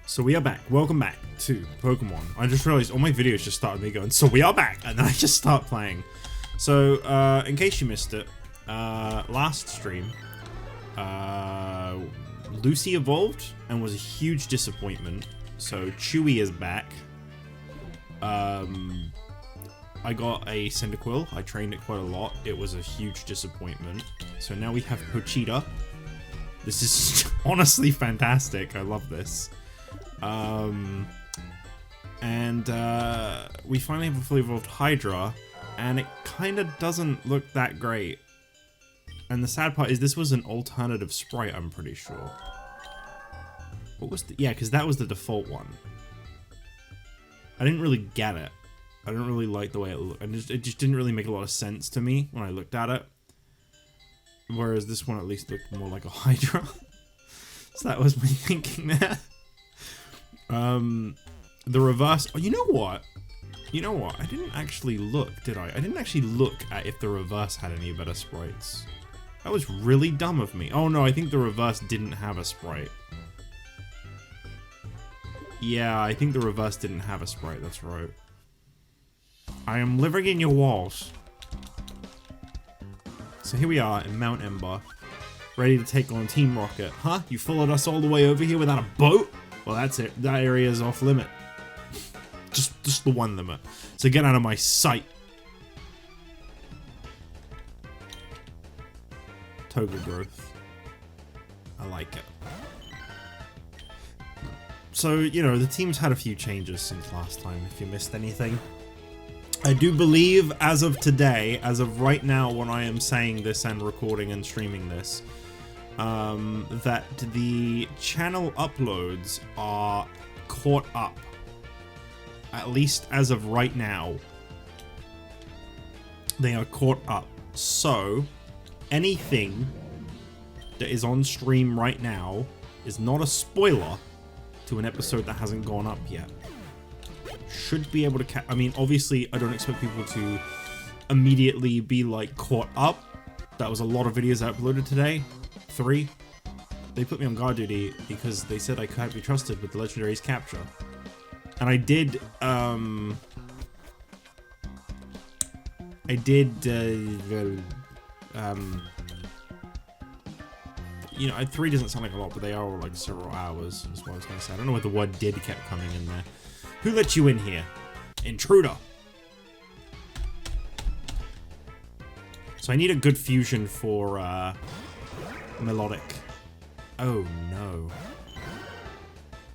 So we are back. Welcome back to Pokemon. I just realized all my videos just started me going, so we are back, and then I just start playing. So, in case you missed it, last stream, Lucy evolved and was a huge disappointment. So Chewy is back. I got a Cyndaquil. I trained it quite a lot. It was a huge disappointment. So now we have Pochita. This is honestly fantastic. I love this. We finally have a fully evolved Hydra, and it kind of doesn't look that great. And the sad part is this was an alternative sprite, I'm pretty sure. What was the... Yeah, because that was the default one. I didn't really get it. I didn't really like the way it looked. And it just didn't really make a lot of sense to me when I looked at it. Whereas this one at least looked more like a Hydra. So that was my thinking there. The reverse... Oh, you know what? You know what? I didn't actually look, did I? I didn't actually look at if the reverse had any better sprites. That was really dumb of me. Oh no, I think the reverse didn't have a sprite. Yeah, I think the reverse didn't have a sprite, that's right. I am living in your walls. So here we are in Mount Ember, ready to take on Team Rocket. Huh? You followed us all the way over here without a boat? Well, that's it. That area is off limit. just the one limit. So get out of my sight. Toga growth. I like it. So, you know, the team's had a few changes since last time, if you missed anything. I do believe, as of today, as of right now when I am saying this and recording and streaming this, that the channel uploads are caught up. At least as of right now. They are caught up. So, anything that is on stream right now is not a spoiler to an episode that hasn't gone up yet. Should be able to I mean, obviously, I don't expect people to immediately be, like, caught up. That was a lot of videos I uploaded today. 3. They put me on guard duty because they said I can't be trusted with the Legendary's capture. And I did, you know, 3 doesn't sound like a lot, but they are all, like, several hours, is what I was going to say. I don't know why the word did kept coming in there. Who let you in here? Intruder. So I need a good fusion for, Melodic. Oh, no.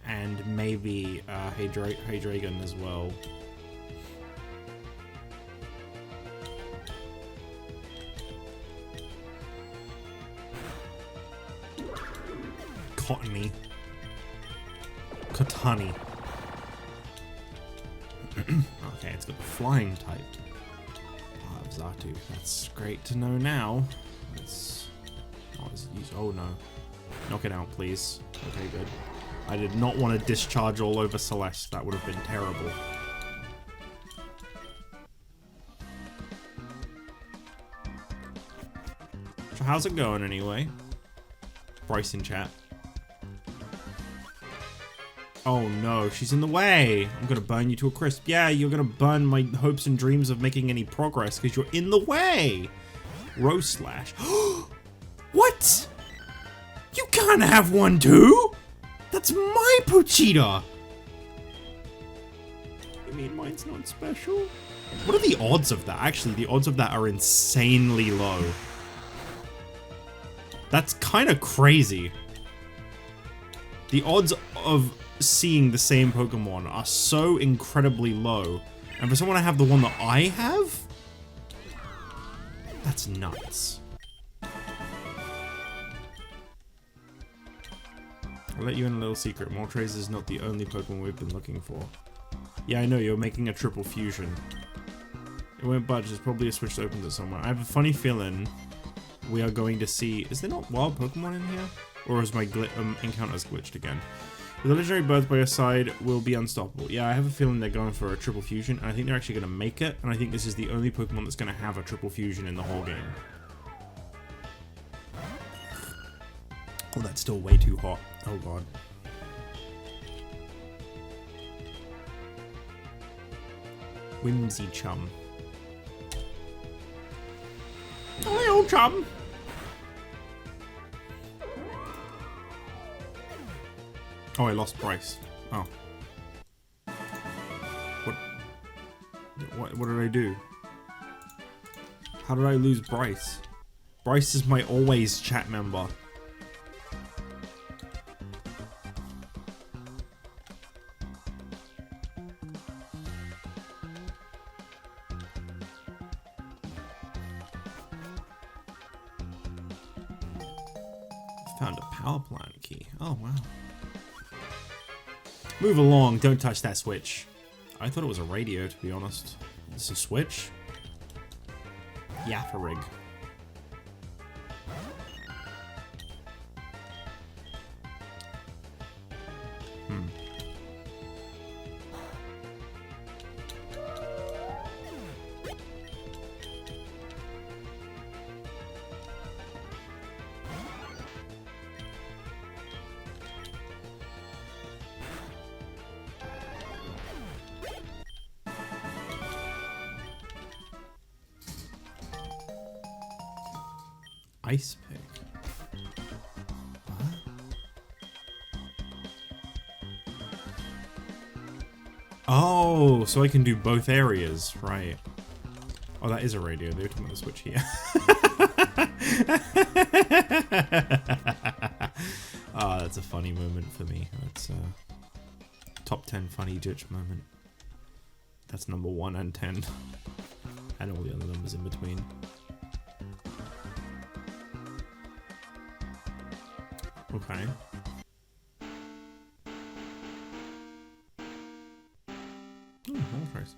And maybe, Hydreigon as well. Cottony. Katani. Okay, it's got the flying type. Zatu. That's great to know now. Let's... Oh no. Knock it out, please. Okay, good. I did not want to discharge all over Celeste. That would have been terrible. So how's it going anyway? Bryce in chat. Oh no, she's in the way. I'm gonna burn you to a crisp. Yeah, you're gonna burn my hopes and dreams of making any progress because you're in the way. Rose Slash. What? You can't have one too? That's my Pochita. You mean mine's not special? What are the odds of that? Actually, the odds of that are insanely low. That's kind of crazy. The odds of seeing the same Pokemon are so incredibly low. And for someone to have the one that I have? That's nuts. I'll let you in a little secret. Moltres is not the only Pokemon we've been looking for. Yeah, I know, you're making a triple fusion. It won't budge. There's probably a switch that opens it somewhere. I have a funny feeling we are going to see... Is there not wild Pokemon in here? Or is my encounters glitched again? With the legendary birds by your side will be unstoppable. Yeah, I have a feeling they're going for a triple fusion, and I think they're actually going to make it, and I think this is the only Pokemon that's going to have a triple fusion in the whole game. Oh, that's still way too hot. Oh god. Whimsy chum. Oh, hey, old chum. Oh, I lost Bryce. Oh. What did I do? How did I lose Bryce? Bryce is my always chat member. Found a power plant key. Oh, wow. Move along. Don't touch that switch. I thought it was a radio, to be honest. Is this a switch? Yaffa rig. Ice pick. What? Oh, so I can do both areas, right? Oh, that is a radio. They were talking about the switch here. Ah, that's a funny moment for me. That's top 10 funny Jich moment. That's number 1 and 10, and all the other numbers in between. Okay. Moltres.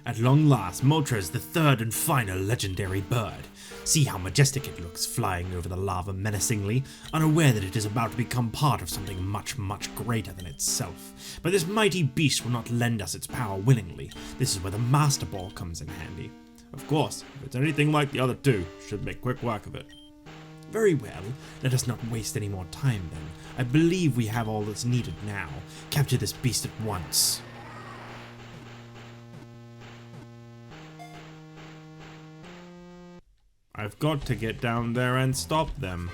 At long last, Moltres, the third and final legendary bird. See how majestic it looks, flying over the lava menacingly, unaware that it is about to become part of something much, much greater than itself. But this mighty beast will not lend us its power willingly. This is where the Master Ball comes in handy. Of course, if it's anything like the other two, should make quick work of it. Very well, let us not waste any more time then. I believe we have all that's needed now. Capture this beast at once. I've got to get down there and stop them.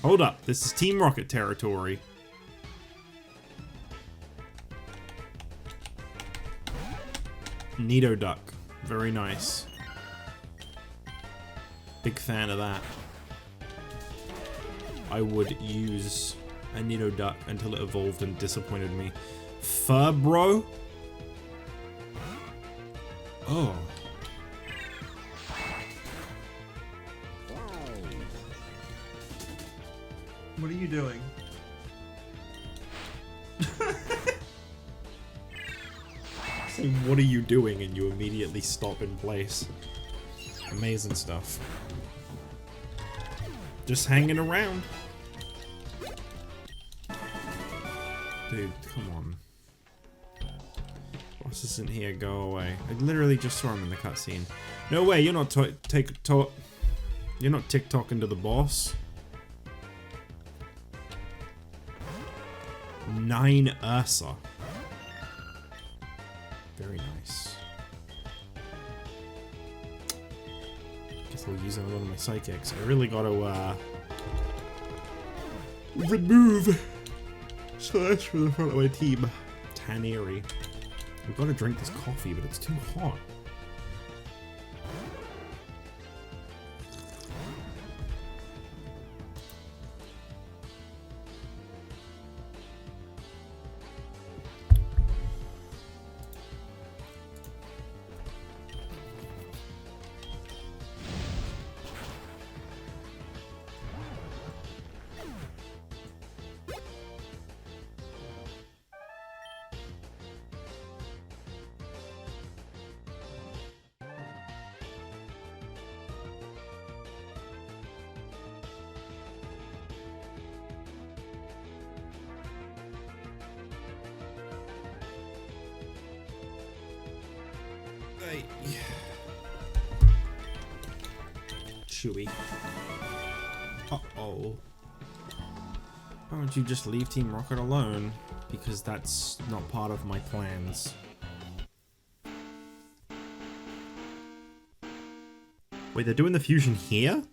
Hold up, this is Team Rocket territory. Nidoduck, very nice. Big fan of that. I would use a Nidoduck until it evolved and disappointed me. Furbro? Oh. What are you doing? Say, what are you doing? And you immediately stop in place. Amazing stuff. Just hanging around. Dude, come on. Boss isn't here, go away. I literally just saw him in the cutscene. No way, you're not you're not TikToking to the boss. 9 Ursa. Very nice. Guess I'll use another one of my psychics. I really gotta remove Slash from the front of my team. Tannery. We've got to drink this coffee, but it's too hot. Chewy. Uh-oh. Why don't you just leave Team Rocket alone? because that's not part of my plans. Wait, they're doing the fusion here?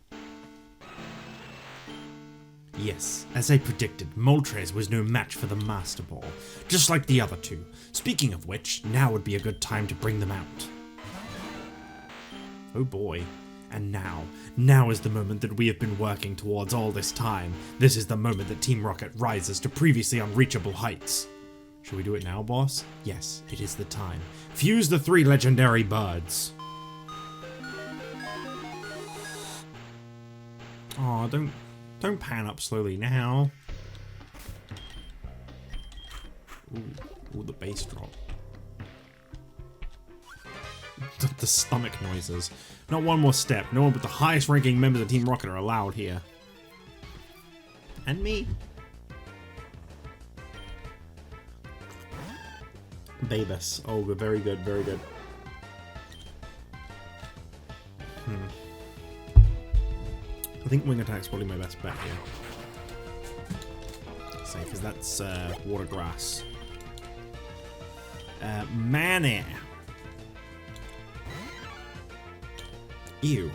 Yes, as I predicted, Moltres was no match for the Master Ball, just like the other two. Speaking of which, now would be a good time to bring them out. Oh boy. And now is the moment that we have been working towards all this time. This is the moment that Team Rocket rises to previously unreachable heights. Should we do it now, boss? Yes, it is the time. Fuse the 3 legendary birds. Aw, don't pan up slowly now. Ooh, the bass drop. The stomach noises. Not one more step. No one but the highest ranking members of Team Rocket are allowed here. And me. Babus. Oh, very good, very good. I think Wing Attack's probably my best bet here. Say, because that's Water Grass. Man-Air. Ew.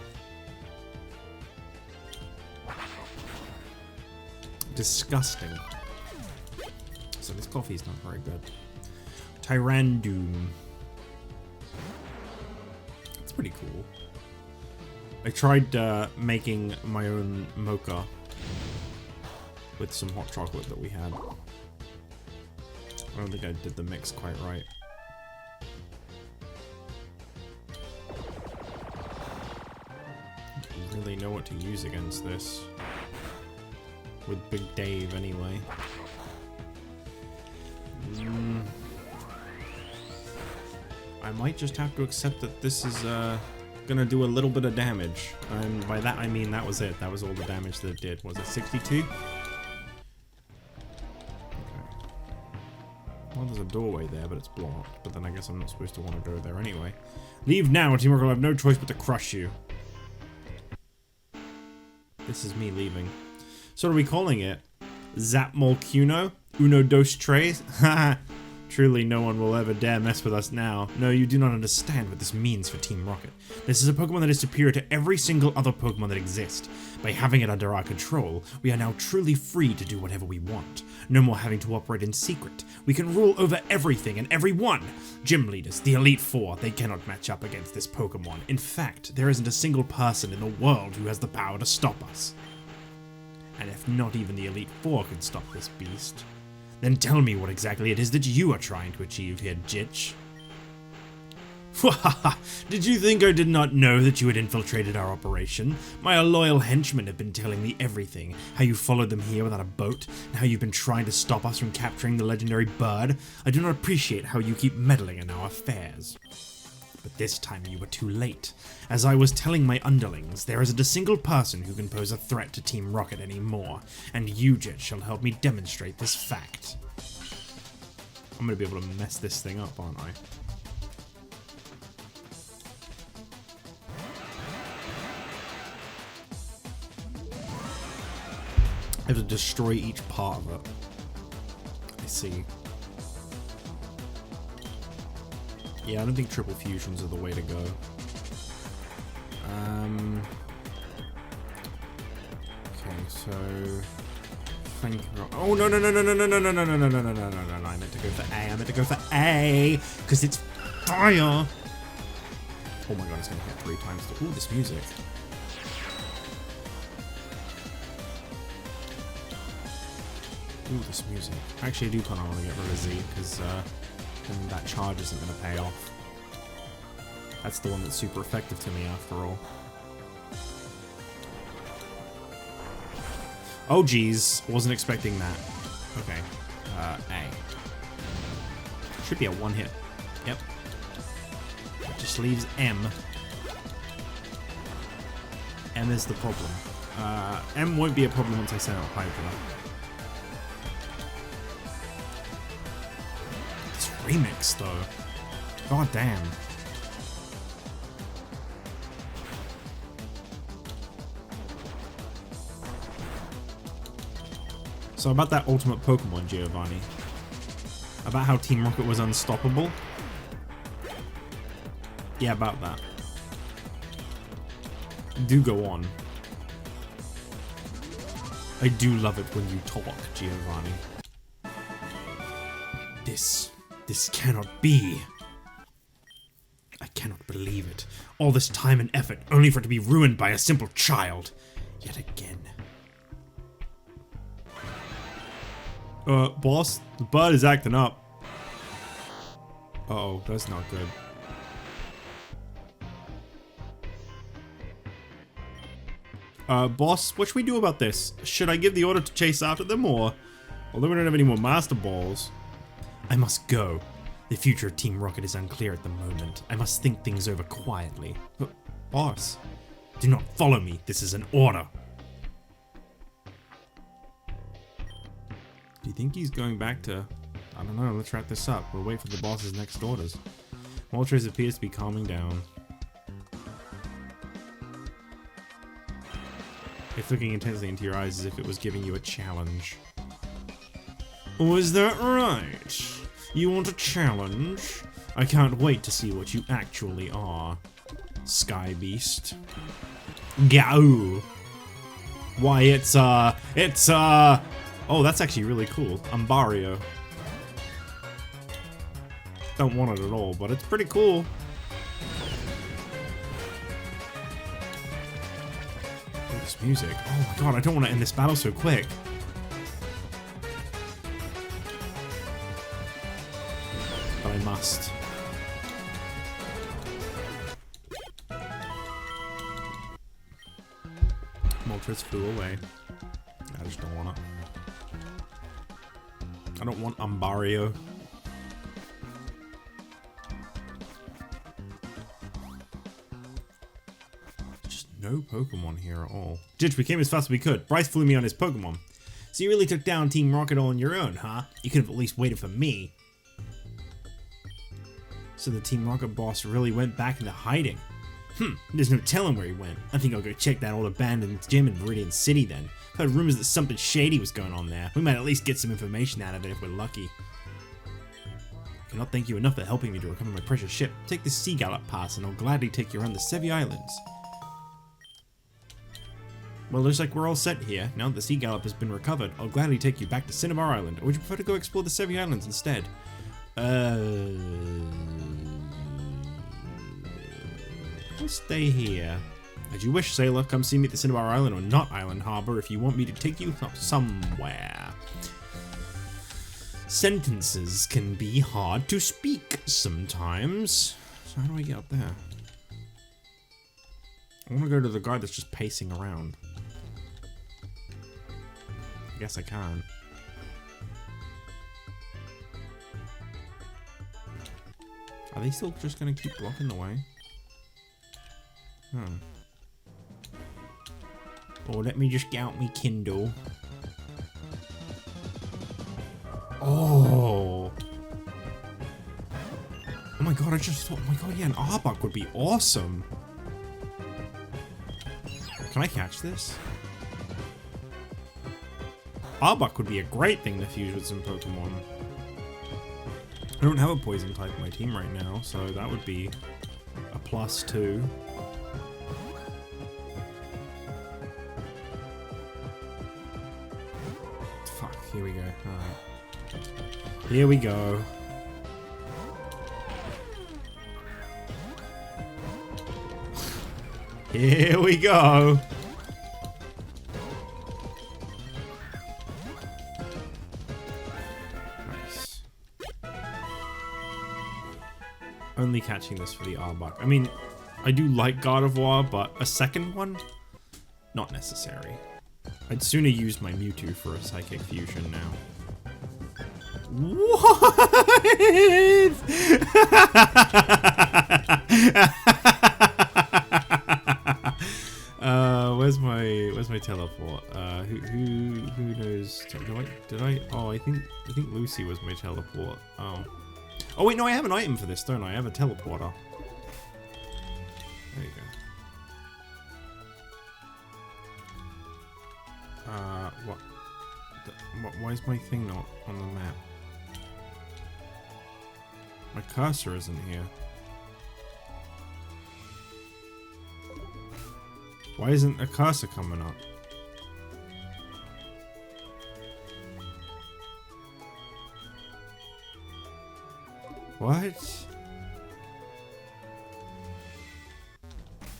Disgusting. So this coffee's not very good. Tyrandoom. It's pretty cool. I tried making my own mocha with some hot chocolate that we had. I don't think I did the mix quite right. I don't really know what to use against this. With Big Dave, anyway. I might just have to accept that this is gonna do a little bit of damage. And by that I mean that was it. That was all the damage that it did. Was it 62? Okay. Well, there's a doorway there, but it's blocked. But then I guess I'm not supposed to want to go there anyway. Leave now, Team Rocket will have no choice but to crush you. This is me leaving. So what are we calling it? Zap Molcuno? Uno dos tres? Haha. Truly, no one will ever dare mess with us now. No, you do not understand what this means for Team Rocket. This is a Pokemon that is superior to every single other Pokemon that exists. By having it under our control, we are now truly free to do whatever we want. No more having to operate in secret. We can rule over everything and everyone. Gym leaders, the Elite Four, they cannot match up against this Pokemon. In fact, there isn't a single person in the world who has the power to stop us. And if not even the Elite Four can stop this beast, then tell me what exactly it is that you are trying to achieve here, Jich. Did you think I did not know that you had infiltrated our operation? My loyal henchmen have been telling me everything. How you followed them here without a boat, and how you've been trying to stop us from capturing the legendary bird. I do not appreciate how you keep meddling in our affairs. But this time you were too late. As I was telling my underlings, there isn't a single person who can pose a threat to Team Rocket anymore, and you, Jich, shall help me demonstrate this fact. I'm gonna be able to mess this thing up, aren't I? I have to destroy each part of it. I see. Yeah, I don't think triple fusions are the way to go. Okay, so oh no no no no no no no no no no no no no no no no no! I meant to go for A. I meant to go for A because it's fire. Oh my god, it's gonna hit 3 times. Ooh, this music. Ooh, this music. Actually, I do kind of want to get rid of Z because then that charge isn't going to pay off. That's the one that's super effective to me after all. Oh geez, wasn't expecting that. Okay, A. Should be a 1-hit. Yep. That just leaves M. M is the problem. M won't be a problem once I send out Hydra. This remix though. God damn. So about that ultimate Pokemon, Giovanni. About how Team Rocket was unstoppable? Yeah, about that. Do go on. I do love it when you talk, Giovanni. This cannot be. I cannot believe it. All this time and effort, only for it to be ruined by a simple child. Yet again. Boss, the bud is acting up. Uh-oh, that's not good. Boss, what should we do about this? Should I give the order to chase after them, or... Although we don't have any more Master Balls. I must go. The future of Team Rocket is unclear at the moment. I must think things over quietly. But, boss, do not follow me. This is an order. Do you think he's going back to... I don't know, let's wrap this up. We'll wait for the boss's next orders. Moltres appears to be calming down. It's looking intensely into your eyes as if it was giving you a challenge. Oh, is that right? You want a challenge? I can't wait to see what you actually are. Sky Beast. Gao! Why, it's oh, that's actually really cool. Umbario. Don't want it at all, but it's pretty cool. Oh, this music. Oh my god, I don't want to end this battle so quick. But I must. Moltres flew away. I just don't want it. I don't want Umbario. Just no Pokemon here at all. Jich, we came as fast as we could. Bryce flew me on his Pokemon. So you really took down Team Rocket all on your own, huh? You could have at least waited for me. So the Team Rocket boss really went back into hiding. There's no telling where he went. I think I'll go check that old abandoned gym in Viridian City then. I've heard rumors that something shady was going on there. We might at least get some information out of it if we're lucky. I cannot thank you enough for helping me to recover my precious ship. Take this Sea Gallop pass and I'll gladly take you around the Sevi Islands. Well, looks like we're all set here. Now that the Sea Gallop has been recovered, I'll gladly take you back to Cinnabar Island. Or would you prefer to go explore the Sevi Islands instead? I'll stay here. As you wish, sailor. Come see me at the Cinnabar Island or not Island Harbor if you want me to take you somewhere. Sentences can be hard to speak sometimes. So how do I get up there? I want to go to the guy that's just pacing around. I guess I can. Are they still just going to keep blocking the way? Oh, let me just get out me Kindle. Oh. Oh my god, I just thought, oh my god, yeah, an Arbok would be awesome. Can I catch this? Arbok would be a great thing to fuse with some Pokemon. I don't have a poison type in my team right now, so that would be a +2. Fuck, here we go. Alright. Here we go. Here we go. Nice. Only catching this for the Arbok. I mean, I do like God of War, but a second one? Not necessary. I'd sooner use my Mewtwo for a Psychic Fusion now. What? Where's my teleport? Who knows? Did I? Oh, I think Lucy was my teleport. Oh wait, no, I have an item for this, don't I? I have a teleporter. There you go. What? Why is my thing not on the map? My cursor isn't here. Why isn't a cursor coming up? What?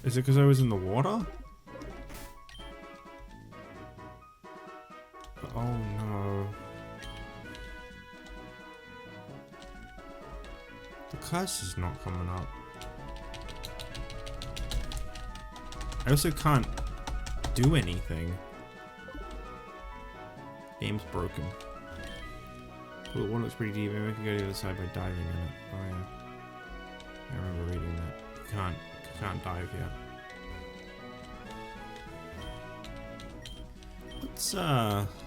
Is it because I was in the water? Oh no. The cursor's not coming up. I also can't do anything. Game's broken. Well, one looks pretty deep. Maybe we can go to the other side by diving in it. Oh yeah. I remember reading that. Can't dive yet.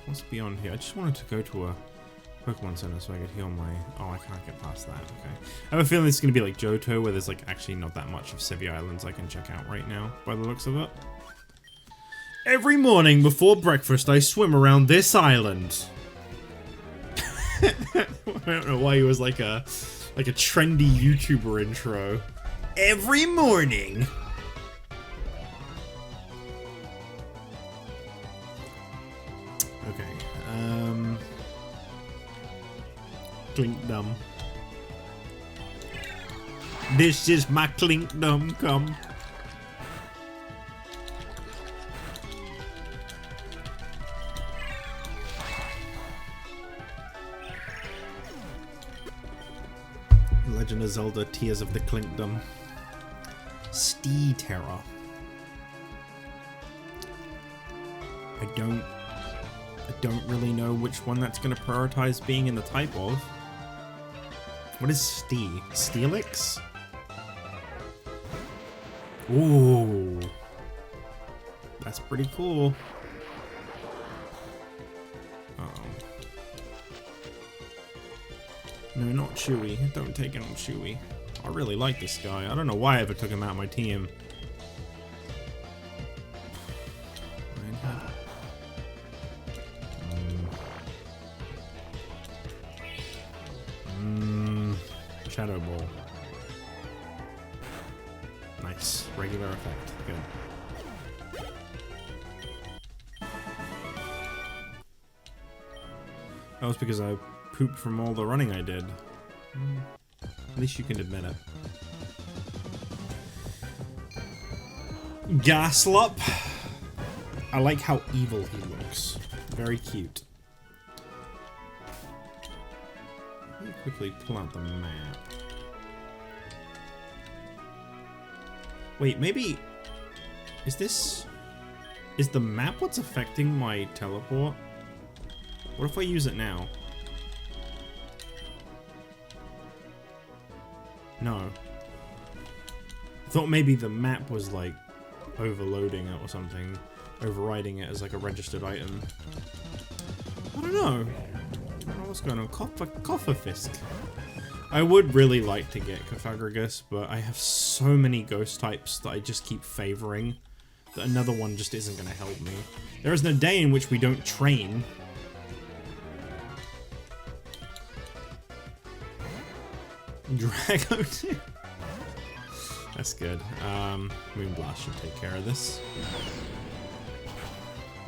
What's beyond here? I just wanted to go to a Pokemon Center so I could heal my... Oh, I can't get past that. Okay. I have a feeling it's going to be like Johto, where there's like actually not that much of Sevii Islands I can check out right now, by the looks of it. Every morning before breakfast, I swim around this island. I don't know why he was like a trendy YouTuber intro. Every morning. Okay. Clinkdom. This is my Clinkdom. Come. Legend of Zelda Tears of the Clinkdom. Stee Terror. I don't really know which one that's going to prioritize being in the type of. What is Stee? Steelix? Ooh. That's pretty cool. No, not Chewy. Don't take it on Chewy. I really like this guy. I don't know why I ever took him out of my team. Shadow Ball. Nice. Regular effect. Good. That was because I pooped from all the running I did. At least you can admit it. Gaslup. I like how evil he looks. Very cute. Let me quickly pull out the map. Wait, maybe... Is the map what's affecting my teleport? What if I use it now? No. I thought maybe the map was like overloading it or something. Overriding it as like a registered item. I don't know. I don't know what's going on. Cofferfisk. I would really like to get Cofagrigus, but I have so many ghost types that I just keep favoring that another one just isn't going to help me. There is no day in which we don't train. Drago 2. That's good. Moonblast should take care of this.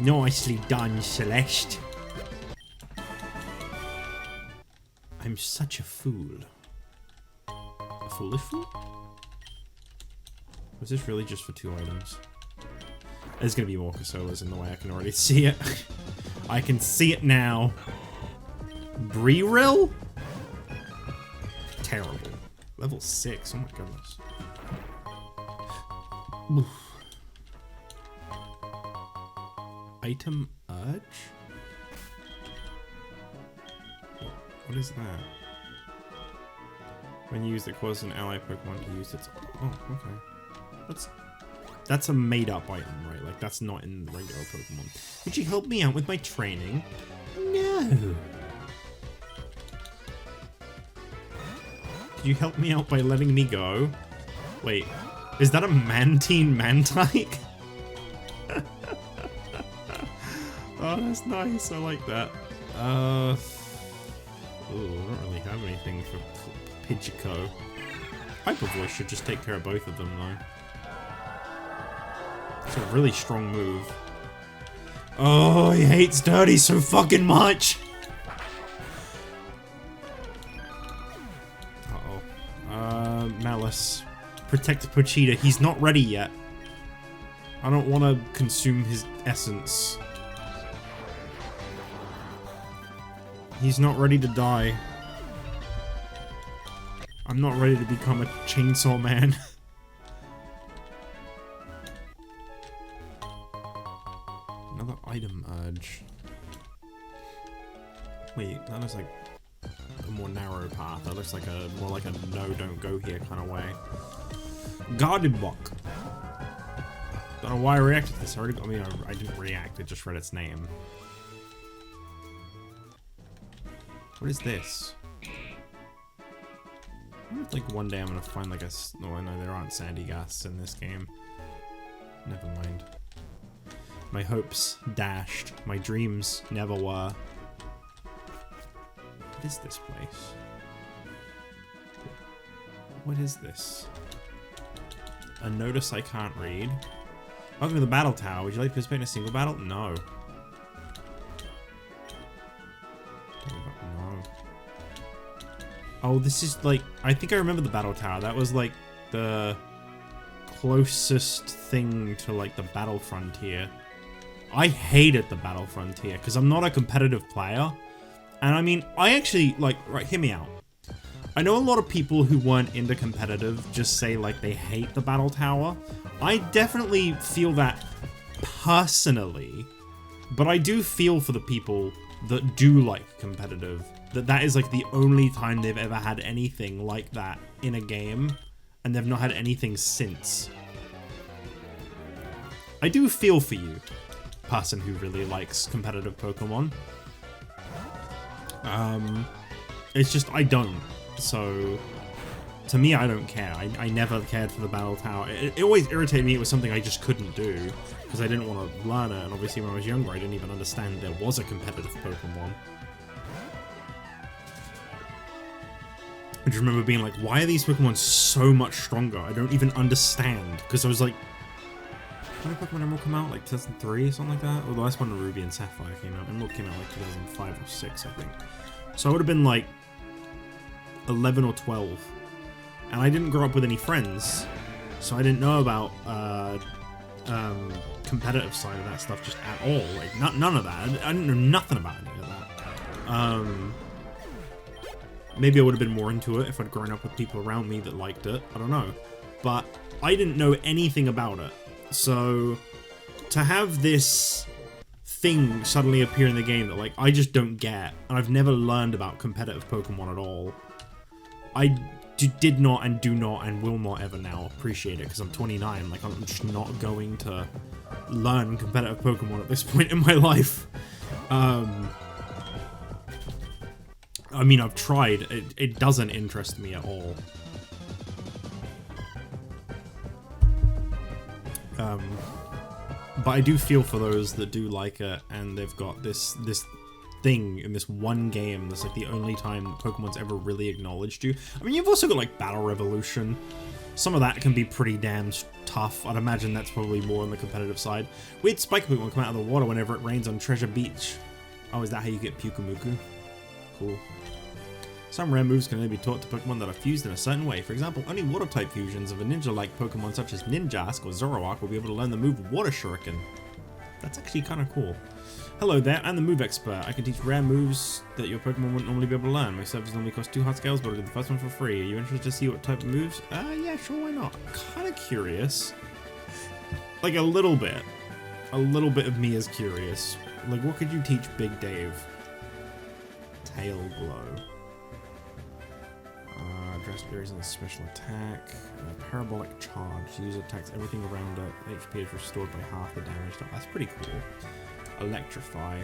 Nicely done, Celeste. I'm such a fool. A foolish fool? Was this really just for 2 items? There's gonna be more Casolas in the way, I can already see it. I can see it now. Breerill? Terrible. Level 6, oh my goodness. Oof. Item Urge? What is that? When used, it causes an ally Pokemon to use its... Oh, okay. That's a made-up item, right? Like, that's not in the regular Pokemon. Would you help me out with my training? No! Could you help me out by letting me go? Wait, is that a Mantine Mantike? Oh, that's nice. I like that. Ooh, I don't really have anything for Pidgeotto. Hyper Voice should just take care of both of them, though. It's a really strong move. Oh, he hates Dirty so fucking much! Uh-oh. Malice. Protect Pochita. He's not ready yet. I don't want to consume his essence. He's not ready to die. I'm not ready to become a chainsaw man. Another item urge. Wait, that looks like a more narrow path. That looks like a more like a no, don't go here kind of way. Guarded Book. Don't know why I reacted to this. I didn't react. I just read its name. What is this? I don't think one day I'm gonna find like a... No, I know there aren't sandy ghasts in this game. Never mind. My hopes dashed. My dreams never were. What is this place? What is this? A notice I can't read. Welcome to the battle tower. Would you like to participate in a single battle? No. No. Oh, this is like... I think I remember the battle tower. That was like the closest thing to like the battle frontier. I hated the battle frontier because I'm not a competitive player. And I mean, I actually, like, right, hear me out. I know a lot of people who weren't into competitive just say like they hate the battle tower. I definitely feel that personally, but I do feel for the people that do like competitive, that is like the only time they've ever had anything like that in a game, and they've not had anything since. I do feel for you, person who really likes competitive Pokemon. It's just, I don't. So, to me, I don't care. I never cared for the battle tower. It always irritated me. It was something I just couldn't do because I didn't want to learn it. And obviously, when I was younger, I didn't even understand there was a competitive Pokemon. I just remember being like, why are these Pokemon so much stronger? I don't even understand. Because I was like, when did Pokemon Emerald come out? Like 2003 or something like that? Or the last one, Ruby and Sapphire came out. Emerald came out like 2005 or 6, I think. So I would have been like 11 or 12. And I didn't grow up with any friends. So I didn't know about competitive side of that stuff just at all. Like, none of that. I didn't know nothing about any of that. Maybe I would have been more into it if I'd grown up with people around me that liked it. I don't know. But I didn't know anything about it. So to have this thing suddenly appear in the game that like I just don't get, and I've never learned about competitive Pokemon at all, I did not and do not and will not ever now appreciate it because I'm 29. Like, I'm just not going to learn competitive Pokemon at this point in my life. I mean, I've tried. It doesn't interest me at all. But I do feel for those that do like it, and they've got this thing in this one game that's like the only time that Pokemon's ever really acknowledged you. I mean, you've also got like Battle Revolution. Some of that can be pretty damn tough. I'd imagine that's probably more on the competitive side. Weird spike Pokemon come out of the water whenever it rains on Treasure Beach. Oh, is that how you get Pyukumuku? Cool. Some rare moves can only be taught to Pokemon that are fused in a certain way. For example, only water-type fusions of a ninja-like Pokemon such as Ninjask or Zoroark will be able to learn the move Water Shuriken. That's actually kind of cool. Hello there, I'm the move expert. I can teach rare moves that your Pokemon wouldn't normally be able to learn. My services normally cost 2 hot scales, but I'll do the first one for free. Are you interested to see what type of moves? Yeah, sure, why not? Kind of curious. Like, a little bit. A little bit of me is curious. Like, what could you teach Big Dave? Tail Glow. Dress berries and a special attack. Parabolic charge. User attacks everything around it. HP is restored by half the damage. That's pretty cool. Electrify.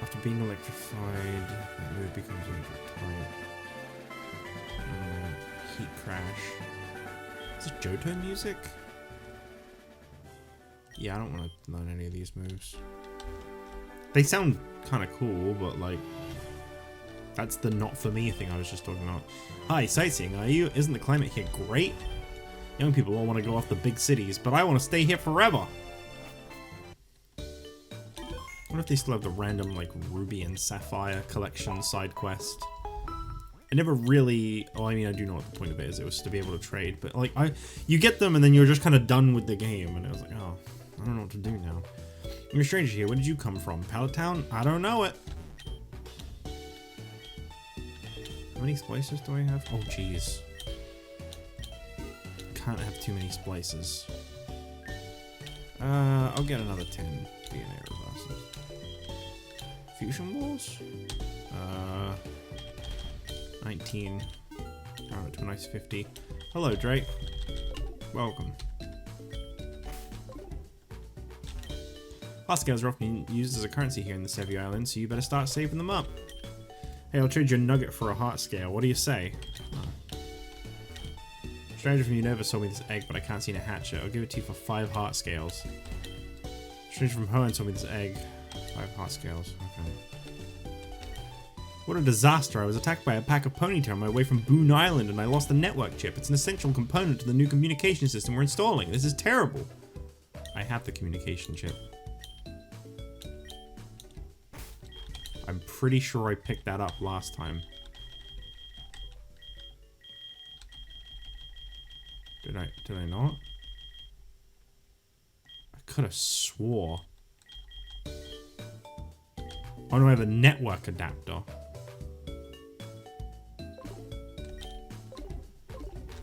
After being electrified, that move becomes electric type. Heat crash. Is this Johto music? Yeah, I don't want to learn any of these moves. They sound kind of cool, but like, That's the not for me thing I was just talking about. Hi, sightseeing, are you? Isn't the climate here great? Young people all want to go off the big cities, but I want to stay here forever. What if they still have the random, like, Ruby and Sapphire collection side quest? I never really... Oh, I mean, I do know what the point of it is. It was to be able to trade, but, like, you get them and then you're just kind of done with the game, and I was like, oh, I don't know what to do now. You're a stranger here. Where did you come from? Pallet Town? I don't know it. How many splices do I have? Oh, jeez. Can't have too many splices. I'll get another 10 DNA reversals. Fusion balls? 19. Round it to a nice 50. Hello, Drake. Welcome. Heart scales are often used as a currency here in the Sevi Islands, so you better start saving them up. Hey, I'll trade you a nugget for a heart scale. What do you say? Oh. Stranger from Unova sold me this egg, but I can't seem to hatch it. I'll give it to you for 5 heart scales. Stranger from Hoenn sold me this egg. 5 heart scales. Okay. What a disaster. I was attacked by a pack of ponytail on my way from Boone Island and I lost the network chip. It's an essential component to the new communication system we're installing. This is terrible. I have the communication chip. I'm pretty sure I picked that up last time. Did I not? I could have swore. Oh no, I have a network adapter.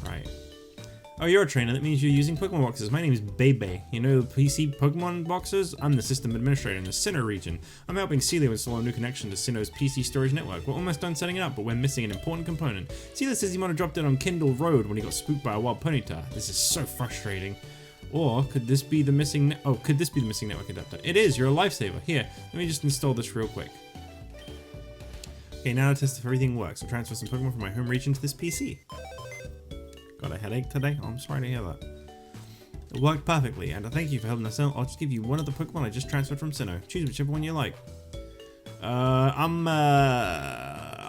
Right. Oh, you're a trainer. That means you're using Pokemon boxes. My name is Bebe. You know the PC Pokemon boxes? I'm the system administrator in the Sinnoh region. I'm helping Celio install a new connection to Sinnoh's PC storage network. We're almost done setting it up, but we're missing an important component. Celio says he might have dropped it on Kindle Road when he got spooked by a wild ponyta. This is so frustrating. Or could this be the missing network adapter? It is. You're a lifesaver. Here, let me just install this real quick. Okay, now to test if everything works. I'll transfer some Pokemon from my home region to this PC. Got a headache today? Oh, I'm sorry to hear that. It worked perfectly, and I thank you for helping us out. I'll just give you one of the Pokemon I just transferred from Sinnoh. Choose whichever one you like. I'm a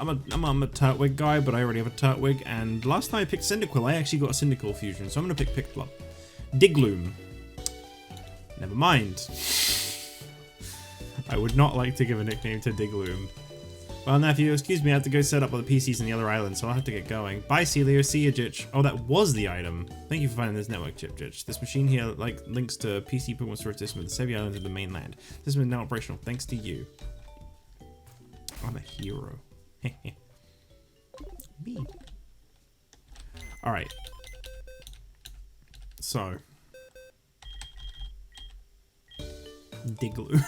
Turtwig guy, but I already have a Turtwig, and last time I picked Cyndaquil, I actually got a Cyndaquil fusion, so I'm gonna pick Piplup. Digloom. Never mind. I would not like to give a nickname to Digloom. Well, now if you excuse me, I have to go set up all the PCs in the other island, so I'll have to get going. Bye, Celio. See you, Jich. Oh, that was the item. Thank you for finding this network chip, Jich. This machine here links to PC Pokemon storage system with the Sevi Islands of the mainland. This is now operational thanks to you. I'm a hero. Me. Alright. So. Digloom.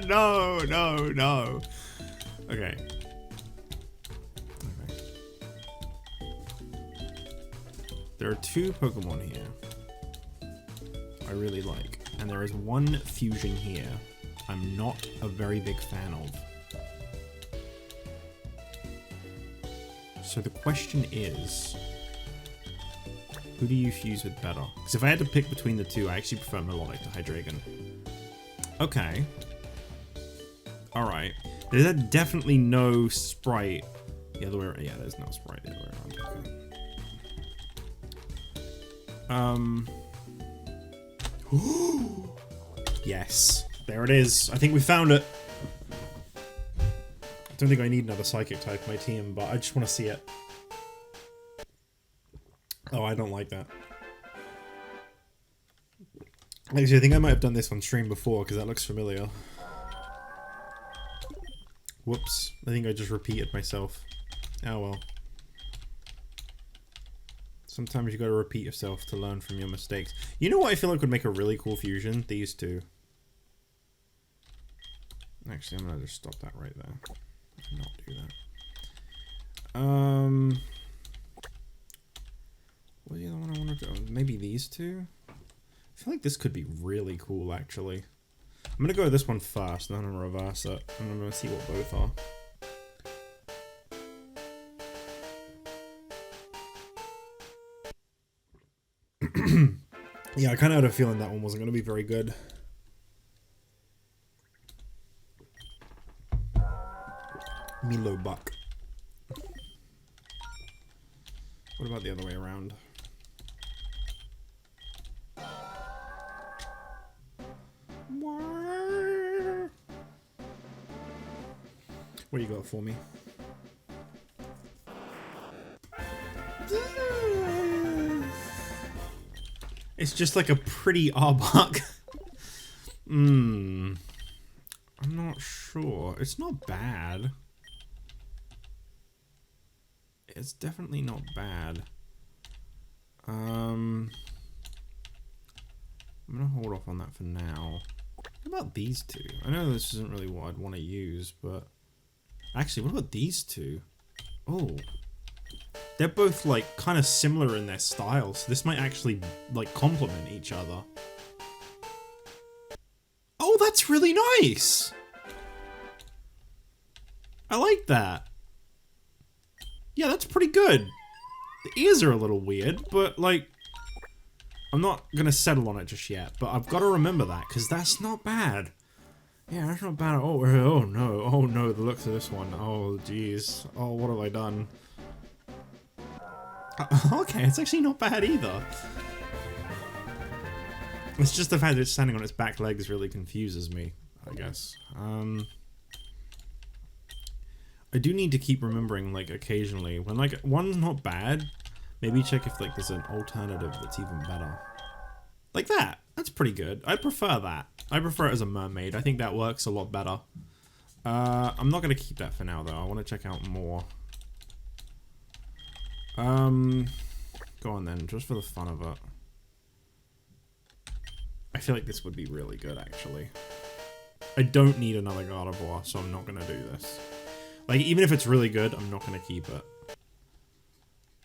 No. Okay. There are 2 Pokemon here I really like, and there is one fusion here I'm not a very big fan of. So the question is, who do you fuse with better? Because if I had to pick between the 2, I actually prefer Melodic to Hydreigon. Okay. Alright. There's definitely no sprite the other way around. Yeah, there's no sprite the other way around. Okay. Yes. There it is. I think we found it. I don't think I need another Psychic type in my team, but I just want to see it. Oh, I don't like that. Actually, I think I might have done this on stream before, because that looks familiar. Whoops. I think I just repeated myself. Oh well. Sometimes you gotta repeat yourself to learn from your mistakes. You know what I feel like would make a really cool fusion? These 2. Actually, I'm gonna just stop that right there. Not do that. What's the other one I want to do? Maybe these 2? I feel like this could be really cool, actually. I'm gonna go with this one first, and then I'm gonna reverse it, and I'm gonna see what both are. Yeah, I kind of had a feeling that one wasn't gonna be very good. Milo Buck. What about the other way around? What do you got for me? It's just like a pretty Arbok. I'm not sure. It's not bad. It's definitely not bad. I'm gonna hold off on that for now. What about these two? I know this isn't really what I'd want to use, but... Actually, what about these two? Oh. They're both, like, kind of similar in their style, so this might actually, like, complement each other. Oh, that's really nice! I like that. Yeah, that's pretty good. The ears are a little weird, but, like... I'm not gonna settle on it just yet, but I've got to remember that, because that's not bad. Yeah, that's not bad at all. Oh no, the looks of this one. Oh jeez. Oh, what have I done? Okay, it's actually not bad either. It's just the fact that it's standing on its back legs really confuses me, I guess. I do need to keep remembering, like, occasionally, when, like, one's not bad, maybe check if, like, there's an alternative that's even better. Like that! That's pretty good. I prefer that. I prefer it as a mermaid. I think that works a lot better. I'm not gonna keep that for now, though. I want to check out more. Go on then, just for the fun of it. I feel like this would be really good, actually. I don't need another Gardevoir, so I'm not gonna do this. Like, even if it's really good, I'm not gonna keep it.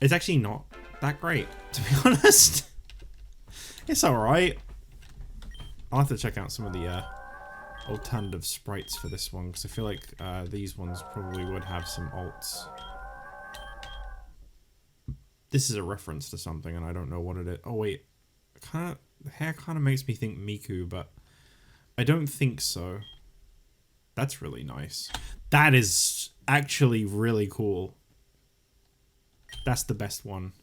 It's actually not that great, to be honest. It's alright. I'll have to check out some of the alternative sprites for this one, because I feel like these ones probably would have some alts. This is a reference to something, and I don't know what it is. Oh wait, the hair kind of makes me think Miku, but I don't think so. That's really nice. That is actually really cool. That's the best one.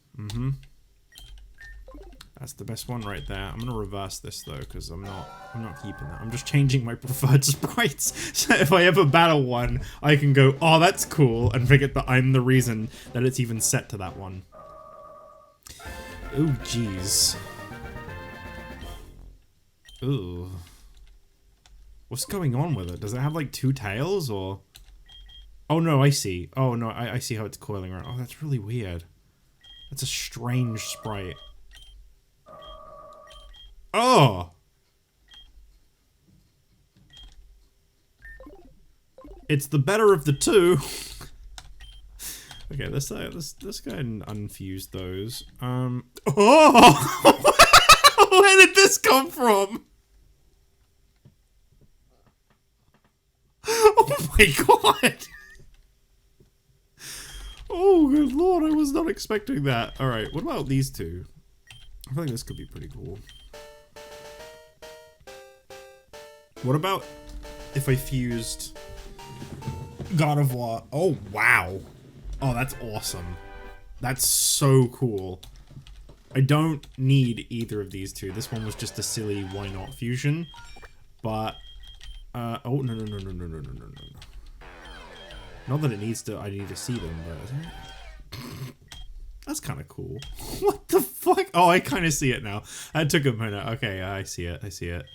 That's the best one right there. I'm gonna reverse this though, because I'm not keeping that. I'm just changing my preferred sprites. So if I ever battle one, I can go, oh, that's cool, and forget that I'm the reason that it's even set to that one. Oh, jeez. Ooh. What's going on with it? Does it have like two tails or? Oh no, I see. Oh no, I see how it's coiling around. Oh, that's really weird. That's a strange sprite. Oh! It's the better of the two. Okay, let's go ahead and unfuse those. Oh! Where did this come from? Oh my god! Oh good lord, I was not expecting that. Alright, what about these two? I feel like this could be pretty cool. What about if I fused Gardevoir? Oh wow. Oh, that's awesome. That's so cool. I don't need either of these two. This one was just a silly why not fusion. But oh no. Not that it needs to, I need to see them, but that's kind of cool. What the fuck? Oh, I kind of see it now. That took a minute. Okay, I see it.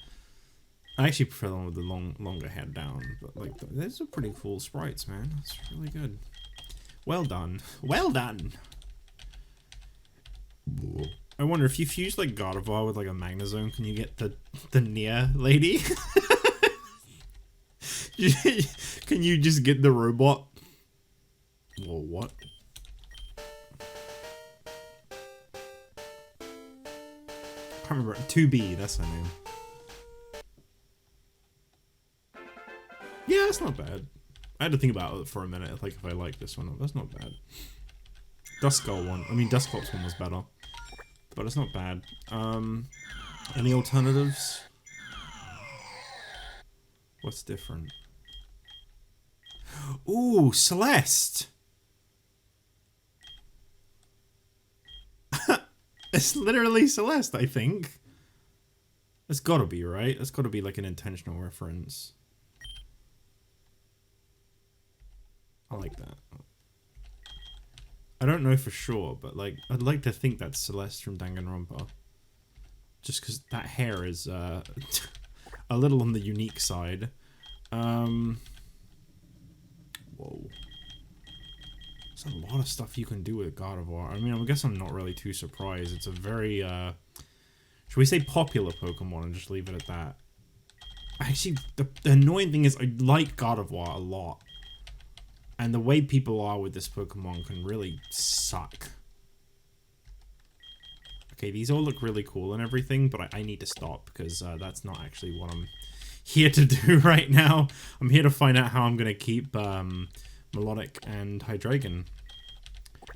I actually prefer the one with the longer head down, but like, those are pretty cool sprites, man. That's really good. Well done. Well done. I wonder if you fuse like Gardevoir with like a Magnezone, can you get the Nia lady? Can you just get the robot? Whoa, what? I can't remember. 2B, that's her name. Yeah, that's not bad. I had to think about it for a minute, like if I like this one. That's not bad. Duskull's one was better. But it's not bad. Any alternatives? What's different? Ooh, Celeste. It's literally Celeste, I think. That's gotta be, right? That's gotta be like an intentional reference. I like that. I don't know for sure, but like, I'd like to think that's Celeste from Danganronpa. Just because that hair is a little on the unique side. Whoa. There's a lot of stuff you can do with God of War. I mean, I guess I'm not really too surprised. It's a very, should we say popular Pokemon and just leave it at that? Actually, the annoying thing is I like God of War a lot. And the way people are with this Pokemon can really suck. Okay, these all look really cool and everything, but I need to stop because that's not actually what I'm here to do right now. I'm here to find out how I'm going to keep Melodic and Hydreigon.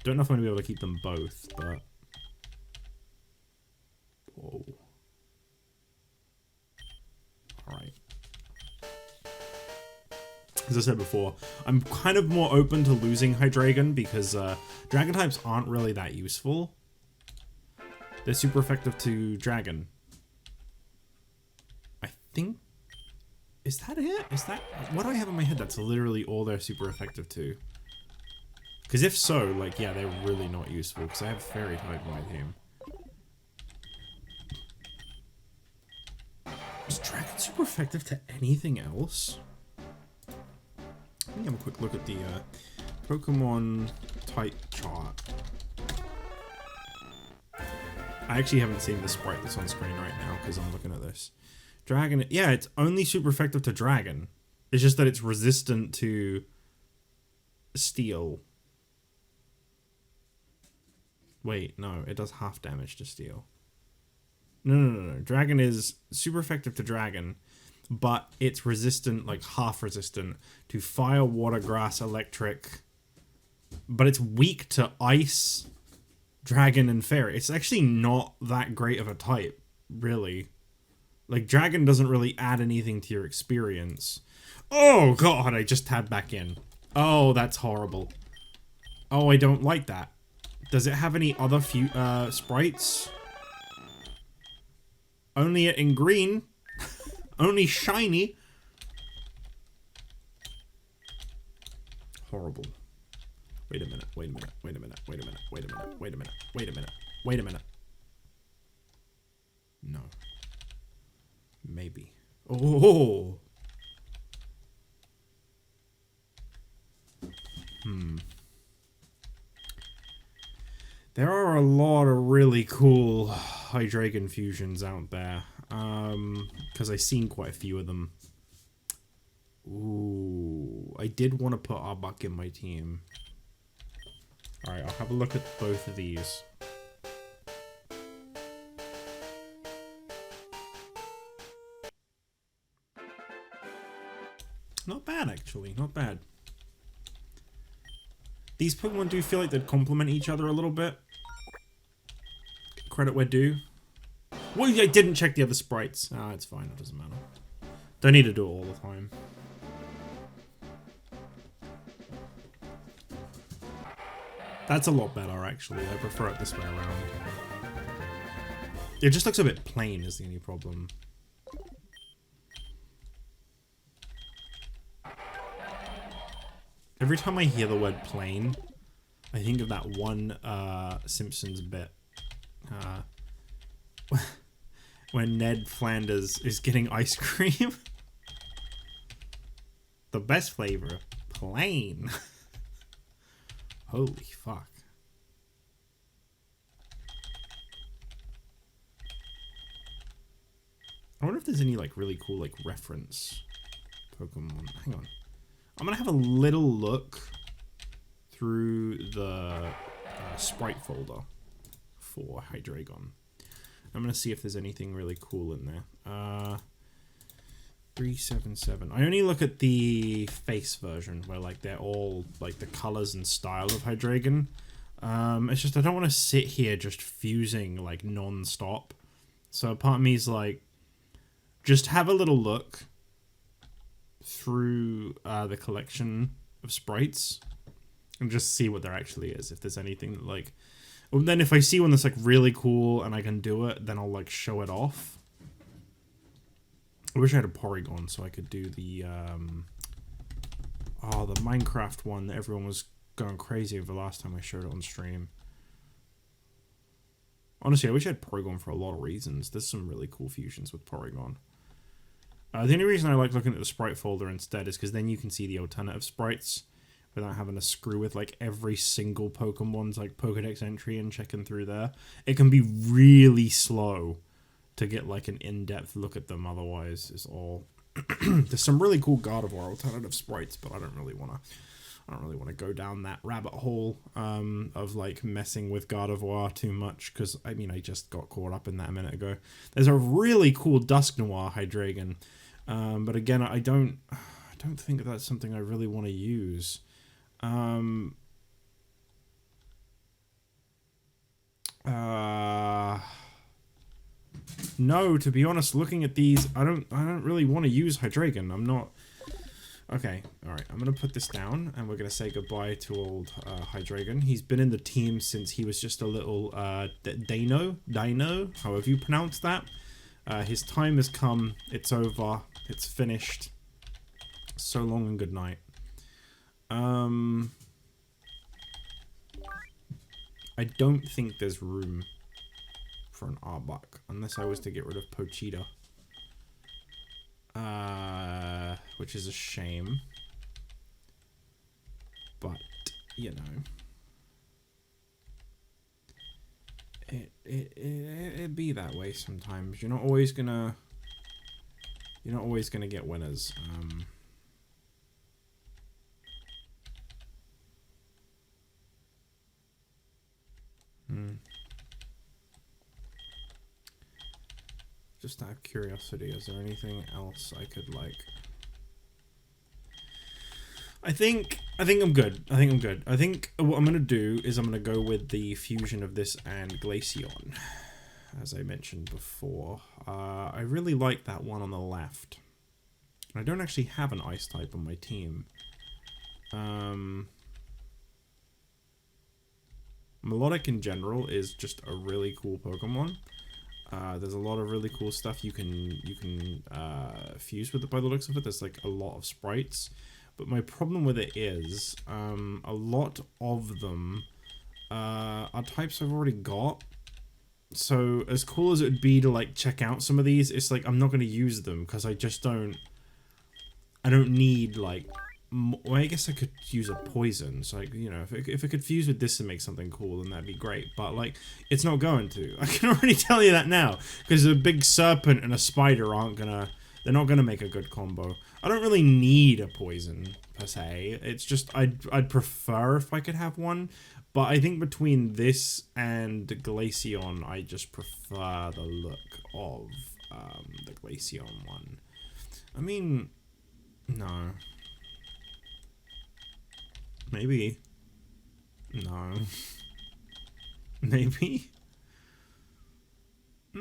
Don't know if I'm going to be able to keep them both, but... Whoa. Alright. As I said before, I'm kind of more open to losing Hydreigon because Dragon types aren't really that useful. They're super effective to Dragon. I think... Is that it? Is that... What do I have in my head that's literally all they're super effective to? Because if so, like, yeah, they're really not useful because I have Fairy type in my team. Is Dragon super effective to anything else? Let me have a quick look at the Pokemon type chart. I actually haven't seen the sprite that's on screen right now because I'm looking at this. Dragon, yeah, it's only super effective to Dragon. It's just that it's resistant to Steel. Wait, no, it does half damage to Steel. No. Dragon is super effective to Dragon, but it's resistant, like half resistant, to Fire, Water, Grass, Electric. But it's weak to Ice, Dragon, and Fairy. It's actually not that great of a type, really. Like, Dragon doesn't really add anything to your experience. Oh, God, I just tabbed back in. Oh, that's horrible. Oh, I don't like that. Does it have any other sprites? Only it in green. Only shiny. Horrible. Wait a minute, wait a minute, wait a minute, wait a minute, wait a minute, wait a minute, wait a minute, wait a minute. No. Maybe. Oh! There are a lot of really cool Hydreigon fusions out there. Because I've seen quite a few of them. Ooh, I did want to put Arbok in my team. Alright, I'll have a look at both of these. Not bad, actually. Not bad. These Pokemon do feel like they'd complement each other a little bit. Credit where due. Well, I didn't check the other sprites. Ah, it's fine. It doesn't matter. Don't need to do it all the time. That's a lot better, actually. I prefer it this way around. It just looks a bit plain is the only problem. Every time I hear the word plain, I think of that one Simpsons bit. When Ned Flanders is getting ice cream. The best flavor, plain. Holy fuck. I wonder if there's any like really cool like reference Pokemon. Hang on. I'm gonna have a little look through the sprite folder for Hydreigon. I'm gonna see if there's anything really cool in there. 377. I only look at the face version where like they're all like the colors and style of Hydreigon. It's just I don't want to sit here just fusing like non-stop. So part of me is like, just have a little look through the collection of sprites and just see what there actually is. If there's anything that, like... Well, then if I see one that's, like, really cool and I can do it, then I'll, like, show it off. I wish I had a Porygon so I could do the, oh, the Minecraft one that everyone was going crazy over last time I showed it on stream. Honestly, I wish I had Porygon for a lot of reasons. There's some really cool fusions with Porygon. The only reason I like looking at the sprite folder instead is because then you can see the alternative sprites without having to screw with like every single Pokemon's like Pokedex entry and checking through there. It can be really slow to get like an in-depth look at them, otherwise it's all... There's some really cool Gardevoir alternative sprites, but I don't really want to go down that rabbit hole of like messing with Gardevoir too much, because I mean I just got caught up in that a minute ago. There's a really cool Dusk Noir Hydreigon, but again I don't think that's something I really want to use. No, to be honest, looking at these, I don't really want to use Hydreigon. I'm not... Okay, alright, I'm going to put this down, and we're going to say goodbye to old Hydreigon. He's been in the team since he was just a little Dino, however you pronounce that. His time has come, it's over, it's finished. So long and good night. I don't think there's room for an Arbok, unless I was to get rid of Pochita. Which is a shame. But, you know. It be that way sometimes. You're not always gonna get winners. Just out of curiosity, is there anything else I could like? I think I'm good. I think what I'm gonna do is I'm gonna go with the fusion of this and Glaceon, as I mentioned before. I really like that one on the left. I don't actually have an ice type on my team. Melodic in general is just a really cool Pokemon. There's a lot of really cool stuff you can fuse with it by the looks of it. There's like a lot of sprites, but my problem with it is a lot of them are types I've already got. So as cool as it would be to like check out some of these, it's like I'm not going to use them because I don't need like... Well, I guess I could use a poison, so like, you know, if I could fuse with this and make something cool, then that'd be great, but like, it's not going to. I can already tell you that now, because a big serpent and a spider they're not gonna make a good combo. I don't really need a poison, per se, it's just, I'd prefer if I could have one, but I think between this and Glaceon, I just prefer the look of, the Glaceon one. I mean, no. Maybe. No. Maybe? I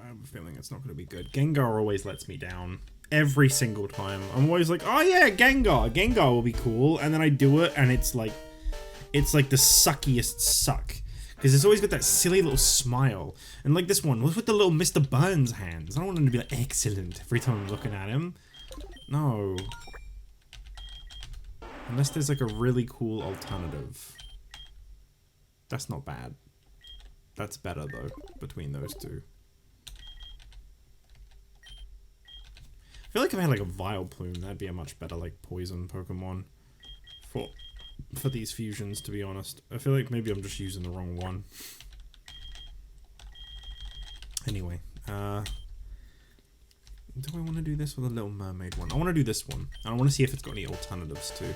have a feeling it's not going to be good. Gengar always lets me down. Every single time. I'm always like, oh yeah, Gengar. Gengar will be cool. And then I do it and it's like the suckiest suck. Because it's always got that silly little smile. And like this one, what's with the little Mr. Burns hands? I don't want him to be like, excellent, every time I'm looking at him. No. Unless there's like a really cool alternative. That's not bad. That's better though, between those two. I feel like if I had like a Vileplume, that'd be a much better like poison Pokemon for these fusions, to be honest. I feel like maybe I'm just using the wrong one. Anyway, do I want to do this with a Little Mermaid one? I want to do this one. And I want to see if it's got any alternatives too.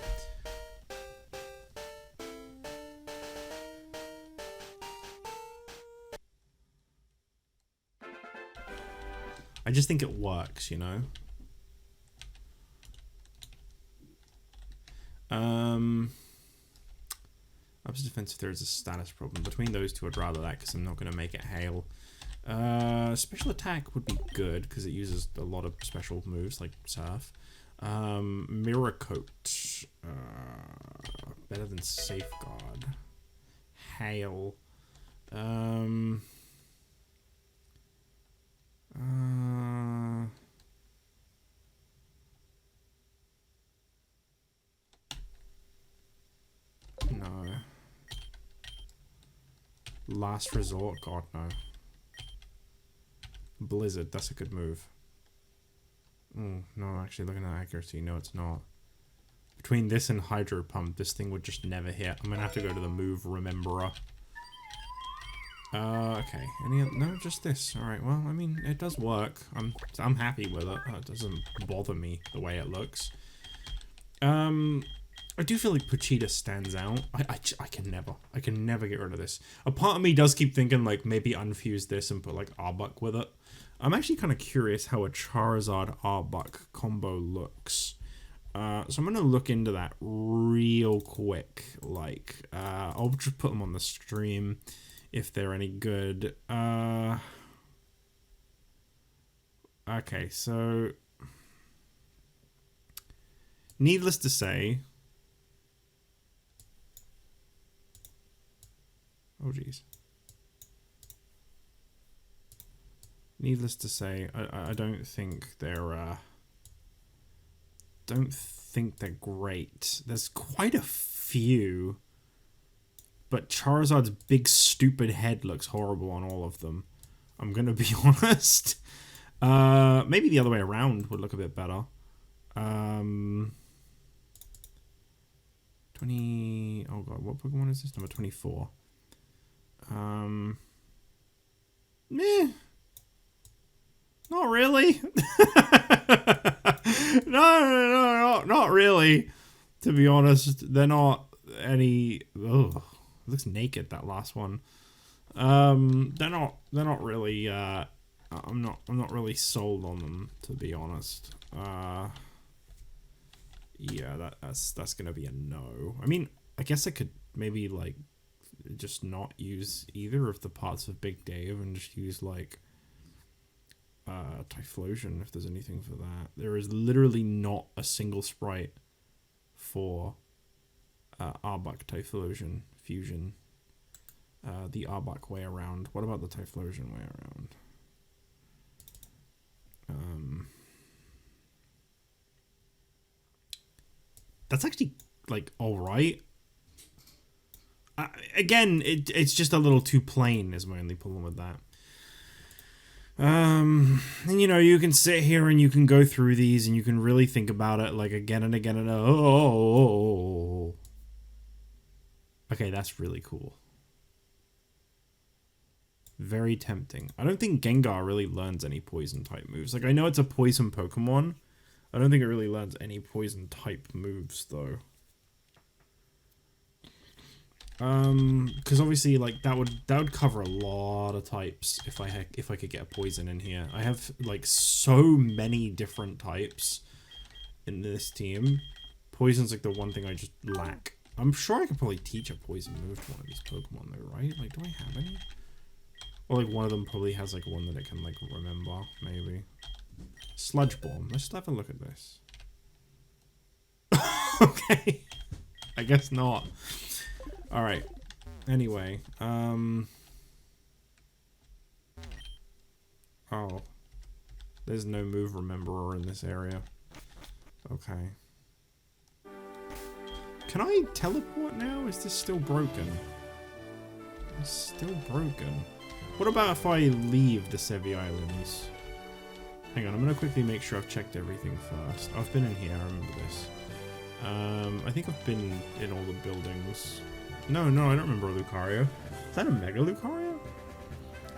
I just think it works, you know? Opposite defense if there is a status problem. Between those two, I'd rather that because I'm not going to make it hail. Special attack would be good because it uses a lot of special moves like Surf. Mirror Coat. Better than Safeguard. Hail. No. Last Resort? God, no. Blizzard, that's a good move. Oh, no, actually, looking at accuracy, no, it's not. Between this and Hydro Pump, this thing would just never hit. I'm gonna have to go to the move Rememberer. Okay. No, just this. Alright, well, I mean, it does work. I'm happy with it. It doesn't bother me the way it looks. I do feel like Pochita stands out. I can never get rid of this. A part of me does keep thinking, like, maybe unfuse this and put, like, Arbok with it. I'm actually kind of curious how a Charizard Arbok combo looks. So I'm going to look into that real quick. Like, I'll just put them on the stream if they're any good. Okay, so... Needless to say... Oh, jeez. Needless to say, I don't think they're, don't think they're great. There's quite a few, but Charizard's big stupid head looks horrible on all of them. I'm gonna be honest. Maybe the other way around would look a bit better. 20... Oh god, what Pokemon is this? Number 24. Meh. Not really. No, not really. To be honest, they're not any... Oh, it looks naked, that last one. They're not really, I'm not really sold on them, to be honest. Yeah, that's gonna be a no. I mean, I guess I could maybe, like, just not use either of the parts of Big Dave and just use, like, Typhlosion, if there's anything for that. There is literally not a single sprite for Arbok Typhlosion fusion. The Arbok way around. What about the Typhlosion way around? That's actually, like, alright. Again, it's just a little too plain is my only problem with that. And you know, you can sit here and you can go through these and you can really think about it, like, again and again and oh. Okay, that's really cool. Very tempting. I don't think Gengar really learns any poison type moves. Like, I know it's a poison Pokemon. I don't think it really learns any poison type moves though. Because obviously, like, that would cover a lot of types if I could get a poison in here. I have, like, so many different types in this team. Poison's like the one thing I just lack. I'm sure I could probably teach a poison move to one of these Pokemon though, right? Like, do I have any? Or like one of them probably has like one that it can like remember, maybe. Sludge Bomb. Let's have a look at this. Okay. I guess not. Alright. Anyway, oh. There's no move rememberer in this area. Okay. Can I teleport now? Is this still broken? It's still broken. What about if I leave the Sevi Islands? Hang on, I'm gonna quickly make sure I've checked everything first. I've been in here, I remember this. I think I've been in all the buildings. No, I don't remember a Lucario. Is that a Mega Lucario?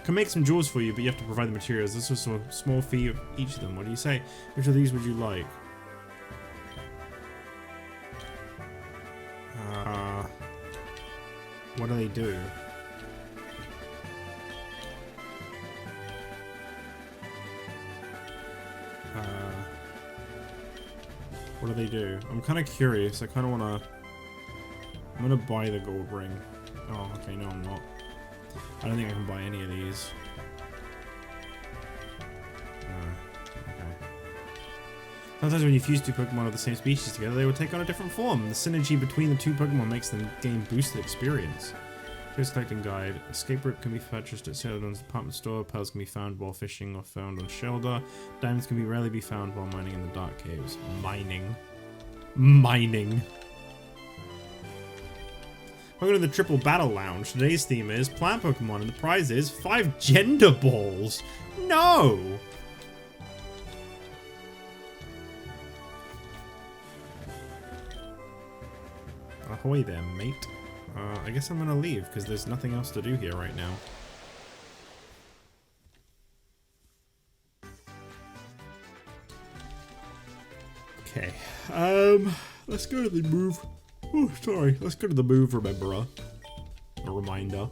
Can make some jewels for you, but you have to provide the materials. This was a small fee of each of them. What do you say? Which of these would you like? What do they do? What do they do? I'm kind of curious. I kind of want to... I'm going to buy the gold ring. Oh, okay. No, I'm not. I don't think I can buy any of these. Okay. Sometimes when you fuse two Pokemon of the same species together, they will take on a different form. The synergy between the two Pokemon makes the game boosted experience. Here's collecting guide. Escape rope can be purchased at Celadon's department store. Pearls can be found while fishing or found on Shelder. Diamonds can be rarely be found while mining in the dark caves. Mining. Mining. Welcome to the Triple Battle Lounge. Today's theme is Plant Pokemon, and the prize is 5 Gender Balls. No! Ahoy there, mate. I guess I'm gonna leave, because there's nothing else to do here right now. Okay. Let's go to the move. Oh, sorry. Let's go to the move rememberer. A reminder.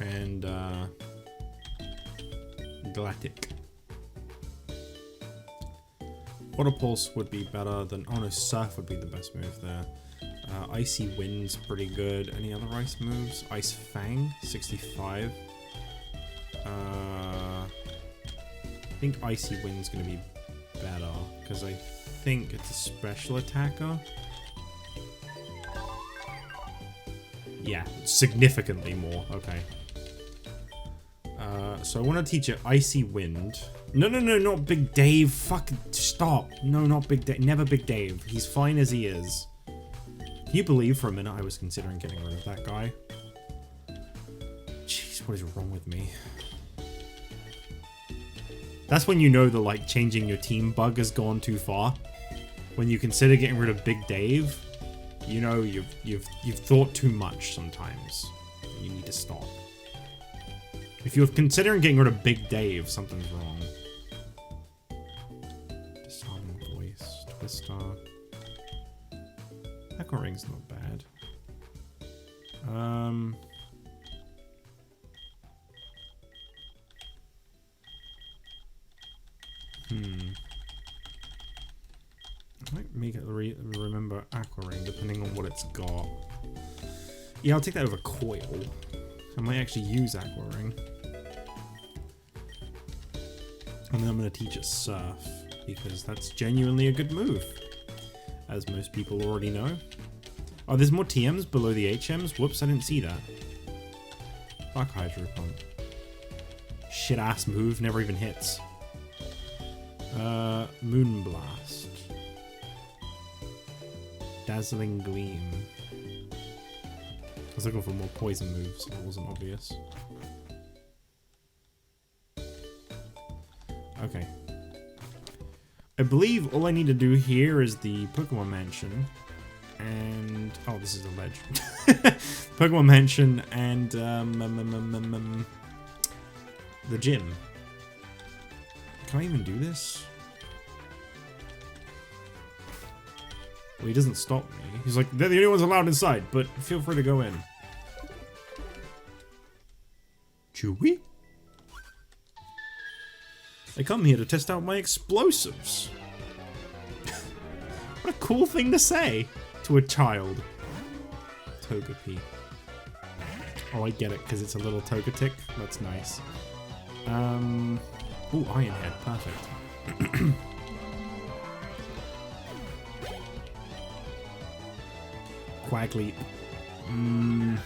And, Galactic. Water Pulse would be better than... Oh no, Surf would be the best move there. Icy Wind's pretty good. Any other ice moves? Ice Fang, 65. I think Icy Wind's gonna be better, because I think it's a special attacker. Yeah, significantly more. Okay. So I want to teach it Icy Wind. No, not Big Dave. Fuck, stop. No, not Big Dave. Never Big Dave. He's fine as he is. Can you believe for a minute I was considering getting rid of that guy? Jeez, what is wrong with me? That's when you know the, like, changing your team bug has gone too far. When you consider getting rid of Big Dave, you know you've thought too much sometimes. You need to stop. If you're considering getting rid of Big Dave, something's wrong. Disarming Voice, Twister. Echo Ring's not bad. I might make it remember Aqua Ring, depending on what it's got. Yeah, I'll take that over Coil. I might actually use Aqua Ring. And then I'm going to teach it Surf, because that's genuinely a good move, as most people already know. Oh, there's more TMs below the HMs? Whoops, I didn't see that. Fuck Hydro Pump. Shit-ass move, never even hits. Moonblast. Dazzling Gleam. I was looking for more poison moves, it wasn't obvious. Okay. I believe all I need to do here is the Pokemon Mansion. And... oh, this is a ledge. Pokemon Mansion and... the gym. Can I even do this? Well, he doesn't stop me. He's like, they're the only ones allowed inside, but feel free to go in. Chewy? I come here to test out my explosives. What a cool thing to say to a child. Togepi. Oh, I get it, because it's a little Togetic. That's nice. Ooh, Iron Head. Perfect. Quagliep. I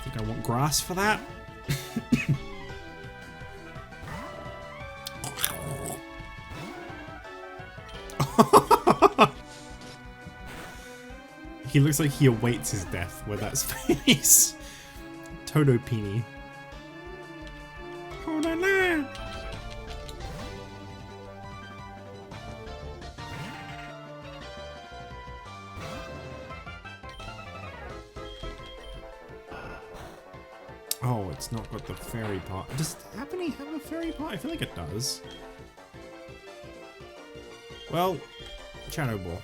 think I want grass for that. He looks like he awaits his death with that face. Totopini. Oh, it's not got the fairy part. Does Happiny have a fairy part? I feel like it does. Well, Shadow Ball.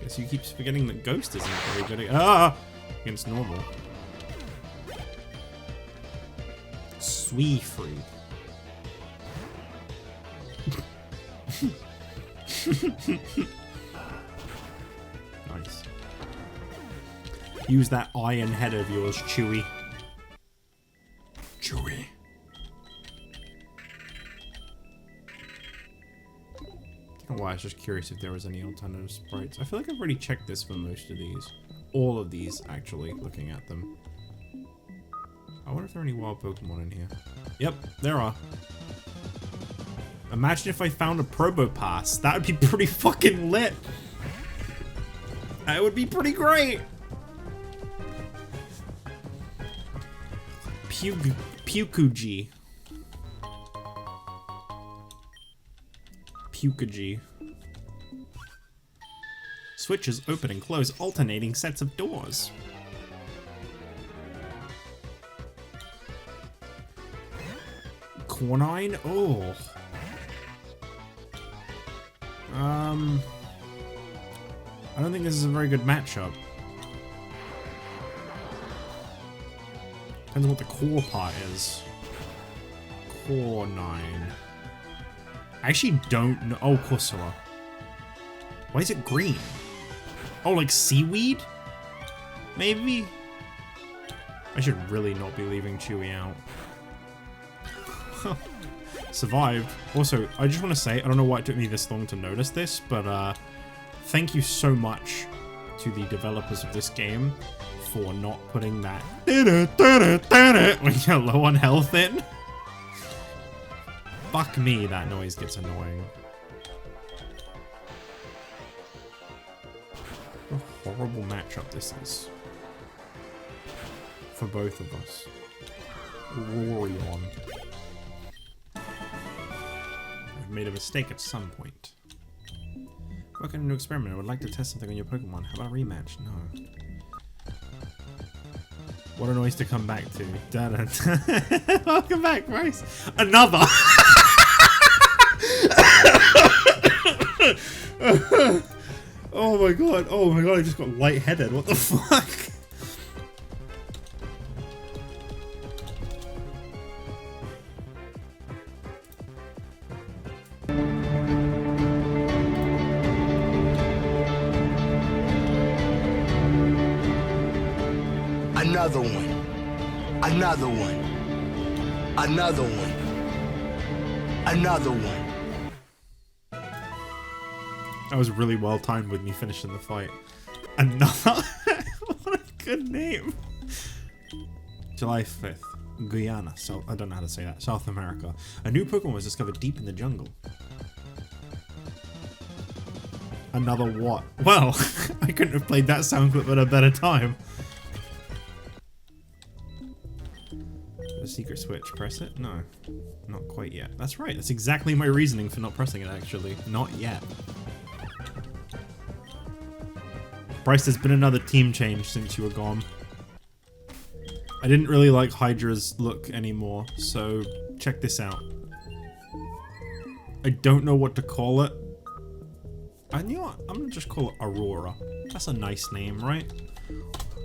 Guess you keep forgetting that Ghost isn't very good against normal. Suifree. Nice. Use that iron head of yours, Chewy. Chewy. don't know why, I was just curious if there was any alternative sprites. I feel like I've already checked this for most of these. All of these, actually, looking at them. I wonder if there are any wild Pokemon in here. Yep, there are. Imagine if I found a Probopass. That would be pretty fucking lit. That would be pretty great. Pukuji. Pukuji. Switches open and close alternating sets of doors. Cornine? Oh. I don't think this is a very good matchup. Depends on what the core part is. Cornine. I actually don't know. Oh, Corsola. Why is it green? Oh, like seaweed? Maybe? I should really not be leaving Chewy out. Survived. Also, I just want to say, I don't know why it took me this long to notice this, but thank you so much to the developers of this game for not putting that when you're low on health in. Fuck me, that noise gets annoying. What a horrible matchup this is. For both of us. Rorion. I've made a mistake at some point. Working on a new experiment. I would like to test something on your Pokemon. How about a rematch? No. What a noise to come back to. Da-da-da. Welcome back, Bryce. Another! Oh my god. Oh my god, I just got lightheaded. What the fuck? Another one. Another one. Another one. Another one. That was really well timed with me finishing the fight. Another? What a good name. July 5th. Guyana. So I don't know how to say that. South America. A new Pokemon was discovered deep in the jungle. Another what? Well, I couldn't have played that sound clip at a better time. The secret switch. Press it? No. Not quite yet. That's right. That's exactly my reasoning for not pressing it, actually. Not yet. Bryce, there's been another team change since you were gone. I didn't really like Hydra's look anymore, so check this out. I don't know what to call it. You know what? I'm gonna just call it Aurora. That's a nice name, right?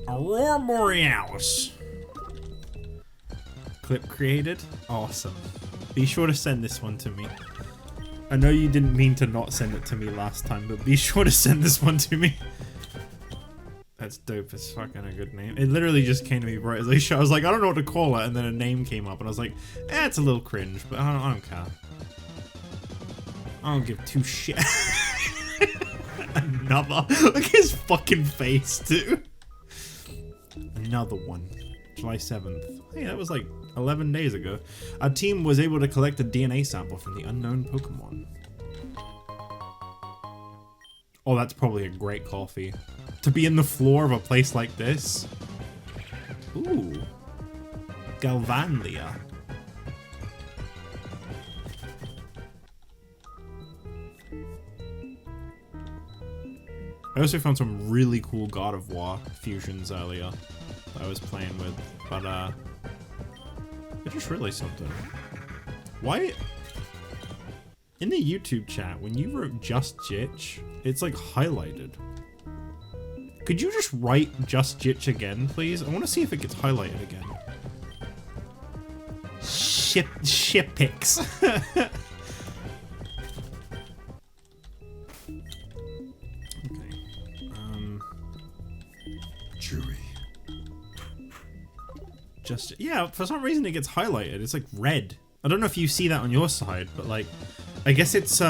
Aurora Borealis. Clip created? Awesome. Be sure to send this one to me. I know you didn't mean to not send it to me last time, but be sure to send this one to me. That's dope. It's fucking a good name. It literally just came to me right as I shot. I was like, I don't know what to call it, and then a name came up, and I was like, it's a little cringe, but I don't care. I don't give two shit. Another. Look at his fucking face, too. Another one. July 7th. Hey, that was like 11 days ago. Our team was able to collect a DNA sample from the unknown Pokemon. Oh, that's probably a great coffee. To be in the floor of a place like this. Ooh. Galvanlia. I also found some really cool God of War fusions earlier that I was playing with, but I just realized something. Why? In the YouTube chat, when you wrote just Jich, it's like highlighted. Could you just write just Jich again, please? I want to see if it gets highlighted again. Shipix. Okay. Chewy. Just, yeah, for some reason it gets highlighted. It's like red. I don't know if you see that on your side, but like, I guess it's,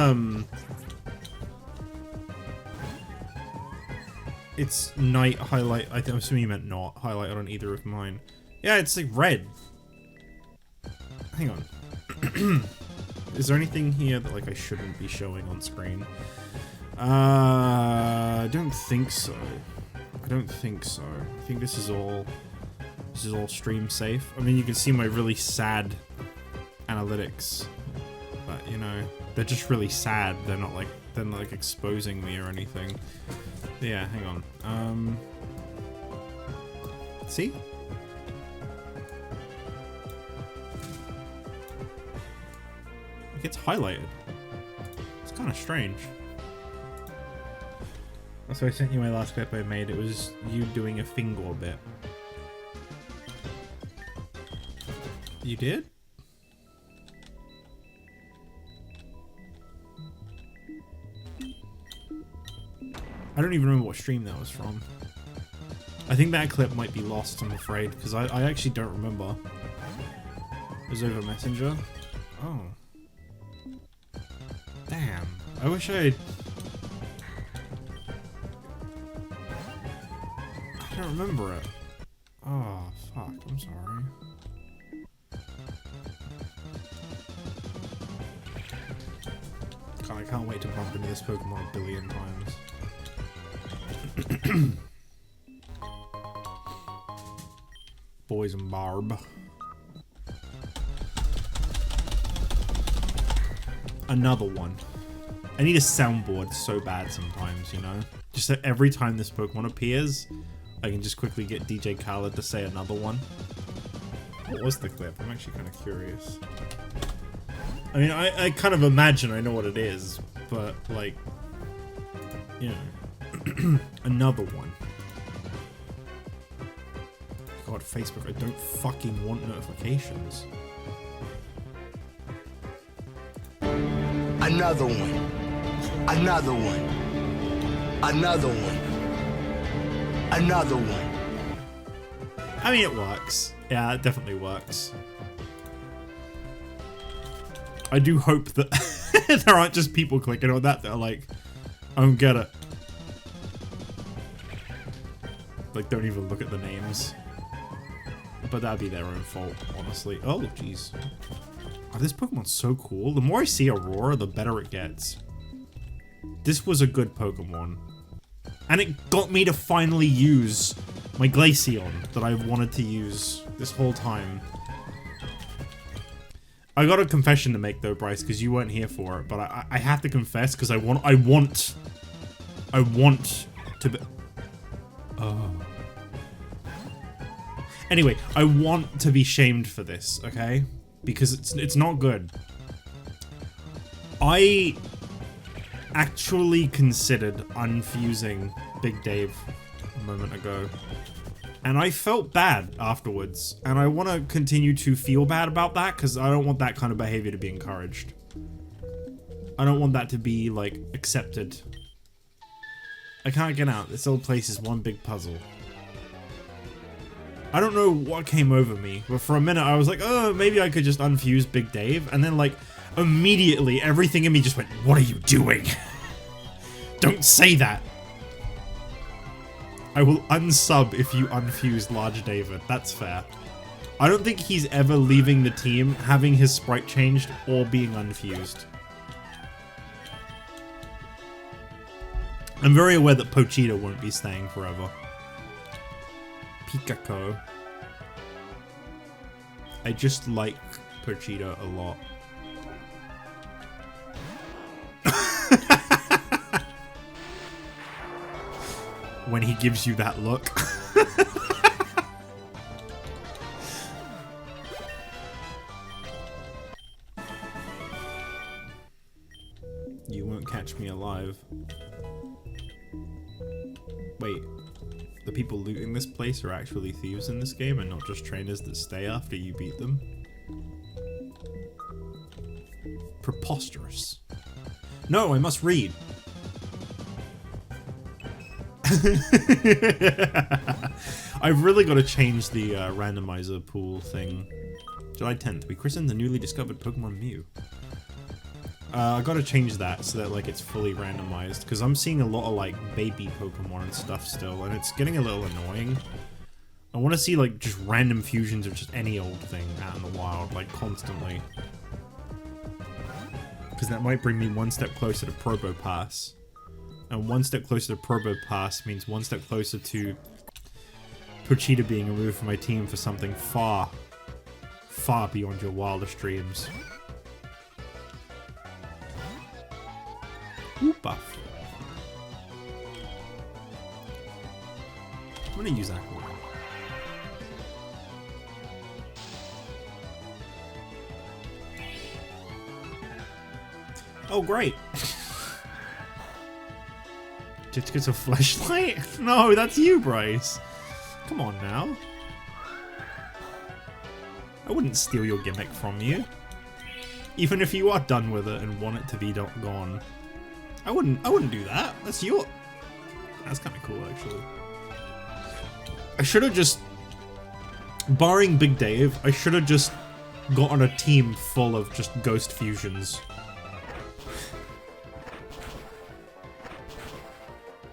It's night highlight. I'm assuming you meant not highlighted on either of mine. Yeah, it's like red. Hang on. Is there anything here that like I shouldn't be showing on screen? I don't think so. I don't think so. I think this is all stream safe. I mean, you can see my really sad analytics, but you know, they're just really sad. They're not like exposing me or anything. But yeah, hang on. See? It gets highlighted. It's kind of strange. So I sent you my last clip I made. It was you doing a finger bit. You did? I don't even remember what stream that was from. I think that clip might be lost, I'm afraid, because I actually don't remember. It was over Messenger? Oh. Damn. I wish I don't remember it. Oh, fuck. I'm sorry. God, I can't wait to bump into this Pokemon a billion times. Boys and Barb. Another one. I need a soundboard so bad sometimes, you know? Just that every time this Pokemon appears, I can just quickly get DJ Khaled to say another one. What was the clip? I'm actually kind of curious. I mean, I kind of imagine I know what it is, but, like, you know, another one. God, Facebook, I don't fucking want notifications. Another one. Another one. Another one. Another one. I mean, it works. Yeah, it definitely works. I do hope that there aren't just people clicking on that are like, I don't get it. Like, don't even look at the names. But that'd be their own fault, honestly. Oh, jeez. Oh, this Pokemon's so cool. The more I see Aurora, the better it gets. This was a good Pokemon. And it got me to finally use my Glaceon that I've wanted to use this whole time. I got a confession to make though, Bryce, because you weren't here for it, but I have to confess because I want to be... Oh. Anyway, I want to be shamed for this, okay? Because it's not good. I actually considered unfusing Big Dave a moment ago. And I felt bad afterwards. And I want to continue to feel bad about that because I don't want that kind of behavior to be encouraged. I don't want that to be, like, accepted. I can't get out. This old place is one big puzzle. I don't know what came over me, but for a minute I was like, oh, maybe I could just unfuse Big Dave. And then, like, immediately everything in me just went, what are you doing? Don't say that. I will unsub if you unfuse Large David. That's fair. I don't think he's ever leaving the team, having his sprite changed, or being unfused. I'm very aware that Pochita won't be staying forever. Pikachu. I just like Pochita a lot. When he gives you that look. You won't catch me alive. Wait, the people looting this place are actually thieves in this game and not just trainers that stay after you beat them? Preposterous. No, I must read. I've really got to change the randomizer pool thing. July 10th, we christened the newly discovered Pokemon Mew. I gotta change that so that like it's fully randomized, because I'm seeing a lot of like baby Pokemon and stuff still, and it's getting a little annoying. I want to see like just random fusions of just any old thing out in the wild, like constantly. Because that might bring me one step closer to Probopass. And one step closer to Probopass means one step closer to Pochita being removed from my team for something far, far beyond your wildest dreams. Ooh, buff. I'm gonna use Aqua. Oh, great. Jich gets a fleshlight? No, that's you, Bryce. Come on now. I wouldn't steal your gimmick from you. Even if you are done with it and want it to be gone. I wouldn't do that. That's your... That's kind of cool, actually. I should have just... Barring Big Dave, I should have just got on a team full of just ghost fusions.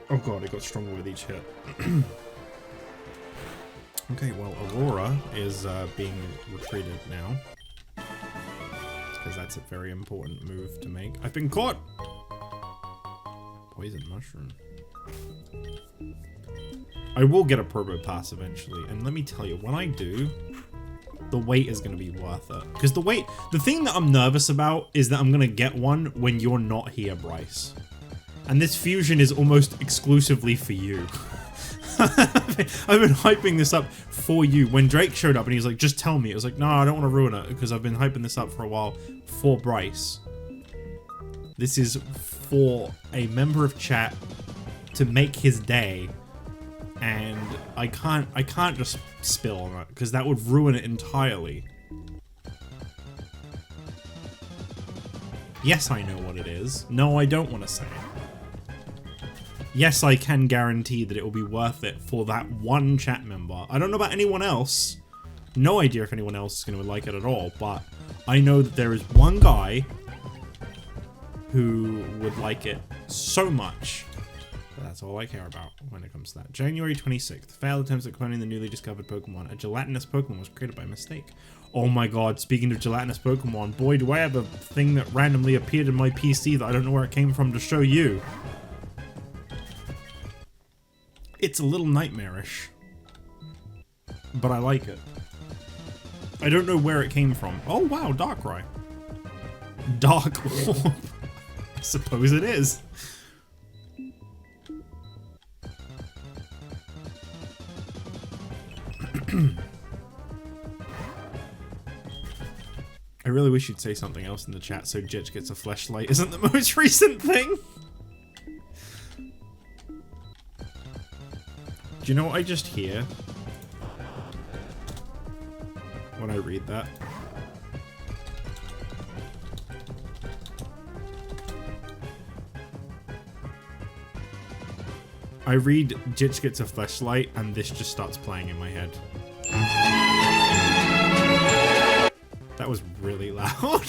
Oh god, it got stronger with each hit. Okay, well, Aurora is being retreated now. Because that's a very important move to make. I've been caught! Poison mushroom. I will get a Probopass eventually, and let me tell you, when I do, the wait is going to be worth it. Because the thing that I'm nervous about is that I'm going to get one when you're not here, Bryce. And this fusion is almost exclusively for you. I've been hyping this up for you. When Drake showed up and he was like, just tell me. I was like, no, I don't want to ruin it because I've been hyping this up for a while for Bryce. This is for a member of chat to make his day. And I can't just spill on it because that would ruin it entirely. Yes, I know what it is. No, I don't want to say it. Yes, I can guarantee that it will be worth it for that one chat member. I don't know about anyone else. No idea if anyone else is going to like it at all, but I know that there is one guy who would like it so much. But that's all I care about when it comes to that. January 26th. Failed attempts at cloning the newly discovered Pokemon. A gelatinous Pokemon was created by mistake. Oh my god, speaking of gelatinous Pokemon, boy, do I have a thing that randomly appeared in my PC that I don't know where it came from to show you. It's a little nightmarish, but I like it. I don't know where it came from. Oh wow, Darkrai. Dark Orb. I suppose it is. I really wish you'd say something else in the chat so Jich gets a fleshlight isn't the most recent thing. Do you know what I just hear when I read that? I read Jich gets a fleshlight and this just starts playing in my head. That was really loud.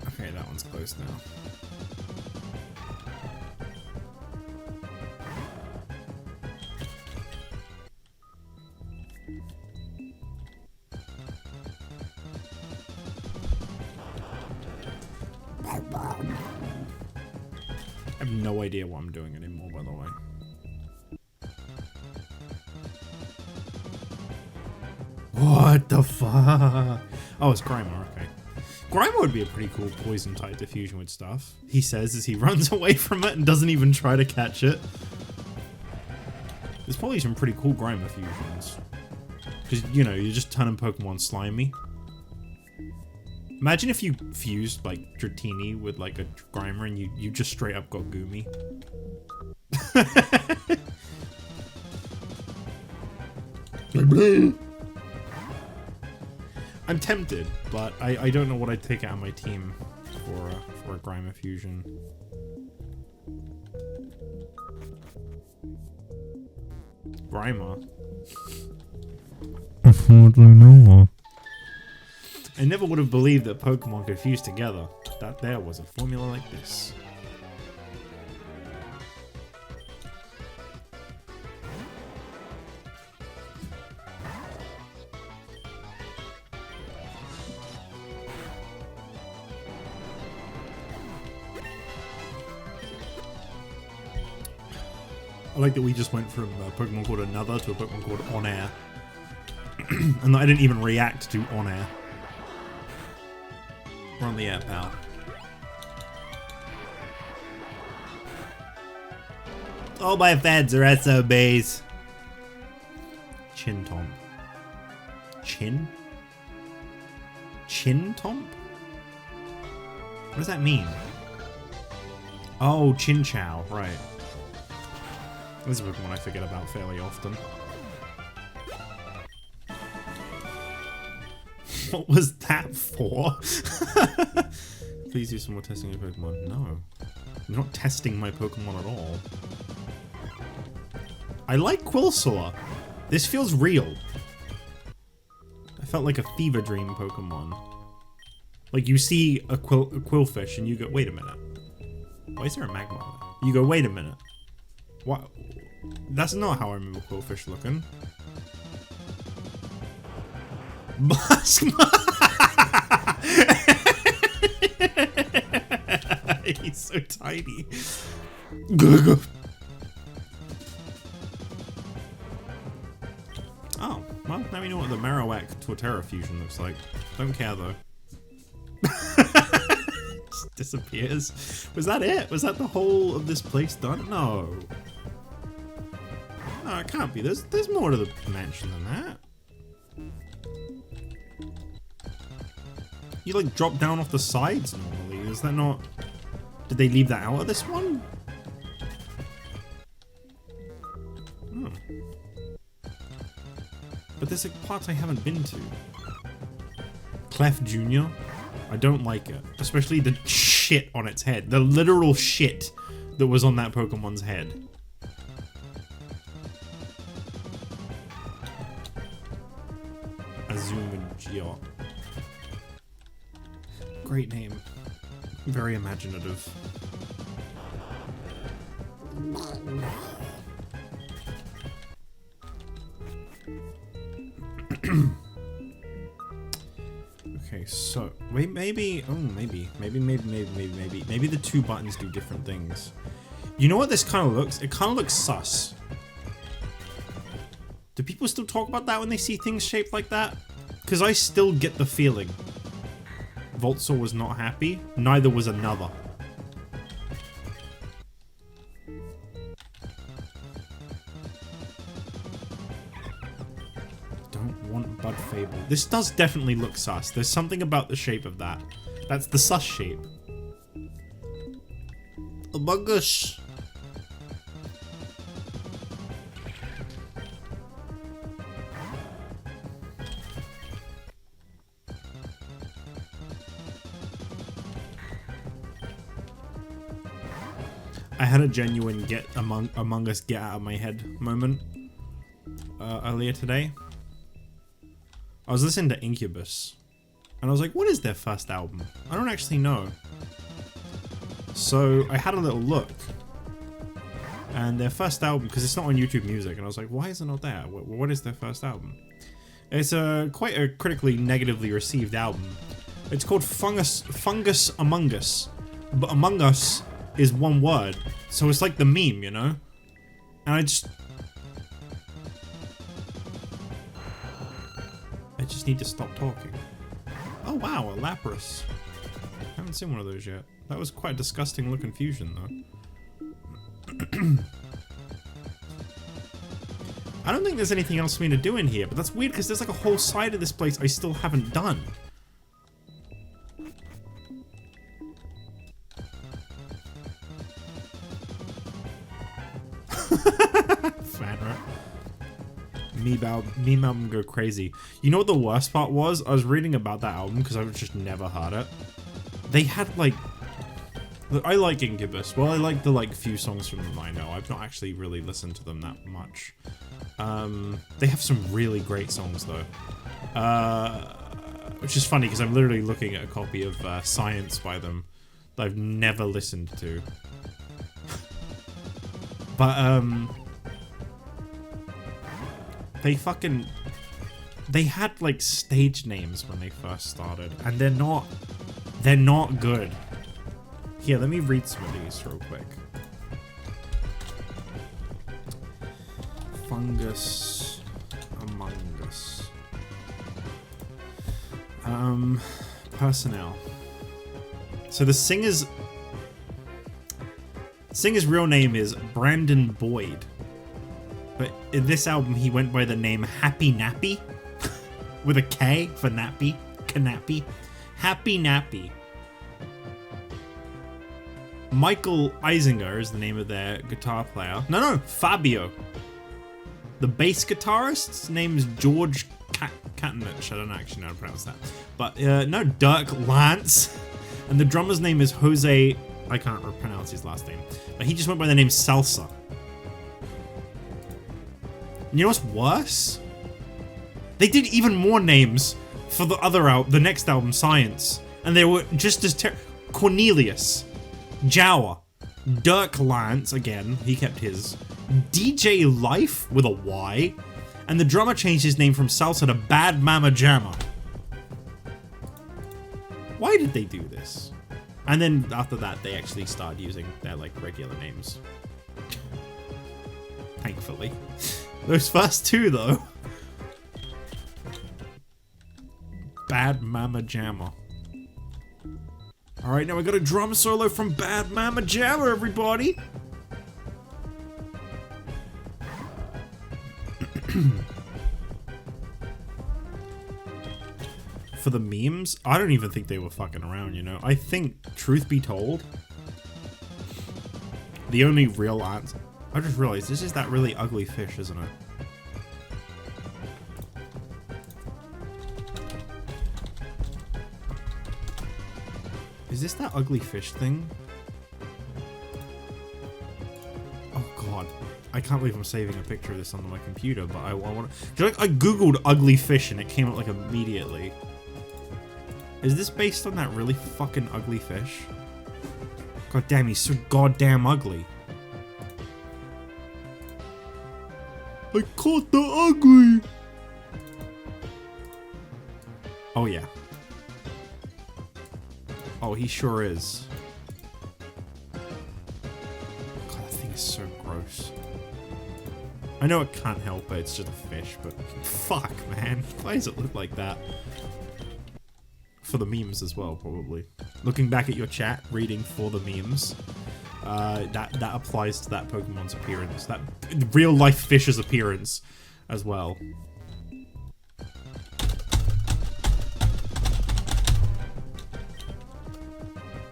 Okay, that one's close now. I have no idea what I'm doing anymore, by the way. What the fuck? Oh, it's Grimer, okay. Grimer would be a pretty cool poison type diffusion with stuff. He says as he runs away from it and doesn't even try to catch it. There's probably some pretty cool Grimer fusions. Because, you know, you're just turning Pokemon slimy. Imagine if you fused, like, Dratini with, like, a Grimer and you just straight up got Goomy. I'm tempted, but I don't know what I'd take out of my team for a Grimer fusion. Grimer? I never would have believed that Pokemon could fuse together. That there was a formula like this. I like that we just went from a Pokemon called Another to a Pokemon called On Air. And I didn't even react to On Air. We're on the air, pal. All my fans are SOBs. Chin Tomp. Chin? Chin Tomp? What does that mean? Oh, Chin Chow, right. This is a Pokemon I forget about fairly often. What was that for? Please do some more testing of your Pokemon. No. You're not testing my Pokemon at all. I like Quilsula. This feels real. I felt like a fever dream Pokemon. Like you see a Quillfish and you go, wait a minute. Why is there a Magmar there? You go, wait a minute. What? That's not how I remember Quillfish looking. He's so tiny. Oh, well, now we know what the Marowak Torterra fusion looks like. Don't care though. Just disappears. Was that it? Was that the whole of this place done? No. No, it can't be. There's more to the mansion than that. You like drop down off the sides normally. Is that not... Did they leave that out of this one? Oh. But there's like parts I haven't been to. Clef Jr. I don't like it. Especially the shit on its head. The literal shit that was on that Pokemon's head. Azumajio. Great name. Very imaginative. Okay, so maybe the two buttons do different things. You know what this kind of looks? It kind of looks sus. Do people still talk about that when they see things shaped like that? Because I still get the feeling. Voltsaw was not happy. Neither was Another. Don't want Bud Fable. This does definitely look sus. There's something about the shape of that. That's the sus shape. Among Us. I had a genuine get Among Us get out of my head moment earlier today. I was listening to Incubus and I was like, what is their first album? I don't actually know. So I had a little look and their first album, because it's not on YouTube Music, and I was like, why is it not there? What is their first album? It's quite a critically negatively received album. It's called Fungus Among Us, but Among Us is one word, so it's like the meme, you know? And I just need to stop talking. Oh wow, a Lapras. I haven't seen one of those yet. That was quite a disgusting looking fusion though. I don't think there's anything else for me to do in here, but that's weird because there's like a whole side of this place I still haven't done. Fan art. Meme album go crazy. You know what the worst part was? I was reading about that album because I've just never heard it. They had like... I like Incubus. Well, I like the few songs from them I know. I've not actually really listened to them that much. They have some really great songs though. Which is funny because I'm literally looking at a copy of Science by them that I've never listened to. But they had like stage names when they first started, and they're not good. Here, let me read some of these real quick. Fungus Among Us. Personnel. So the singer's real name is Brandon Boyd. But in this album, he went by the name Happy Nappy. With a K for Nappy. Knappy. Happy Nappy. Michael Eisinger is the name of their guitar player. No, Fabio. The bass guitarist's name is George Katanich. I don't actually know how to pronounce that. But no, Dirk Lance. And the drummer's name is Jose. I can't pronounce his last name. But he just went by the name Salsa. And you know what's worse? They did even more names for the next album, Science. And they were just as Cornelius. Jawa. Dirk Lance, again, he kept his. DJ Life with a Y. And the drummer changed his name from Salsa to Bad Mama Jamma. Why did they do this? And then after that, they actually started using their like regular names. Thankfully. Those first two, though. Bad Mama Jamma. Alright, now we got a drum solo from Bad Mama Jamma, everybody! For the memes, I don't even think they were fucking around, you know? I think, truth be told, the only real answer... I just realized this is that really ugly fish, isn't it? Is this that ugly fish thing? Oh god. I can't believe I'm saving a picture of this on my computer, but I want to... I googled ugly fish and it came up like immediately. Is this based on that really fucking ugly fish? God damn, he's so goddamn ugly. I caught the ugly! Oh yeah. Oh, he sure is. God, that thing is so gross. I know it can't help it, it's just a fish, but fuck, man. Why does it look like that? For the memes as well, probably. Looking back at your chat, reading for the memes, that applies to that Pokemon's appearance. That real-life fish's appearance as well.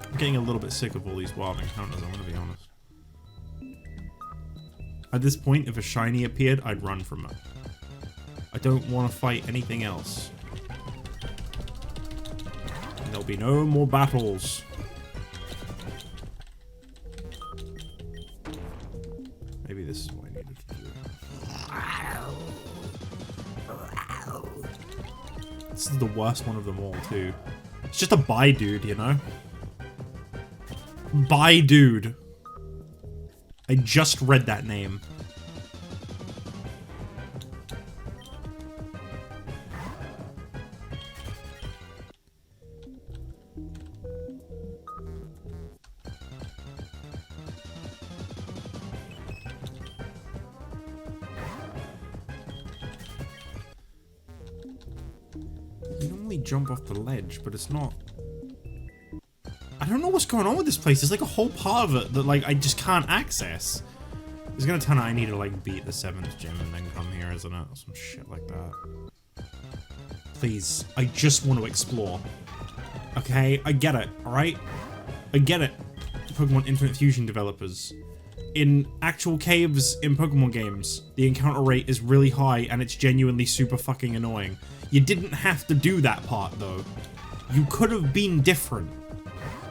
I'm getting a little bit sick of all these wild encounters, I'm gonna be honest. At this point, if a shiny appeared, I'd run from it. I don't want to fight anything else. There'll be no more battles. Maybe this is what I needed to do. This is the worst one of them all, too. It's just a bye dude, you know? Bye dude. I just read that name. You normally jump off the ledge, but it's not... I don't know what's going on with this place. There's like a whole part of it that like I just can't access. It's gonna turn out I need to like beat the 7th gym and then come here, isn't it? Some shit like that. Please, I just want to explore. Okay, I get it, alright? I get it. Pokemon Infinite Fusion developers. In actual caves in Pokemon games, the encounter rate is really high and it's genuinely super fucking annoying. You didn't have to do that part though. You could have been different.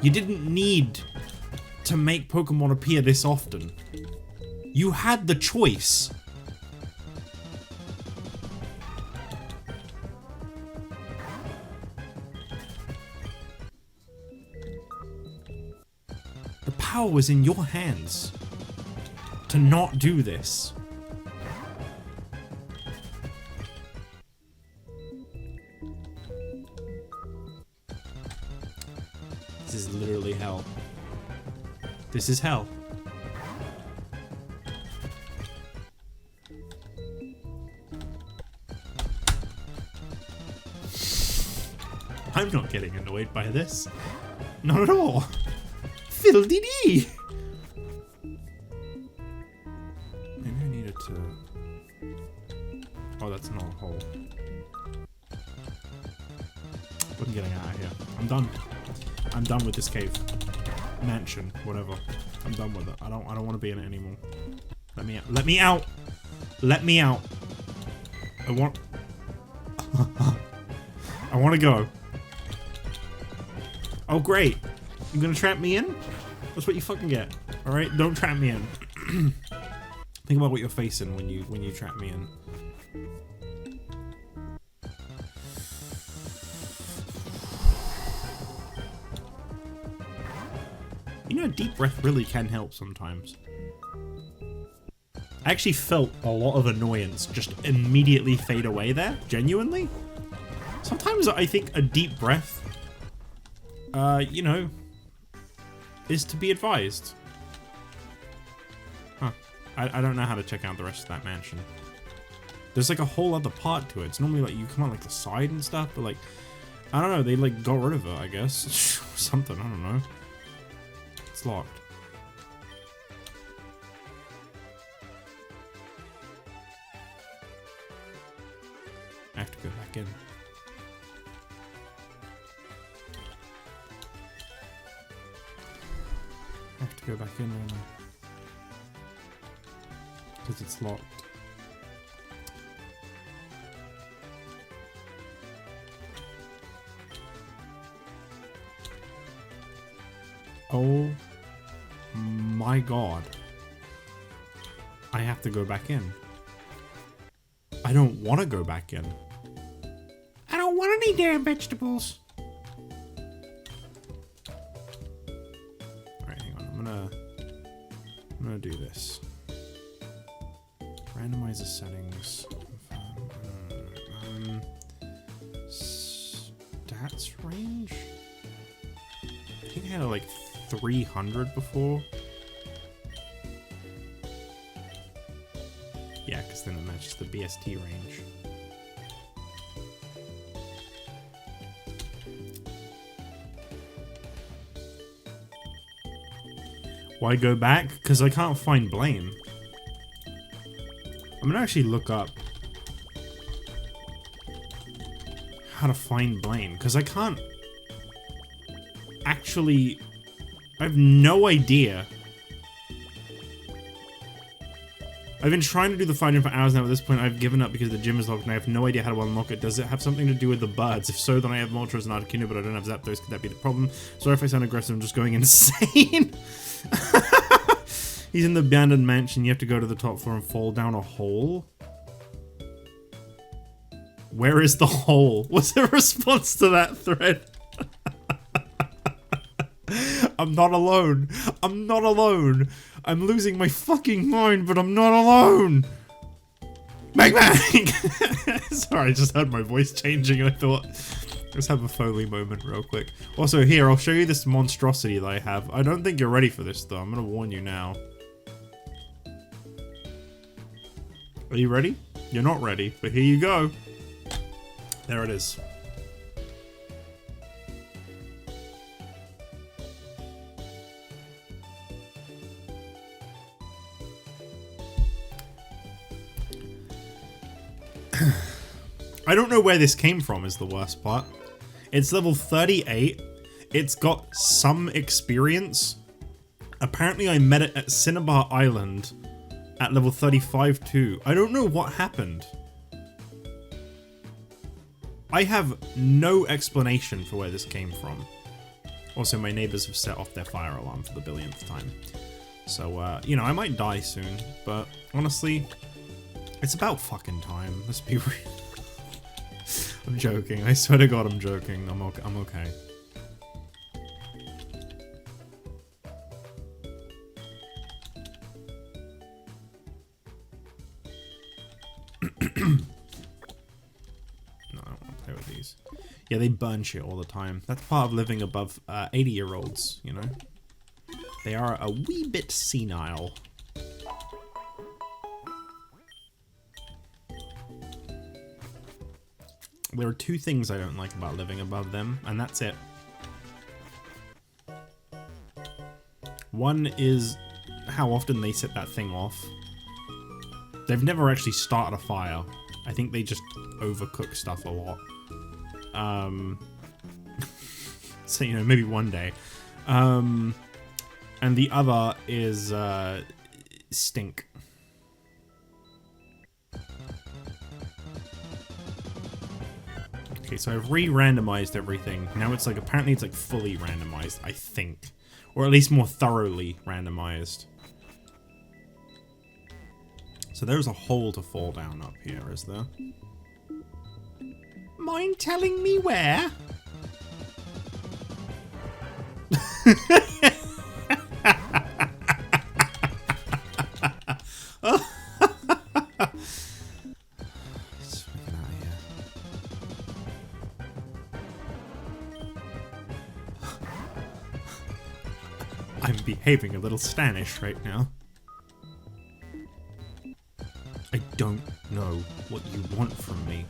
You didn't need to make Pokemon appear this often. You had the choice. power was in your hands to not do this. This is literally hell. This is hell. I'm not getting annoyed by this. Not at all. Phil DD! Maybe I needed to... Oh, that's not a hole. I'm getting out of here. I'm done. I'm done with this cave. Mansion, whatever. I'm done with it. I don't want to be in it anymore. Let me out. Let me out! Let me out! I want... I want to go. Oh, great. You're gonna trap me in? That's what you fucking get. Alright? Don't trap me in. Think about what you're facing when you trap me in. You know, a deep breath really can help sometimes. I actually felt a lot of annoyance just immediately fade away there. Genuinely. Sometimes I think a deep breath, you know, is to be advised. Huh. I don't know how to check out the rest of that mansion. There's like a whole other part to it. It's normally like you come on like the side and stuff, but like, I don't know, they like got rid of it, I guess. Something, I don't know. It's locked. I have to go back in. I have to go back in now. Because it's locked. Oh my god. I have to go back in. I don't want to go back in. I don't want any damn vegetables. Alright, hang on. I'm gonna do this. Randomize the settings. Stats range? I think I had like 300 before. Yeah, because then it matches the BST range. Why go back? Because I can't find Blaine. I'm gonna actually look up how to find Blaine, because I can't actually... I have no idea. I've been trying to do the finding for hours now. At this point, I've given up because the gym is locked and I have no idea how to unlock it. Does it have something to do with the birds? If so, then I have Moltres and Articuno, but I don't have Zapdos. Could that be the problem? Sorry if I sound aggressive. I'm just going insane. He's in the abandoned mansion. You have to go to the top floor and fall down a hole. Where is the hole? What's the response to that thread? I'm not alone. I'm not alone. I'm losing my fucking mind, but I'm not alone. Bang bang! Sorry, I just heard my voice changing and I thought, let's have a Foley moment real quick. Also here, I'll show you this monstrosity that I have. I don't think you're ready for this though. I'm gonna warn you now. Are you ready? You're not ready, but here you go. There it is. I don't know where this came from is the worst part. It's level 38. It's got some experience. Apparently I met it at Cinnabar Island at level 35 too. I don't know what happened. I have no explanation for where this came from. Also, my neighbors have set off their fire alarm for the billionth time. So, you know, I might die soon, but honestly, it's about fucking time. Let's be real. I'm joking. I swear to God, I'm joking. I'm okay. No, I don't want to play with these. Yeah, they burn shit all the time. That's part of living above 80-year-olds, you know? They are a wee bit senile. There are two things I don't like about living above them, and that's it. One is how often they set that thing off. They've never actually started a fire. I think they just overcook stuff a lot. So, you know, maybe one day. And the other is stink. Okay, so I've re-randomized everything. Now it's like, apparently it's like fully randomized, I think. Or at least more thoroughly randomized. So there's a hole to fall down up here, is there? Mind telling me where? I'm behaving a little Stanish right now. I don't know what you want from me.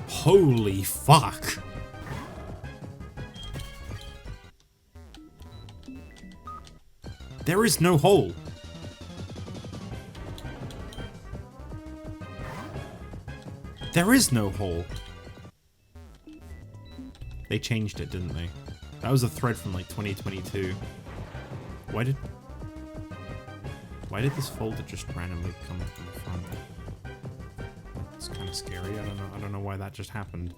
Holy fuck! There is no hole. There is no hole. They changed it, didn't they? That was a thread from like 2022. Why did this folder just randomly come up in the front? It's kind of scary. I don't know why that just happened.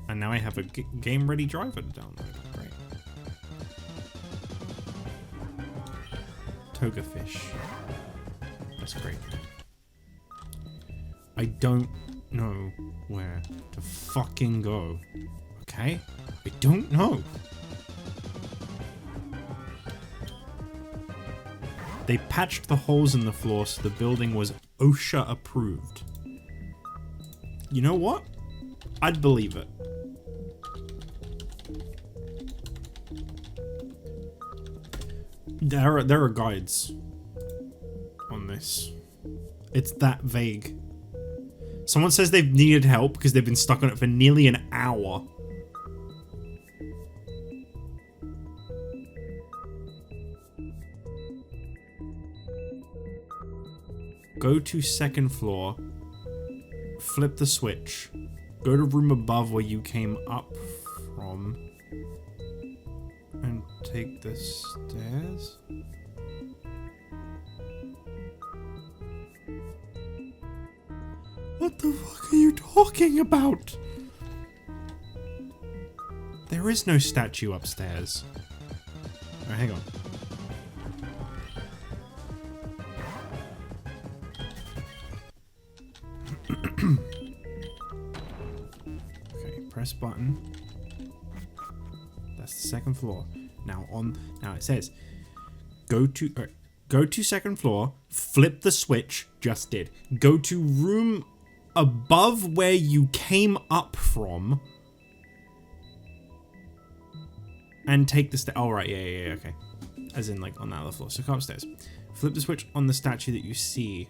And now I have a game ready driver to download. Great. Toga fish. That's great. I don't know where to fucking go. Okay? I don't know. They patched the holes in the floor so the building was OSHA approved. You know what? I'd believe it. There are guides on this. It's that vague. Someone says they've needed help because they've been stuck on it for nearly an hour. Go to second floor, flip the switch, go to room above where you came up from, and take the stairs? What the fuck are you talking about? There is no statue upstairs. Oh, hang on. Okay, press button. That's the second floor. Now it says go to second floor, flip the switch, just did. Go to room above where you came up from and take the oh right, yeah, okay. As in like on that other floor. So come upstairs. Flip the switch on the statue that you see.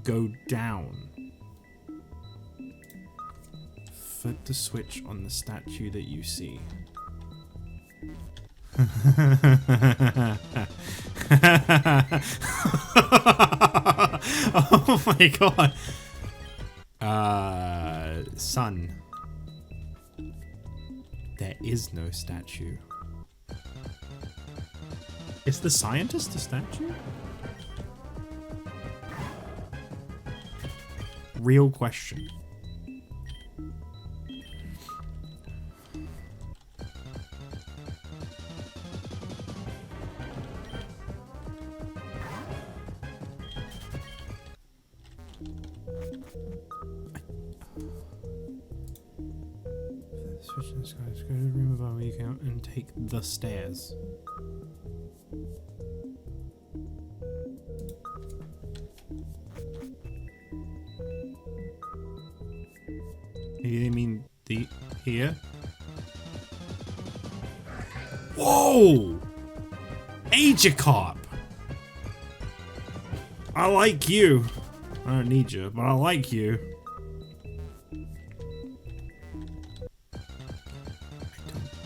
Go down. Flip the switch on the statue that you see. Oh my god. Son. There is no statue. Is the scientist a statue? Real question. Switch in the skies. Go to the room above where you can and take the stairs. Maybe they mean the here. Whoa! Agikarp! I like you. I don't need you, but I like you.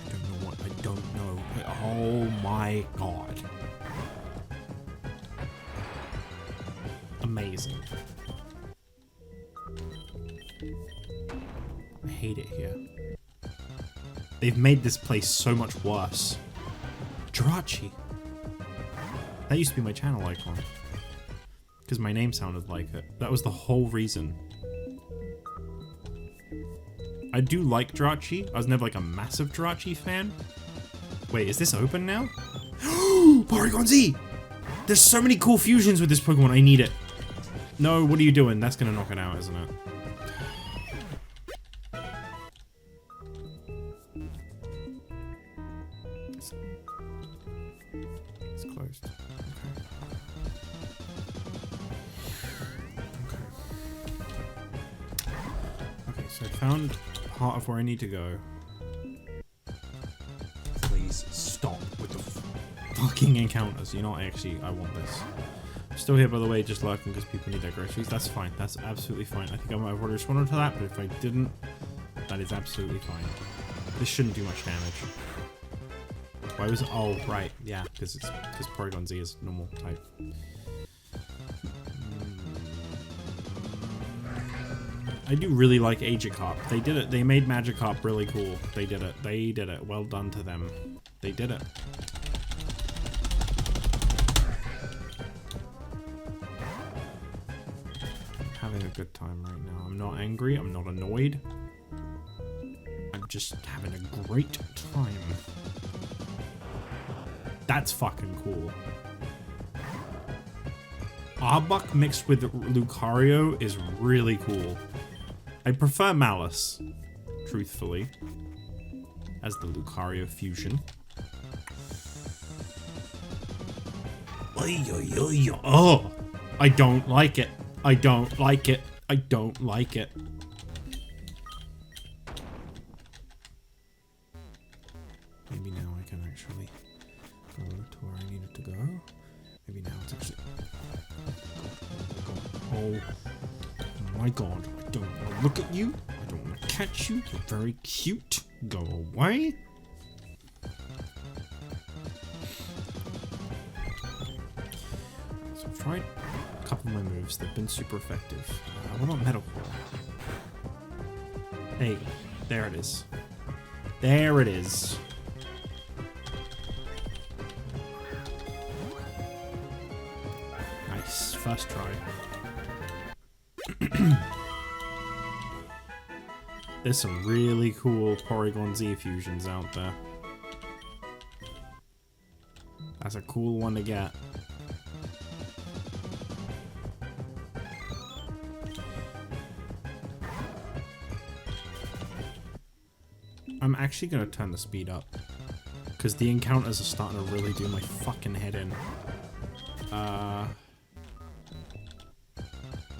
I don't know. Oh my god. Amazing. I hate it here. They've made this place so much worse. Jirachi. That used to be my channel icon. Because my name sounded like it. That was the whole reason. I do like Jirachi. I was never like a massive Jirachi fan. Wait, is this open now? Porygon Z! There's so many cool fusions with this Pokemon. I need it. No, what are you doing? That's gonna knock it out, isn't it? It's closed. Okay, so I found part of where I need to go. Please stop with the fucking encounters. You know what? Actually, I want this. I'm still here, by the way, just lurking because people need their groceries. That's fine. That's absolutely fine. I think I might have already responded to that, but if I didn't, that is absolutely fine. This shouldn't do much damage. Why was it? Oh, right. Yeah, because Porygon Z is normal type. I do really like Agikarp. They did it. They made Magikarp really cool. They did it. They did it. Well done to them. They did it. I'm having a good time right now. I'm not angry. I'm not annoyed. I'm just having a great time. That's fucking cool. Arbok mixed with Lucario is really cool. I prefer Malice, truthfully, as the Lucario fusion. Oh, I don't like it. I don't like it. I don't like it. Maybe now I can actually go to where I needed to go. Maybe now it's actually... Oh my god. I don't want to look at you. I don't want to catch you. You're very cute. Go away. So I've tried a couple of my moves. They've been super effective. What about Metal Claw? Hey, there it is. There it is. Nice. First try. There's some really cool Porygon Z fusions out there. That's a cool one to get. I'm actually gonna turn the speed up because the encounters are starting to really do my fucking head in.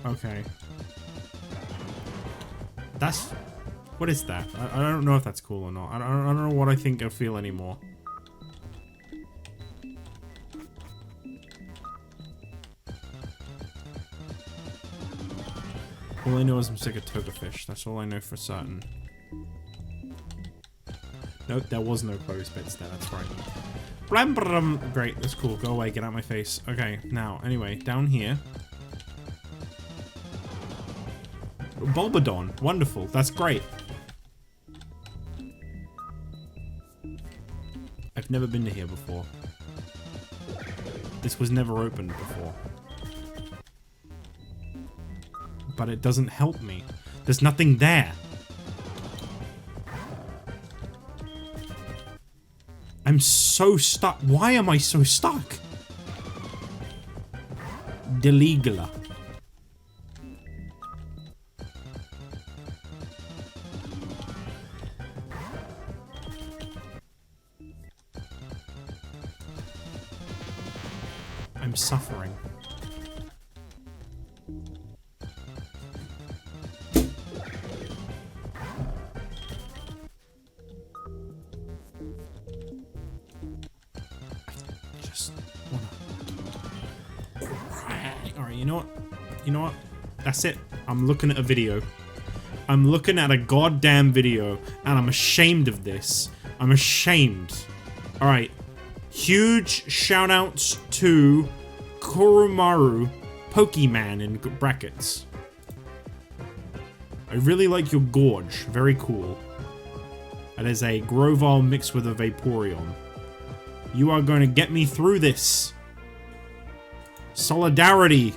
Okay. That's... What is that? I don't know if that's cool or not. I don't know what I think I feel anymore. All I know is I'm sick of Togefish. That's all I know for certain. Nope, there was no closed bits there. That's right. Blam, blam. Great, that's cool. Go away. Get out of my face. Okay, now, anyway, down here. Bulbadon. Wonderful. That's great. I've never been to here before. This was never opened before. But it doesn't help me. There's nothing there. I'm so stuck. Why am I so stuck? Deligula. I'm suffering. Alright, you know what? You know what? That's it. I'm looking at a video. I'm looking at a goddamn video, and I'm ashamed of this. I'm ashamed. Alright. Huge shoutouts to Kurumaru Pokemon in brackets. I really like your gorge. Very cool. That is a Grovyle mixed with a Vaporeon. You are going to get me through this. Solidarity.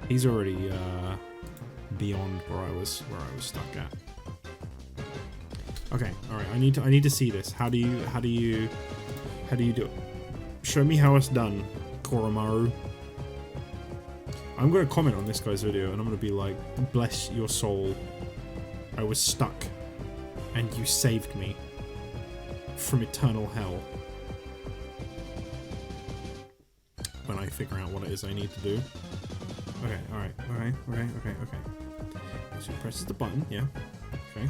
He's already beyond where I was stuck at. Okay, all right. I need to see this. How do you do it? Show me how it's done, Koromaru. I'm gonna comment on this guy's video and I'm gonna be like, bless your soul. I was stuck and you saved me from eternal hell. When I figure out what it is I need to do. Okay, alright, okay. So he presses the button, yeah. Okay.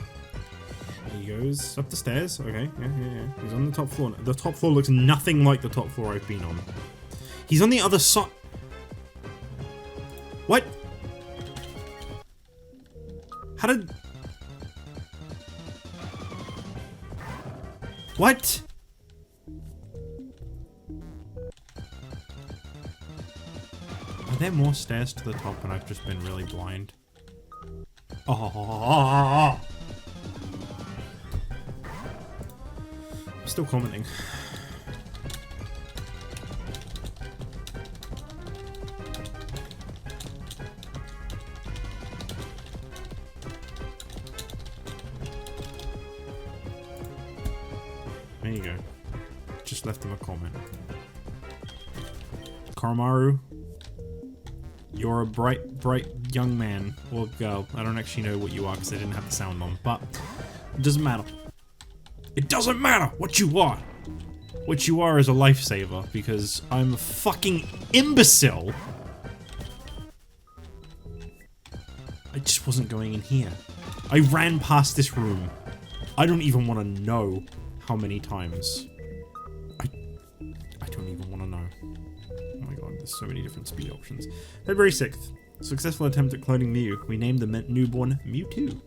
He goes up the stairs, okay, yeah. He's on the top floor. The top floor looks nothing like the top floor I've been on. He's on the other side. What? How did... What? Are there more stairs to the top and I've just been really blind? Oh. I'm still commenting. There you go. Just left him a comment. Koromaru, you're a bright young man or girl. I don't actually know what you are because I didn't have the sound on, but it doesn't matter. It doesn't matter what you are. What you are is a lifesaver because I'm a fucking imbecile. I just wasn't going in here. I ran past this room. I don't even want to know how many times. I don't even want to know. Oh my god, there's so many different speed options. February 6th. Successful attempt at cloning Mew. We named the newborn Mewtwo.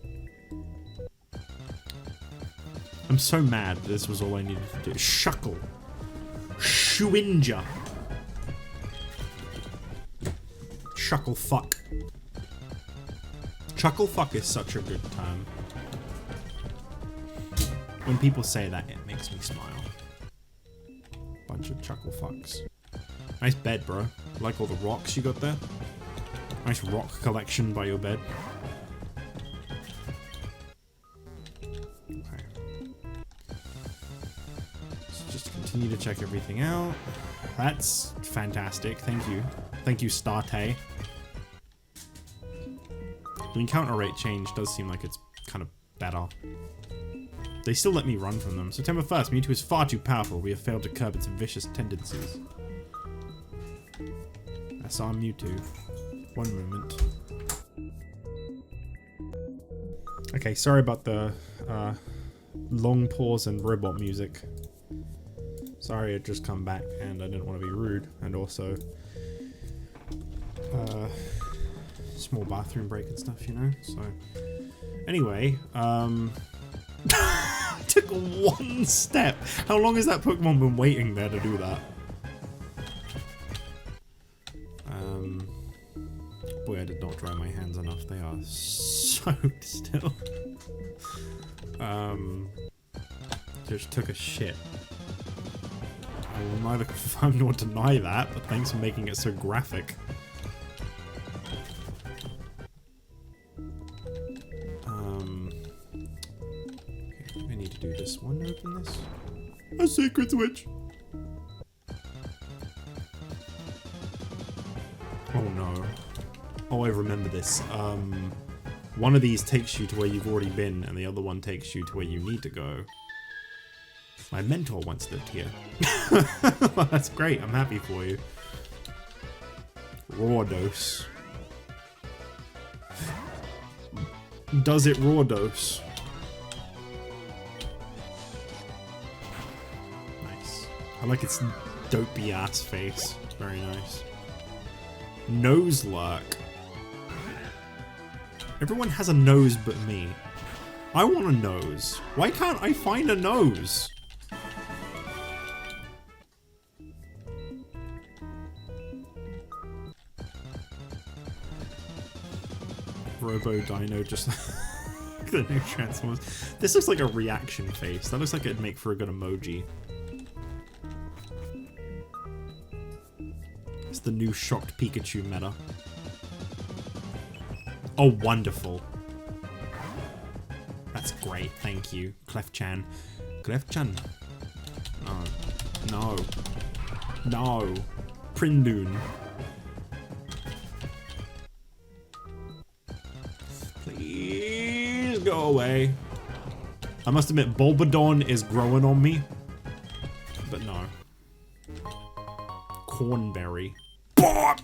I'm so mad this was all I needed to do. Shuckle. Shuinja. Chuckle fuck. Chuckle fuck is such a good term. When people say that, it makes me smile. Bunch of chuckle fucks. Nice bed, bro. Like all the rocks you got there. Nice rock collection by your bed. Okay. So just continue to check everything out. That's fantastic. Thank you. Thank you, Starte. The encounter rate change does seem like it's kind of better. They still let me run from them. September 1st, Mewtwo is far too powerful. We have failed to curb its vicious tendencies. I saw Mewtwo. One moment. Okay, sorry about the long pause and robot music. Sorry, it just come back and I didn't want to be rude. And also, small bathroom break and stuff, you know? So, anyway, took one step. How long has that Pokemon been waiting there to do that? Boy, I did not dry my hands enough. They are soaked still. Just took a shit. I will neither confirm nor deny that, but thanks for making it so graphic. I need to do this one to open this. A secret switch! Oh no. Oh, I remember this. One of these takes you to where you've already been, and the other one takes you to where you need to go. My mentor once lived here. Well, that's great, I'm happy for you. Raw dose. Does it raw dose? Nice. I like its Dopey ass face. Very nice. Nose lurk. Everyone has a nose but me. I want a nose. Why can't I find a nose? Robo Dino just the new Transformers. This looks like a reaction face. That looks like it'd make for a good emoji. It's the new shocked Pikachu meta. Oh, wonderful. That's great, thank you. Clef-chan. Clef-chan. No. No. No. Prindoon. Please go away. I must admit, Bulbadon is growing on me. But no. Cornberry. Bop!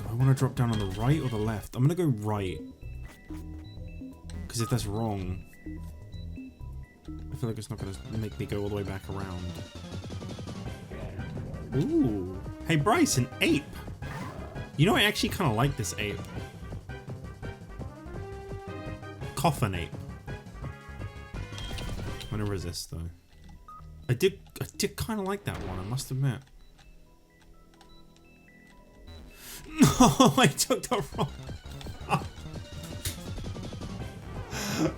I want to drop down on the right or the left? I'm gonna go right. Because if that's wrong, I feel like it's not gonna make me go all the way back around. Ooh. Hey Bryce, an ape! You know, I actually kind of like this ape. Coffin ape. I'm gonna resist though. I did kind of like that one, I must admit. No, I took the wrong.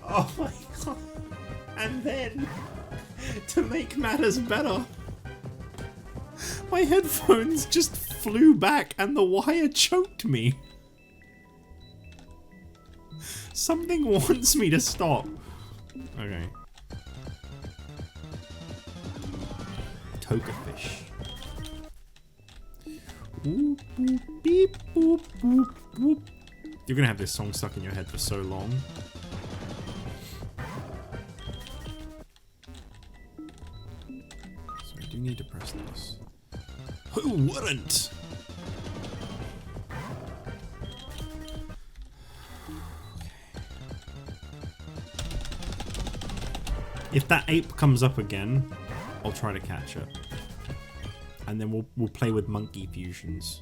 Oh my god. And then, to make matters better, my headphones just flew back and the wire choked me. Something wants me to stop. Okay. Tokafish. Boop, boop, beep, boop, boop, boop. You're gonna have this song stuck in your head for so long. So I do need to press this. Who wouldn't? If that ape comes up again, I'll try to catch it. And then we'll play with monkey fusions.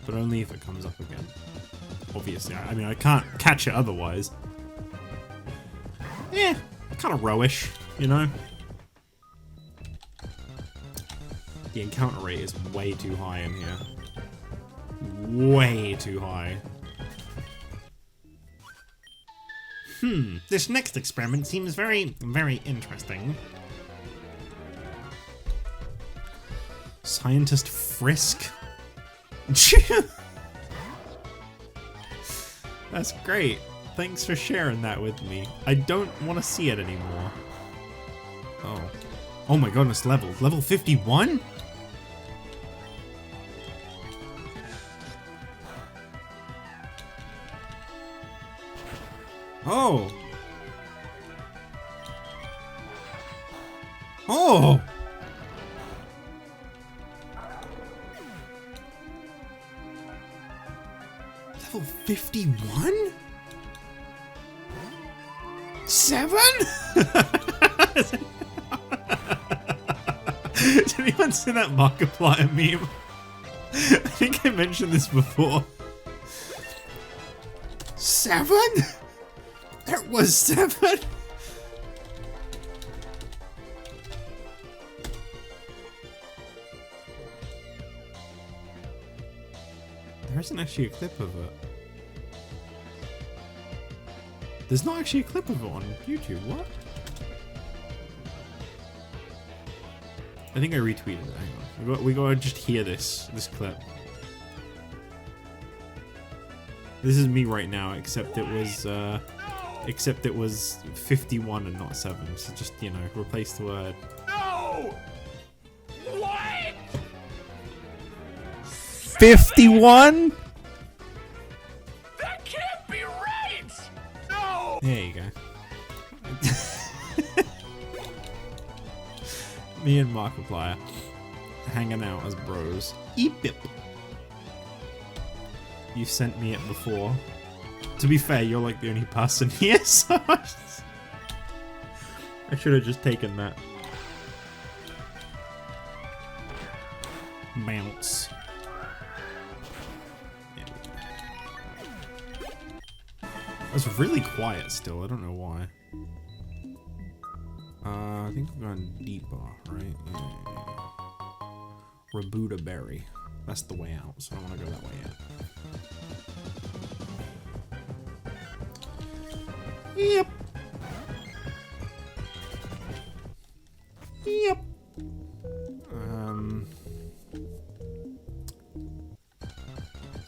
But only if it comes up again. Obviously, I mean, I can't catch it otherwise. Yeah, kind of rowish, you know? The encounter rate is way too high in here. Way too high. This next experiment seems very, very interesting. Scientist Frisk? That's great. Thanks for sharing that with me. I don't want to see it anymore. Oh. Oh my goodness, level 51? Oh. Oh. Level 51? 7? Did anyone see that Markiplier meme? I think I mentioned this before. 7? There was 7? There isn't actually a clip of it. There's not actually a clip of it on YouTube, what? I think I retweeted it, hang on. We gotta just hear this clip. This is me right now, except it was 51 and not 7, so just, you know, replace the word. No! What? 51? That can't be right! No! There you go. Me and Markiplier hanging out as bros. Eep-ip. You sent me it before. To be fair, you're like the only person here, so I should have just taken that. Bounce. It's really quiet still, I don't know why. I think we're going deeper, right? Yeah. Rabuda berry. That's the way out, so I don't want to go that way yet. Yep. Yep.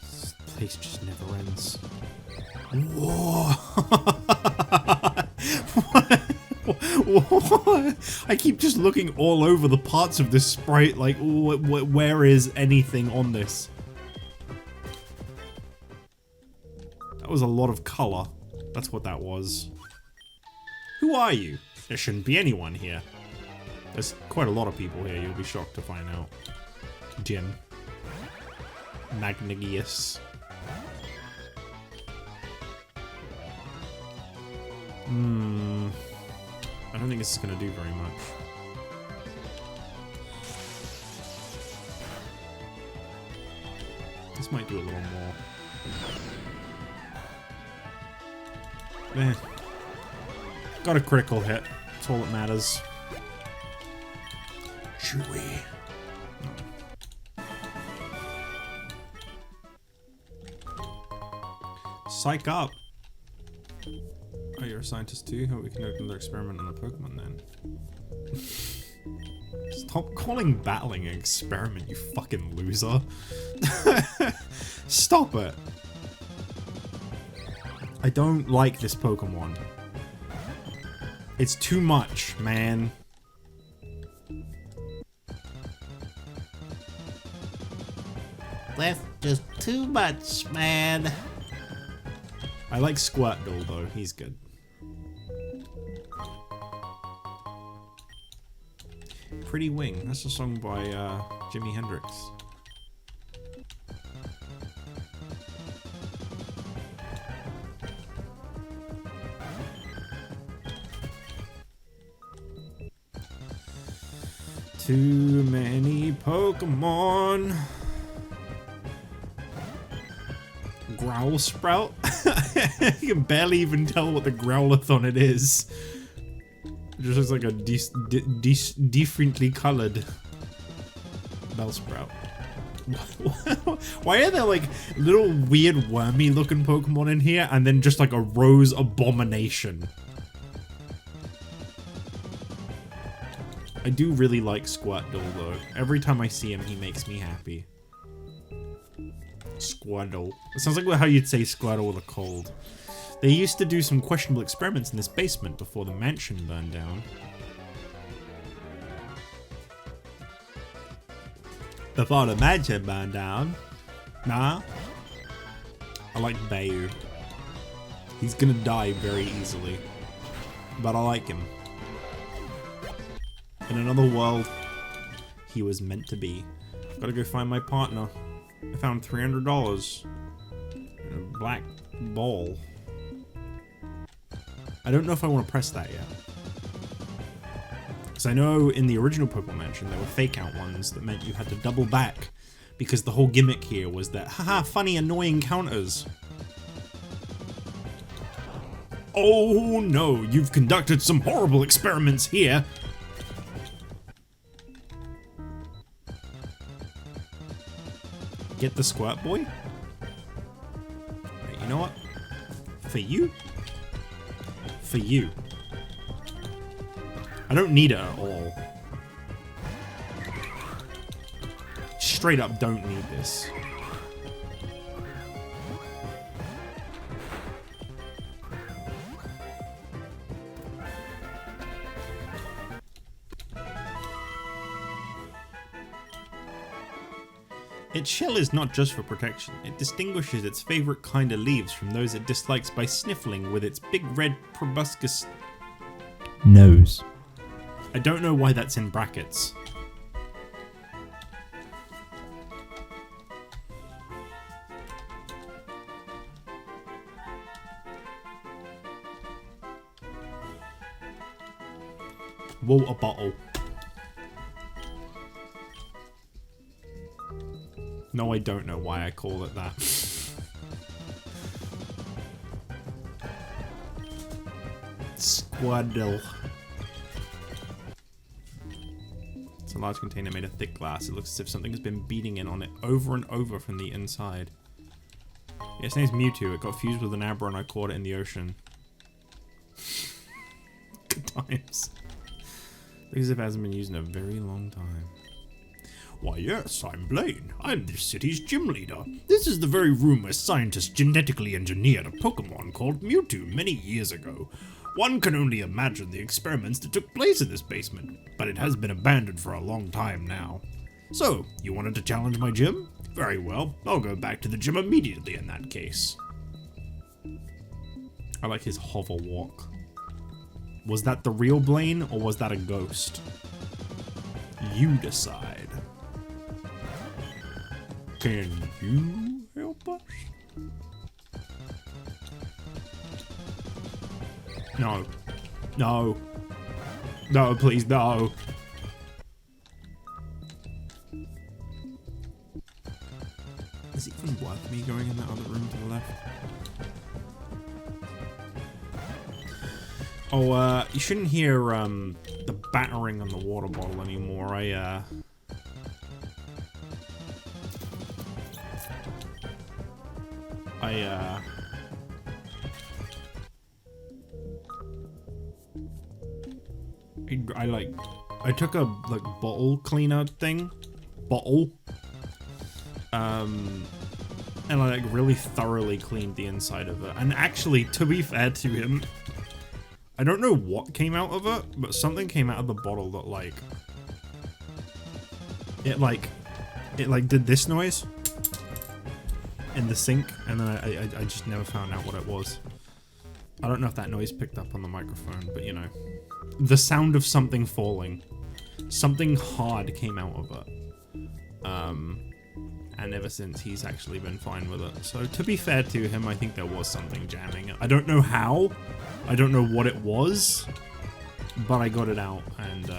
This place just never ends. Whoa! What? I keep just looking all over the parts of this sprite, like, where is anything on this? That was a lot of color. That's what that was. Who are you? There shouldn't be anyone here. There's quite a lot of people here, you'll be shocked to find out. Jim. Magnigius. I don't think this is going to do very much. This might do a little more. Got a critical hit. That's all that matters. Chewy. Psych up. Oh, you're a scientist too? Hope we can do another experiment on a Pokemon then. Stop calling battling an experiment, you fucking loser. Stop it. I don't like this Pokemon. It's too much, man. That's just too much, man. I like Squirtle though, he's good. Pretty Wing, that's a song by Jimi Hendrix. Too many Pokemon. Growl Sprout? You can barely even tell what the Growlathon it is. It just looks like a differently colored Bellsprout. Why are there like little weird wormy looking Pokemon in here and then just like a rose abomination? I do really like Squirtle though. Every time I see him, he makes me happy. Squirtle. It sounds like how you'd say Squirtle with a cold. They used to do some questionable experiments in this basement before the mansion burned down. Before the mansion burned down? Nah. I like Bayu. He's gonna die very easily. But I like him. In another world, he was meant to be. Gotta go find my partner. I found $300 in a black ball. I don't know if I want to press that yet. Because I know in the original Pokemon Mansion there were fake out ones that meant you had to double back. Because the whole gimmick here was that, haha, funny annoying counters. Oh no, you've conducted some horrible experiments here. Get the Squirt Boy? Right, you know what? For you? For you. I don't need it at all. Straight up don't need this. Its shell is not just for protection, it distinguishes its favorite kind of leaves from those it dislikes by sniffling with its big red proboscis nose. I don't know why that's in brackets. Water bottle. No, I don't know why I call it that. Squaddle. It's a large container made of thick glass. It looks as if something has been beating in on it over and over from the inside. Yeah, its name's Mewtwo. It got fused with an Abra and I caught it in the ocean. Good times. Looks as if it hasn't been used in a very long time. Why yes, I'm Blaine. I'm this city's gym leader. This is the very room where scientists genetically engineered a Pokémon called Mewtwo many years ago. One can only imagine the experiments that took place in this basement, but it has been abandoned for a long time now. So, you wanted to challenge my gym? Very well, I'll go back to the gym immediately in that case. I like his hover walk. Was that the real Blaine, or was that a ghost? You decide. Can you help us? No. No. No, please, no. Is it even worth me going in that other room to the left? Oh, you shouldn't hear, the battering on the water bottle anymore. I took a, like, bottle cleaner thing. And I, like, really thoroughly cleaned the inside of it. And actually, to be fair to him, I don't know what came out of it, but something came out of the bottle that, like... It did this noise in the sink, and then I just never found out what it was. I don't know if that noise picked up on the microphone, but you know. The sound of something falling. Something hard came out of it. And ever since, he's actually been fine with it. So, to be fair to him, I think there was something jamming it. I don't know how. I don't know what it was. But I got it out, and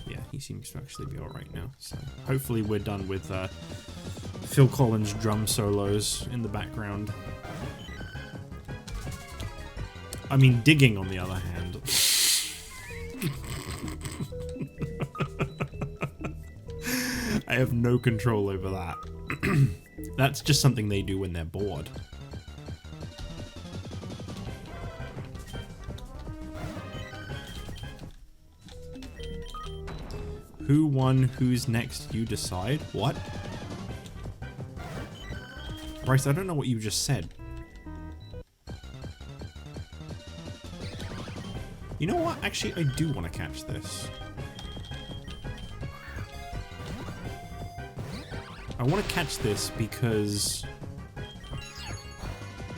yeah, he seems to actually be alright now. So, hopefully we're done with Phil Collins' drum solos in the background. I mean, digging, on the other hand. I have no control over that. That's just something they do when they're bored. Who won? Who's next? You decide. What? Bryce, I don't know what you just said. You know what? Actually, I do want to catch this. I want to catch this because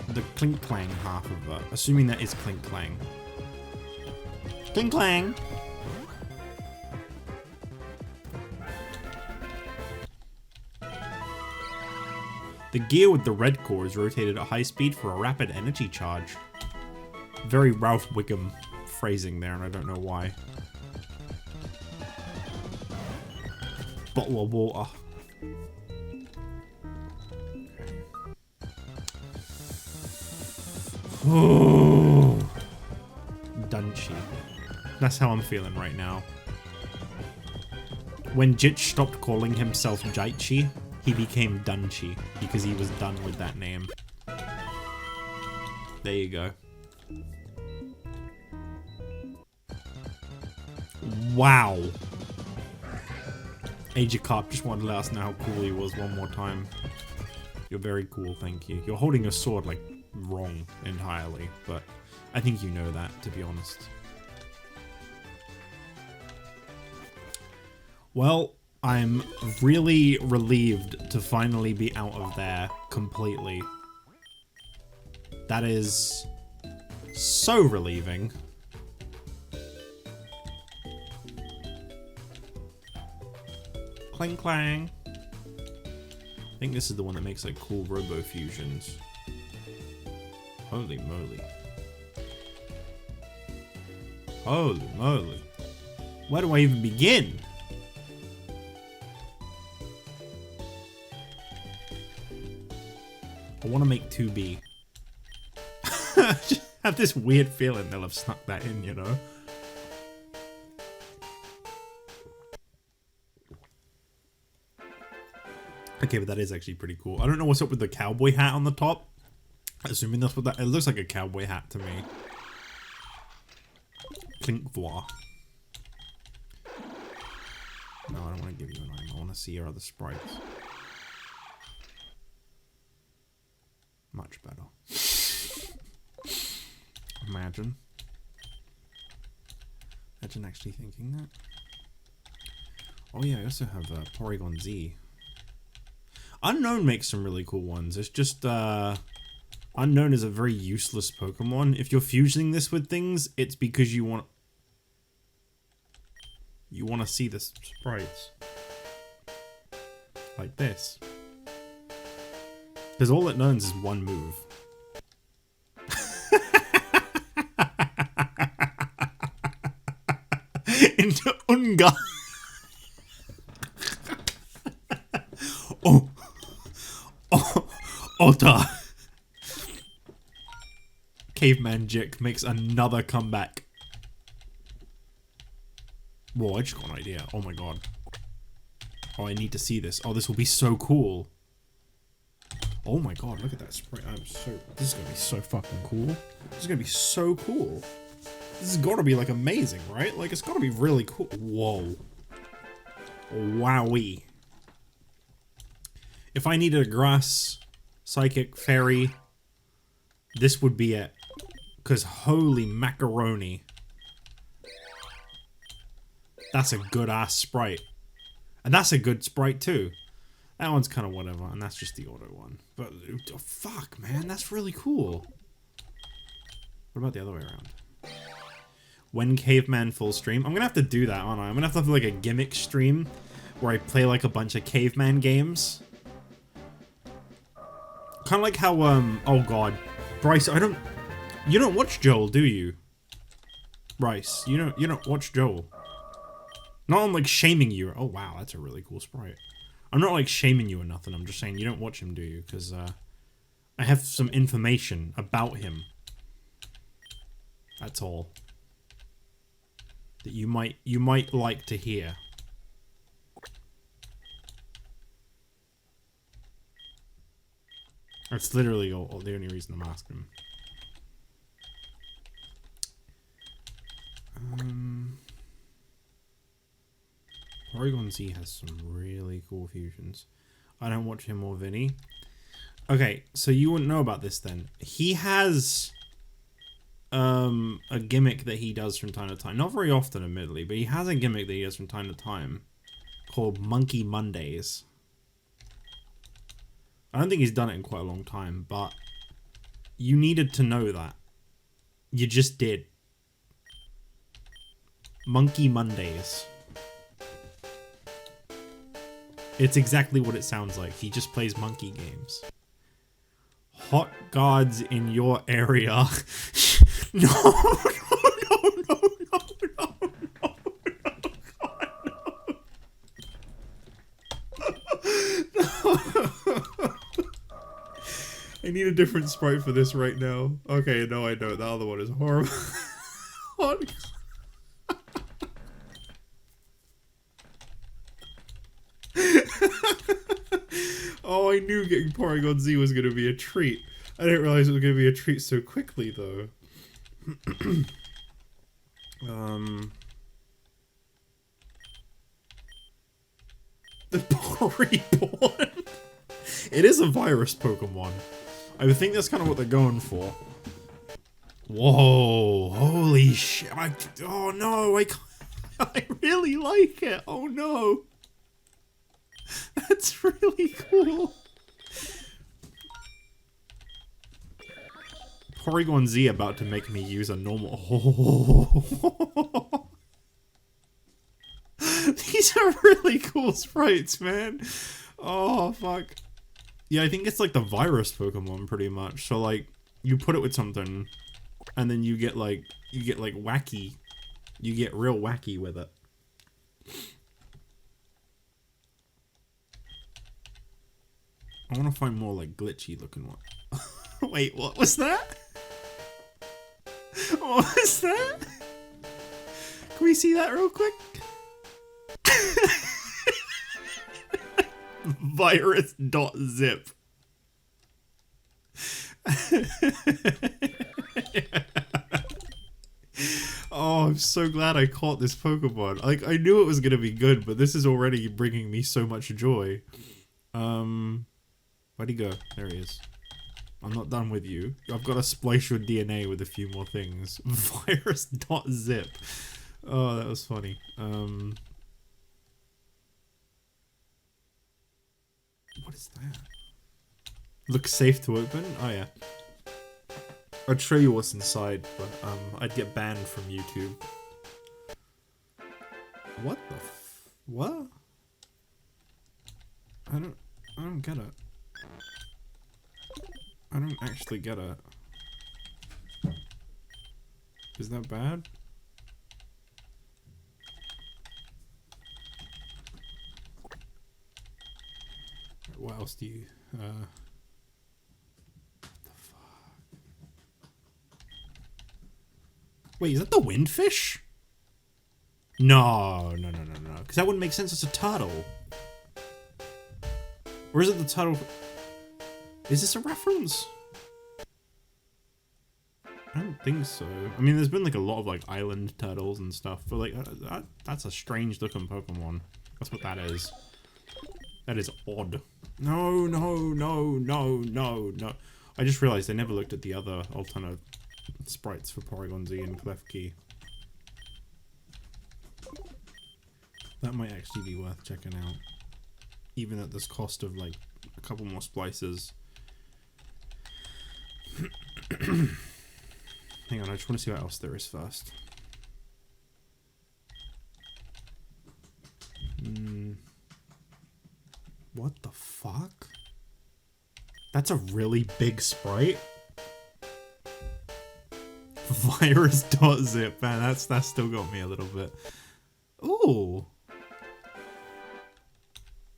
the Clink Clang half of it, assuming that is Clink Clang. Clink Clang! The gear with the red core is rotated at high speed for a rapid energy charge. Very Ralph Wiggum phrasing there, and I don't know why. Bottle of water. Oh, Dunchi. That's how I'm feeling right now. When Jich stopped calling himself Jaichi, he became Dunchi because he was done with that name. There you go. Wow. Agicarp just wanted to let us know how cool he was one more time. You're very cool, thank you. You're holding a sword, like, wrong entirely, but I think you know that, to be honest. Well, I'm really relieved to finally be out of there completely. That is so relieving. Clang clang. I think this is the one that makes like cool robo fusions. Holy moly. Holy moly. Where do I even begin? I want to make 2B. I just have this weird feeling they'll have snuck that in, you know? Okay, but that is actually pretty cool. I don't know what's up with the cowboy hat on the top. Assuming that's what that... It looks like a cowboy hat to me. Clink voir. No, I don't want to give you an item. I want to see your other sprites. Much better. Imagine. Imagine actually thinking that. Oh yeah, I also have Porygon Z. Unknown makes some really cool ones. It's just, Unknown is a very useless Pokemon. If you're fusing this with things, it's because you want to see the sprites. Like this. Because all it knows is one move. Into Unga. Oh. Oh. Ota. Caveman Jich makes another comeback. Whoa, I just got an idea. Oh my god. Oh, I need to see this. Oh, this will be so cool. Oh my god, look at that sprite. This is gonna be so fucking cool. This is gonna be so cool. This has gotta be like amazing, right? Like, it's gotta be really cool. Whoa. Wowee. If I needed a grass, psychic, fairy, this would be it. Cause holy macaroni. That's a good ass sprite. And that's a good sprite too. That one's kind of whatever, and that's just the auto one. But, oh, fuck, man, that's really cool. What about the other way around? When Caveman full stream? I'm gonna have to do that, aren't I? I'm gonna have to have like a gimmick stream where I play like a bunch of Caveman games. Kind of like how, oh god. Bryce, you don't watch Joel, do you? Bryce, you don't watch Joel. Not on like shaming you. Oh wow, that's a really cool sprite. I'm not like shaming you or nothing. I'm just saying you don't watch him, do you? Because I have some information about him. That's all. That you might like to hear. That's literally all the only reason I'm asking. Porygon Z has some really cool fusions. I don't watch him or Vinny. Okay, so you wouldn't know about this then. He has a gimmick that he does from time to time. Not very often, admittedly, but he has a gimmick that he does from time to time called Monkey Mondays. I don't think he's done it in quite a long time, but you needed to know that. You just did. Monkey Mondays. It's exactly what it sounds like. He just plays monkey games. Hot guards in your area. No, no, no, no, no, no, no, God, no. I need a different sprite for this right now. Okay, no, I don't. The other one is horrible. Hot. Oh, I knew getting Porygon Z was going to be a treat. I didn't realize it was going to be a treat so quickly, though. The Reborn. It is a virus Pokemon. I would think that's kind of what they're going for. Whoa, holy shit. Oh no, I really like it. Oh no. That's really cool. Porygon Z about to make me use a normal... Oh. These are really cool sprites, man. Oh, fuck. Yeah, I think it's like the virus Pokemon, pretty much. So, like, you put it with something, and then you get wacky. You get real wacky with it. I want to find more like glitchy looking one. Wait, what was that? What was that? Can we see that real quick? Virus.zip. Oh, I'm so glad I caught this Pokemon. Like, I knew it was gonna be good, but this is already bringing me so much joy. Where'd he go? There he is. I'm not done with you. I've got to splice your DNA with a few more things. Virus.zip. Oh, that was funny. What is that? Looks safe to open? Oh, yeah. I'd show you what's inside, but I'd get banned from YouTube. What the what? I don't get it. I don't actually get it. Is that bad? What else do you, what the fuck? Wait, is that the windfish? No, because that wouldn't make sense. It's a turtle. Or is it the turtle? Is this a reference? I don't think so. I mean, there's been like a lot of like island turtles and stuff, but like that's a strange looking Pokemon. That's what that is. That is odd. No. I just realized I never looked at the other alternate sprites for Porygon Z and Klefki. That might actually be worth checking out. Even at this cost of like a couple more splices. Hang on, I just want to see what else there is first. What the fuck? That's a really big sprite? Virus.zip, man, that's still got me a little bit. Ooh.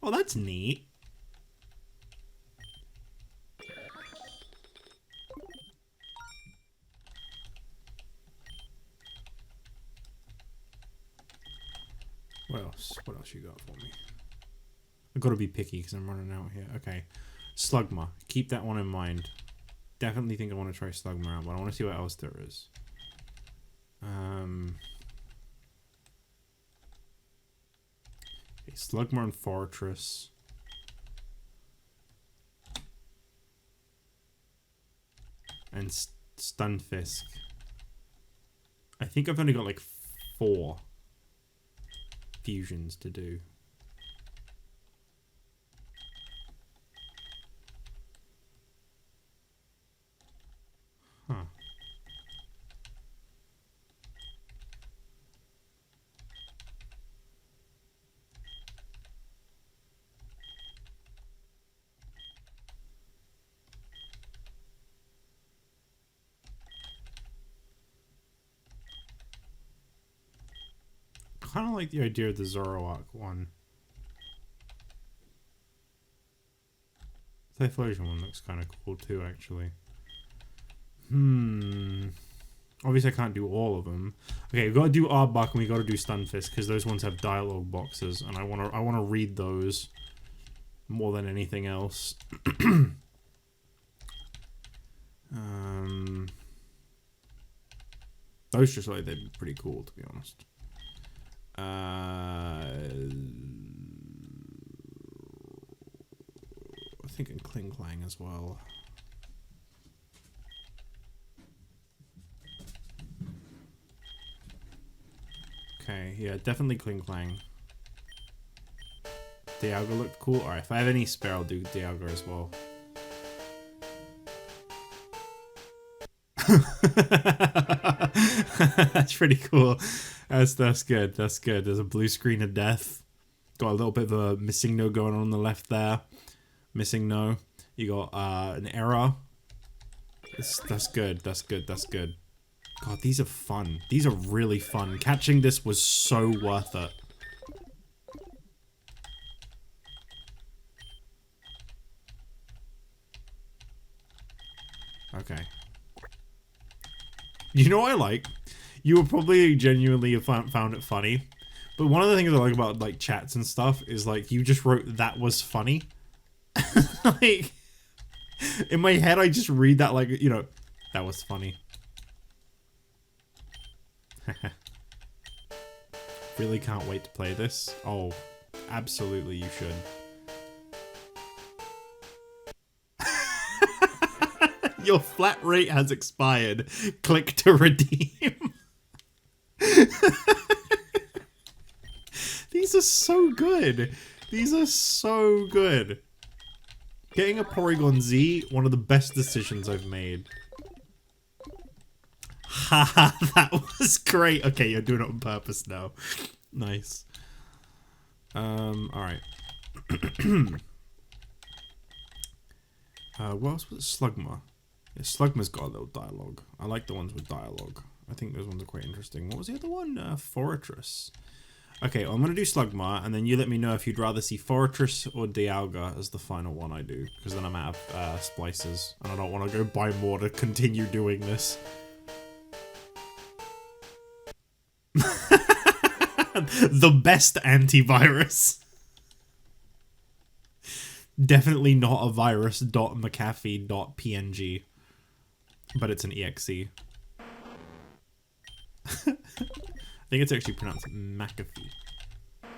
Oh, that's neat. What else? What else you got for me? I've got to be picky because I'm running out here. Okay. Slugma. Keep that one in mind. Definitely think I want to try Slugma out, but I want to see what else there is. Okay, Slugma and Fortress. And Stunfisk. I think I've only got like 4 fusions to do. Huh. Kind of like the idea of the Zoroark one. The Typhlosion one looks kind of cool too, actually. Obviously I can't do all of them. Okay, we've got to do Arbok and we got to do Stunfisk because those ones have dialogue boxes, and I want to read those more than anything else. Those just like they'd be pretty cool, to be honest. I think in Kling Klang as well. Okay, yeah, definitely Kling Klang. Dialga looked cool. Alright, if I have any spare, I'll do Dialga as well. That's pretty cool. That's good. That's good. There's a blue screen of death. Got a little bit of a missing no going on the left there. Missing no. You got an error. That's good. That's good. That's good. God, these are fun. These are really fun. Catching this was so worth it. You know what I like? You would probably genuinely have found it funny. But one of the things I like about like chats and stuff is like you just wrote that was funny. Like in my head I just read that like, you know, that was funny. Really can't wait to play this. Oh, absolutely you should. Your flat rate has expired. Click to redeem. These are so good. These are so good. Getting a Porygon Z, one of the best decisions I've made. Haha, that was great. Okay, you're doing it on purpose now. Nice. Alright. What else was it? Slugma. Yeah, Slugma's got a little dialogue. I like the ones with dialogue. I think those ones are quite interesting. What was the other one? Fortress. Okay, I'm going to do Slugma, and then you let me know if you'd rather see Fortress or Dialga as the final one I do. Because then I'm out of splices, and I don't want to go buy more to continue doing this. The best antivirus. Definitely not a virus.mcafee.png. But it's an exe. I think it's actually pronounced McAfee.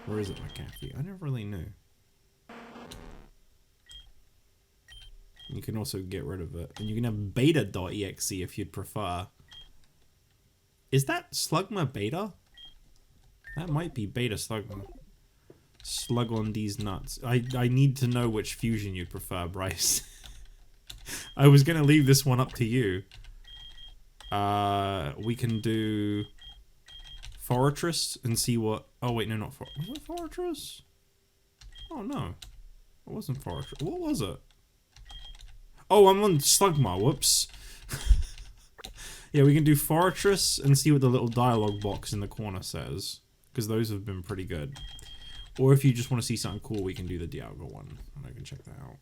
Or is it McAfee? I never really knew. You can also get rid of it. And you can have beta.exe if you'd prefer. Is that Slugma beta? That might be beta Slugma. Slug on these nuts. I need to know which fusion you'd prefer, Bryce. I was gonna leave this one up to you. We can do Fortress and see what. Oh wait, no, not was it Fortress? Oh no, it wasn't Fortress. What was it? Oh, I'm on Slugma. Whoops. Yeah, we can do Fortress and see what the little dialogue box in the corner says, because those have been pretty good. Or if you just want to see something cool, we can do the Dialga one, and I can check that out.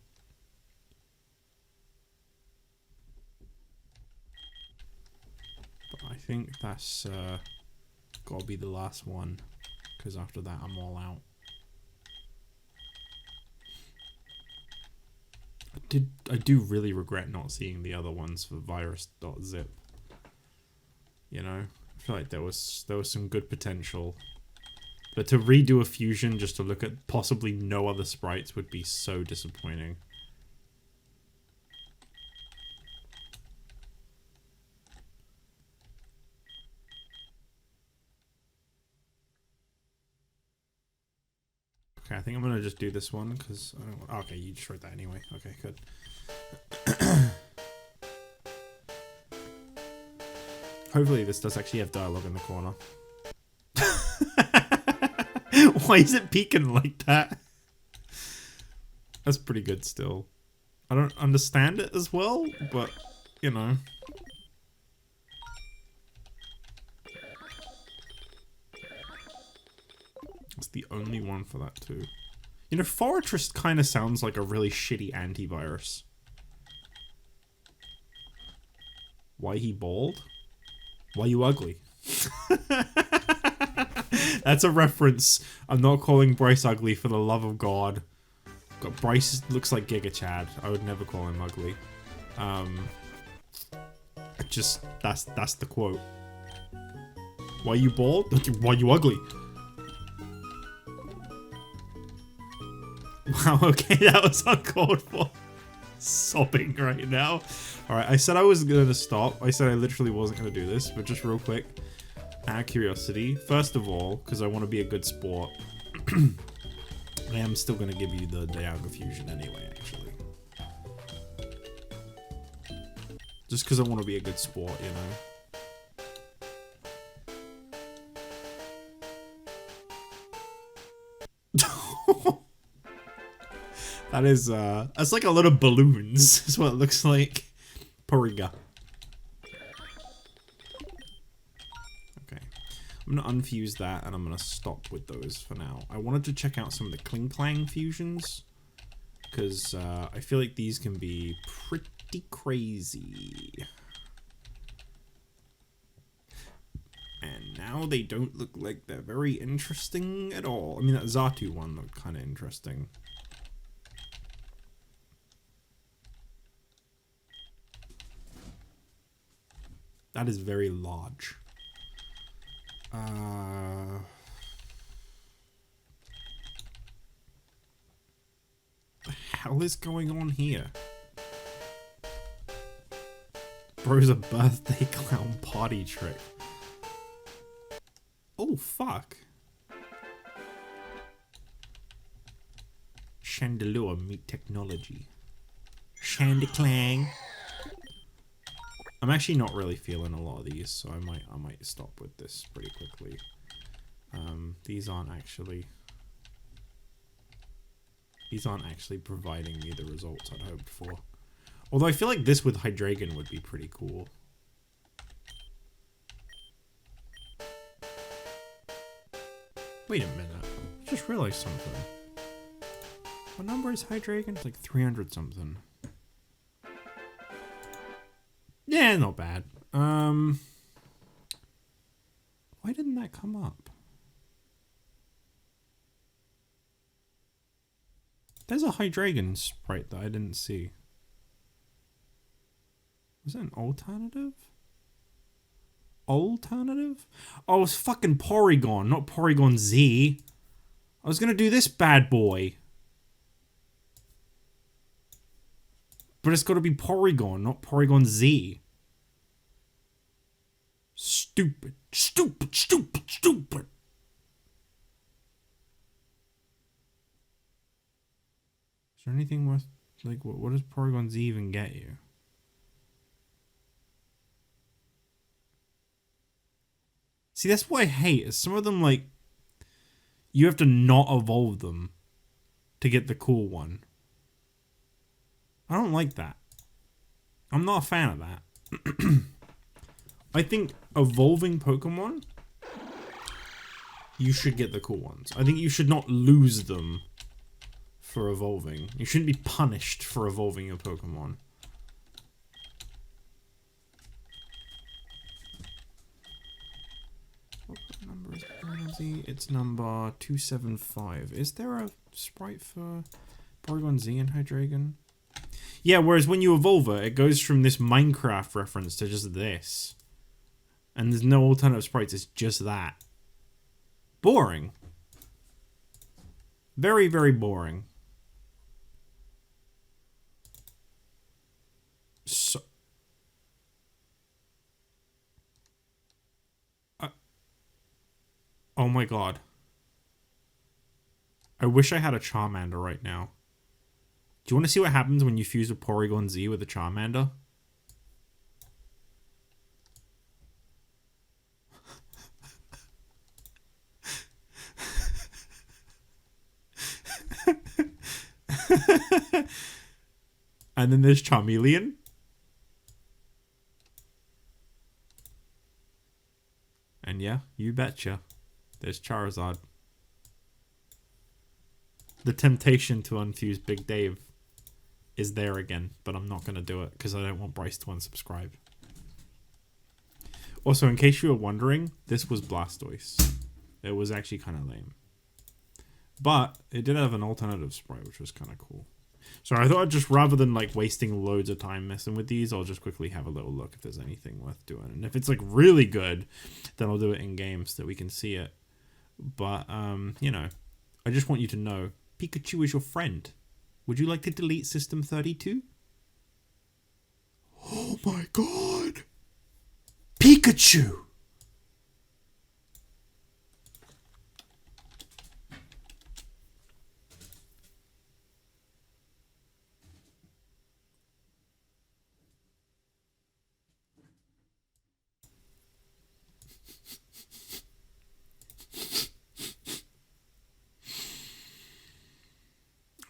But I think that's gotta be the last one, because after that I'm all out. I do really regret not seeing the other ones for virus.zip. You know, I feel like there was some good potential. But to redo a fusion just to look at possibly no other sprites would be so disappointing. Okay, I think I'm gonna just do this one because I don't. Okay, you just wrote that anyway. Okay, good. Hopefully this does actually have dialogue in the corner. Why is it peeking like that? That's pretty good still. I don't understand it as well, but, you know. It's the only one for that too. You know, Fortress kind of sounds like a really shitty antivirus. Why he bald? Why you ugly? That's a reference. I'm not calling Bryce ugly for the love of God. God, Bryce looks like Giga Chad. I would never call him ugly. Just that's the quote. Why you bald? Why you ugly? Wow, okay, that was uncalled for. Sobbing right now. Alright, I said I was gonna stop. I said I literally wasn't gonna do this, but just real quick. Out of curiosity, first of all, because I want to be a good sport, I am still going to give you the Dialga fusion anyway, actually. Just because I want to be a good sport, you know? That is, that's like a lot of balloons, is what it looks like. Poriga. I'm going to unfuse that, and I'm going to stop with those for now. I wanted to check out some of the Kling Clang fusions, because I feel like these can be pretty crazy. now they don't look like they're very interesting at all. I mean, that Xatu one looked kind of interesting. That is very large. The hell is going on here? Bro's a birthday clown party trick. Oh, fuck. Chandelure meet technology. Chandeclang. I'm actually not really feeling a lot of these, so I might stop with this pretty quickly. These aren't actually providing me the results I'd hoped for. Although I feel like this with Hydreigon would be pretty cool. Wait a minute. I just realized something. What number is Hydreigon? It's like 300 something. Yeah, not bad. Why didn't that come up? There's a Hydreigon sprite that I didn't see. Was that an alternative? Alternative? Oh, it's fucking Porygon, not Porygon Z. I was gonna do this bad boy. But it's gotta be Porygon, not Porygon Z. Stupid, stupid, stupid, stupid. Is there anything worth, like, what does Porygon Z even get you? See, that's what I hate, is some of them, like, you have to not evolve them to get the cool one. I don't like that. I'm not a fan of that. I think evolving Pokemon, you should get the cool ones. I think you should not lose them for evolving. You shouldn't be punished for evolving your Pokemon. What number is Porygon Z? It's number 275. Is there a sprite for Porygon Z and Hydreigon? Yeah, whereas when you evolve it, it goes from this Minecraft reference to just this. And there's no alternative sprites, it's just that. Boring. Very, very boring. So... oh my god. I wish I had a Charmander right now. Do you want to see what happens when you fuse a Porygon Z with a Charmander? And then there's Charmeleon. And yeah, you betcha. There's Charizard. The temptation to unfuse Big Dave is there again, but I'm not going to do it because I don't want Bryce to unsubscribe. Also, in case you were wondering, this was Blastoise. It was actually kind of lame. But it did have an alternative sprite, which was kind of cool. So I thought I'd just, rather than like wasting loads of time messing with these, I'll just quickly have a little look if there's anything worth doing. And if it's like really good, then I'll do it in game so that we can see it. But, you know, I just want you to know, Pikachu is your friend. Would you like to delete System 32? Oh my god! Pikachu!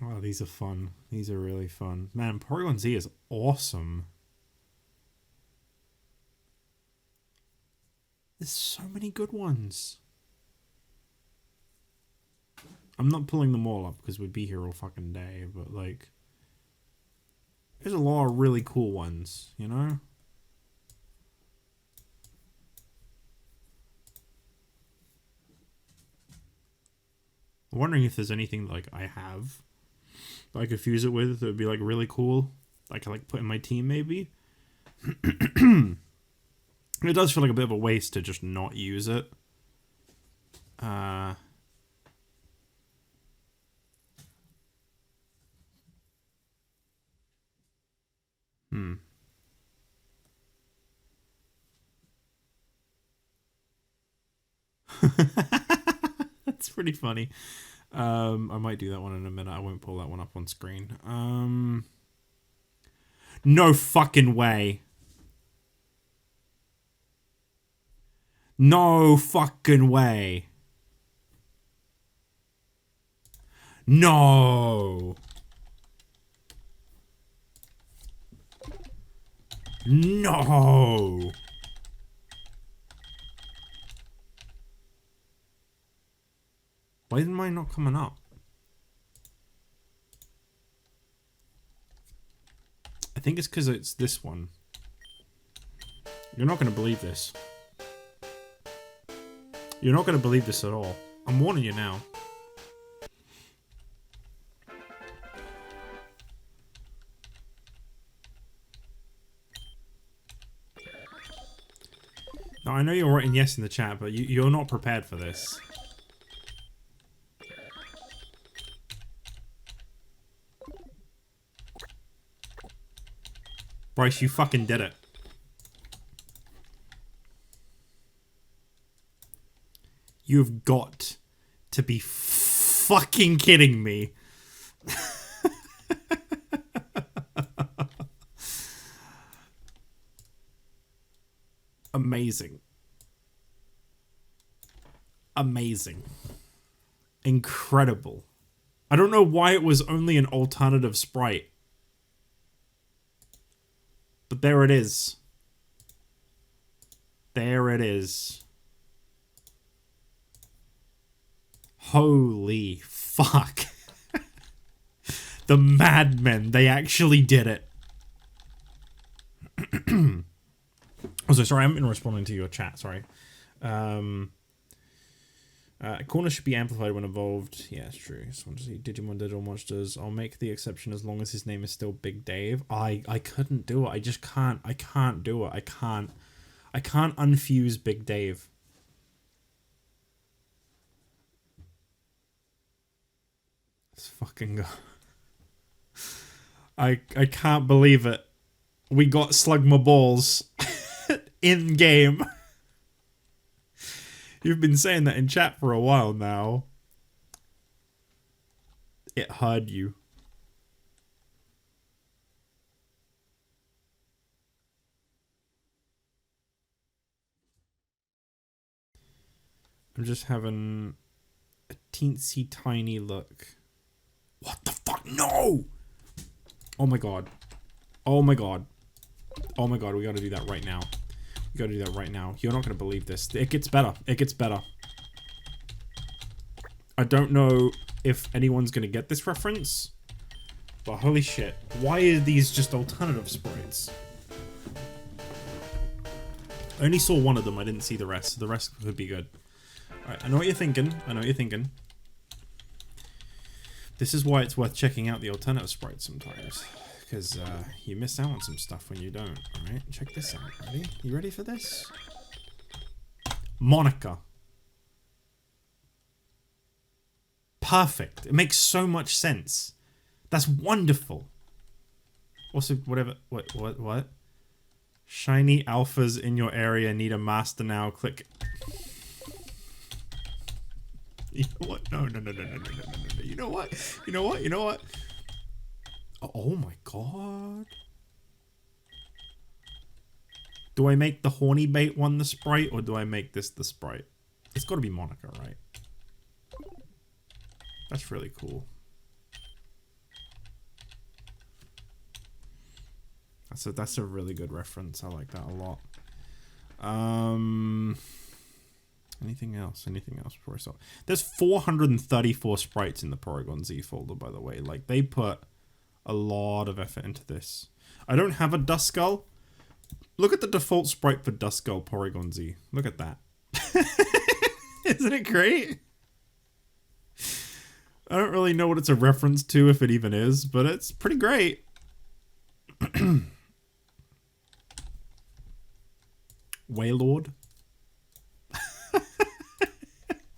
Wow, these are fun. These are really fun. Man, Porygon Z is awesome. There's so many good ones. I'm not pulling them all up because we'd be here all fucking day, but like... there's a lot of really cool ones, you know? I'm wondering if there's anything like I have that I could fuse it with that would be like really cool. I could like put in my team maybe. It does feel like a bit of a waste to just not use it. That's pretty funny. I might do that one in a minute. I won't pull that one up on screen. No fucking way. No fucking way. No. No. Why is mine not coming up? I think it's because it's this one. You're not going to believe this. You're not going to believe this at all. I'm warning you now. Now, I know you're writing yes in the chat, but you're not prepared for this. Bryce, you fucking did it. You've got to be fucking kidding me. Amazing. Amazing. Incredible. I don't know why it was only an alternative sprite. But there it is. There it is. Holy fuck. The madmen, they actually did it. Also, sorry, I haven't been responding to your chat, sorry. Corner should be amplified when evolved. Yeah, it's true. Just want to see Digimon Digital Monsters. I'll make the exception as long as his name is still Big Dave. I couldn't do it. I just can't. I can't do it. I can't unfuse Big Dave. Let's fucking go. I can't believe it. We got Slugma Balls in game. You've been saying that in chat for a while now. It heard you. I'm just having a teensy tiny look. What the fuck? No! Oh my god. Oh my god. Oh my god, we gotta do that right now. We gotta do that right now. You're not gonna believe this. It gets better. It gets better. I don't know if anyone's gonna get this reference, but holy shit. Why are these just alternative sprites? I only saw one of them. I didn't see the rest. So the rest could be good. Alright, I know what you're thinking. I know what you're thinking. This is why it's worth checking out the alternative sprites sometimes. Because you miss out on some stuff when you don't. Alright, check this out. Ready? You ready for this? Monica. Perfect. It makes so much sense. That's wonderful. Also, whatever. What? Shiny alphas in your area need a master now. Click. You know what? No. You know what? Oh my god. Do I make the horny bait one the sprite, or do I make this the sprite? It's gotta be Monica, right? That's really cool. That's a really good reference. I like that a lot. Anything else before I start? There's 434 sprites in the Porygon Z folder, by the way. Like, they put a lot of effort into this. I don't have a Duskull. Look at the default sprite for Duskull Porygon Z. Look at that. Isn't it great? I don't really know what it's a reference to, if it even is, but it's pretty great. 'Wailord.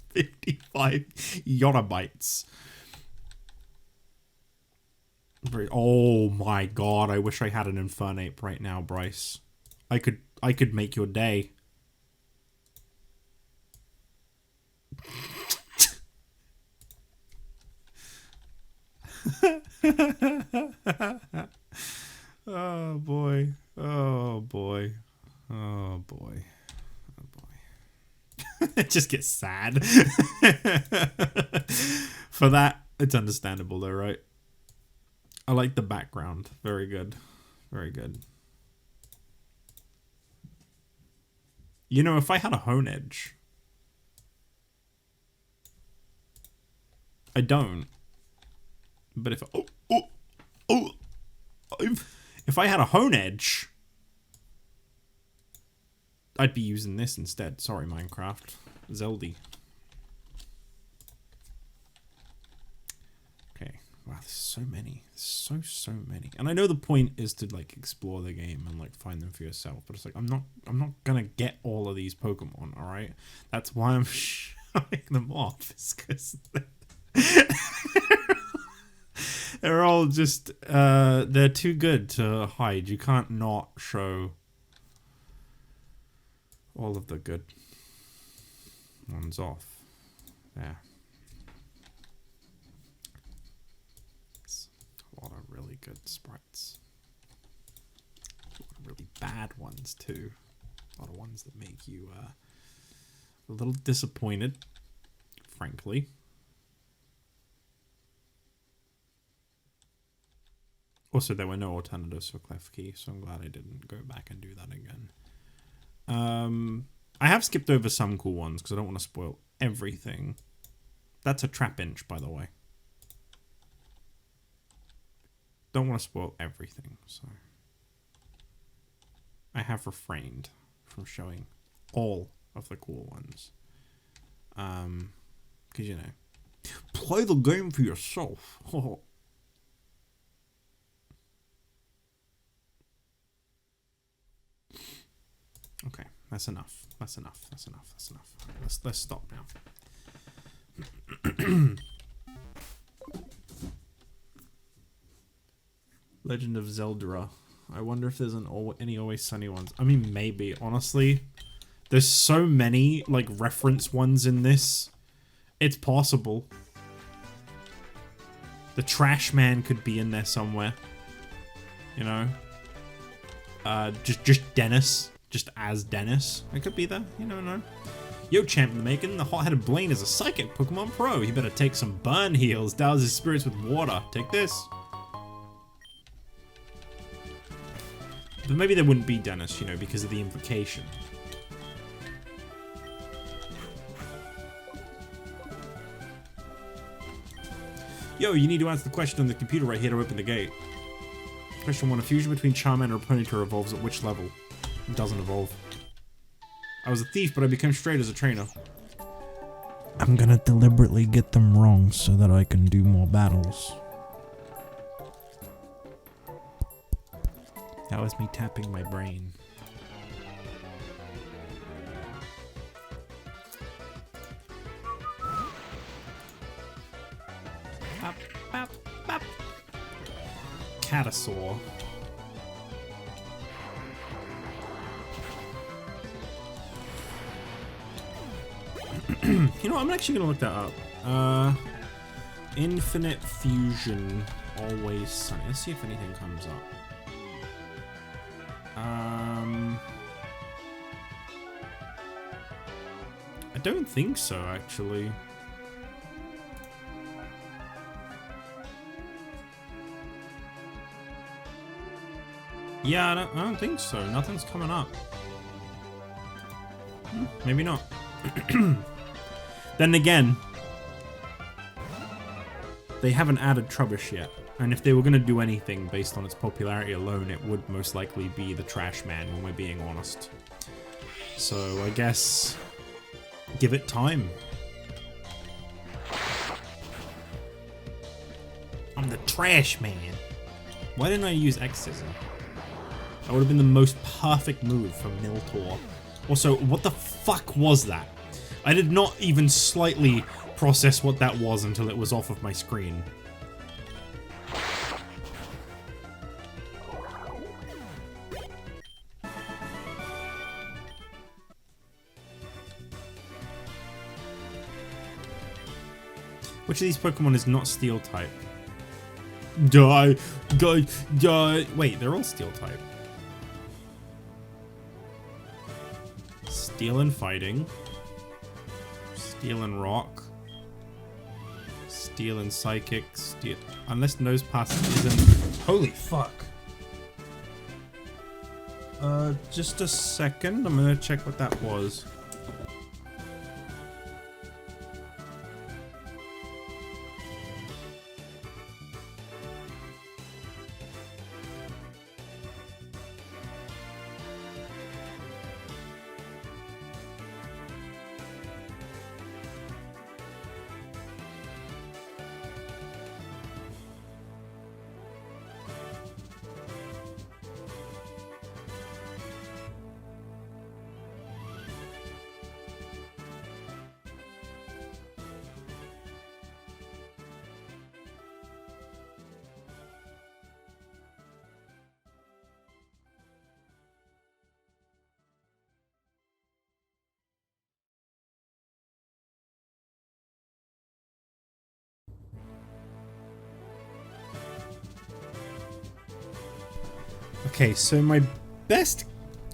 55 yottabytes. Oh my god, I wish I had an Infernape right now, Bryce. I could make your day. Oh boy. Oh boy. Oh boy. Oh boy. It just gets sad. For that, it's understandable though, right? I like the background. Very good. Very good. You know, if I had a Hone Edge... I don't. But if... If I had a Hone Edge... I'd be using this instead. Sorry, Minecraft. Zeldy. Okay. Wow, there's so many. There's so many. And I know the point is to like explore the game and like find them for yourself, but it's like I'm not gonna get all of these Pokemon, alright? That's why I'm showing them off. It's because they're all just they're too good to hide. You can't not show all of the good ones off. There. It's a lot of really good sprites. A lot of really bad ones too. A lot of ones that make you a little disappointed, frankly. Also, there were no alternatives for Klefki, so I'm glad I didn't go back and do that again. I have skipped over some cool ones because I don't want to spoil everything. That's a Trapinch, by the way. Don't want to spoil everything, so I have refrained from showing all of the cool ones. Because, you know, play the game for yourself. Okay, that's enough. That's enough. That's enough. That's enough. Let's stop now. Legend of Zelda. I wonder if there's any Always Sunny ones. I mean, maybe. Honestly, there's so many like reference ones in this. It's possible. The Trash Man could be in there somewhere. You know. Just Dennis. Just as Dennis. I could be there. You never know. Yo, champ in the making. The hot-headed Blaine is a psychic Pokemon Pro. He better take some burn heals. Douse his spirits with water. Take this. But maybe there wouldn't be Dennis, you know, because of the invocation. Yo, you need to answer the question on the computer right here to open the gate. Question 1. A fusion between Charmander and Ponyta evolves at which level? It doesn't evolve. I was a thief, but I became straight as a trainer. I'm gonna deliberately get them wrong so that I can do more battles. That was me tapping my brain. Bop, bop, bop. Catasaur. You know, I'm actually gonna look that up. Infinite Fusion, Always Sunny. Let's see if anything comes up. I don't think so, actually. Yeah, I don't think so. Nothing's coming up. Maybe not. Then again, they haven't added Trubbish yet. And if they were going to do anything based on its popularity alone, it would most likely be the Trash Man, when we're being honest. So I guess give it time. I'm the trash man. Why didn't I use X-Scissor? That would have been the most perfect move for Miltor. Also, what the fuck was that? I did not even slightly process what that was until it was off of my screen. Which of these Pokemon is not Steel type? Die! Wait, they're all Steel type. Steel and Fighting. Steel and Rock. Steel and Psychic. Steel. Unless Nosepass isn't. Holy fuck. Just a second. I'm gonna check what that was. Okay, so my best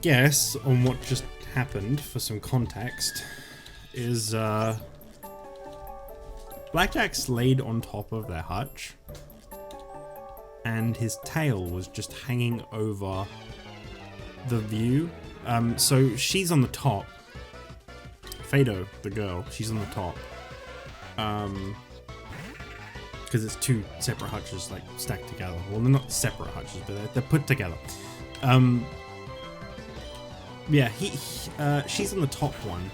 guess on what just happened, for some context, is Blackjack's laid on top of their hutch, and his tail was just hanging over the view. So she's on the top. Fado, the girl, she's on the top. Because it's two separate hutches, like, stacked together. Well, they're not separate hutches, but they're put together. Yeah, she's on the top one.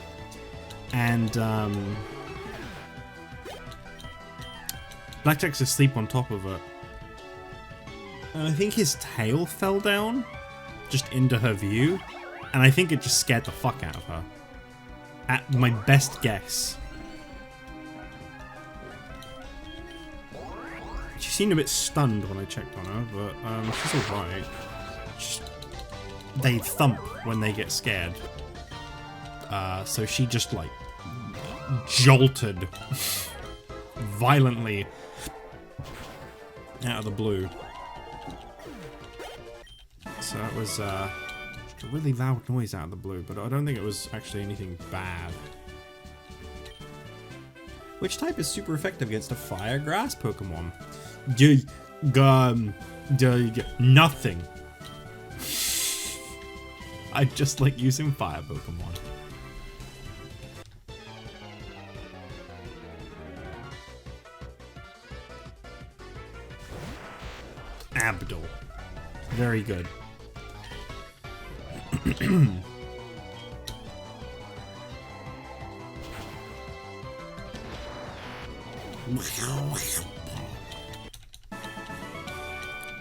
And, Blackjack's asleep on top of it. And I think his tail fell down, just into her view. And I think it just scared the fuck out of her. At my best guess. She seemed a bit stunned when I checked on her, but she's alright. They thump when they get scared. So she just, like, jolted violently out of the blue. So that was just a really loud noise out of the blue, but I don't think it was actually anything bad. Which type is super effective against a fire grass Pokemon? Nothing. I just like using fire Pokemon. Abdul. Very good.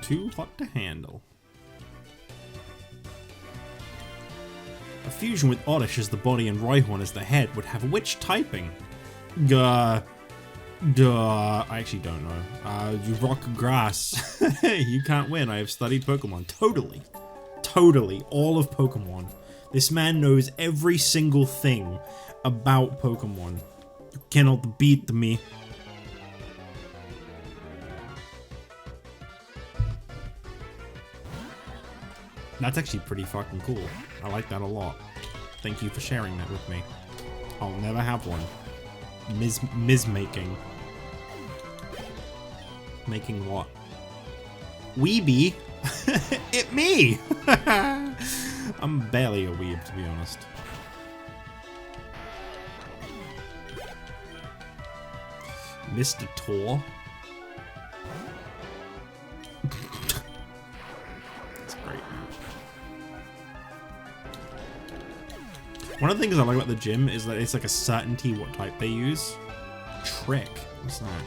Too hot to handle. A fusion with Oddish as the body and Rhyhorn as the head would have which typing? I actually don't know. You rock grass. You can't win. I have studied Pokemon. Totally. Totally. All of Pokemon. This man knows every single thing about Pokemon. You cannot beat me. That's actually pretty fucking cool. I like that a lot. Thank you for sharing that with me. I'll never have one. Making. Making what? Weeby? It me! I'm barely a weeb, to be honest. Mr. Tor? One of the things I like about the gym is that it's like a certainty what type they use. Trick. What's that?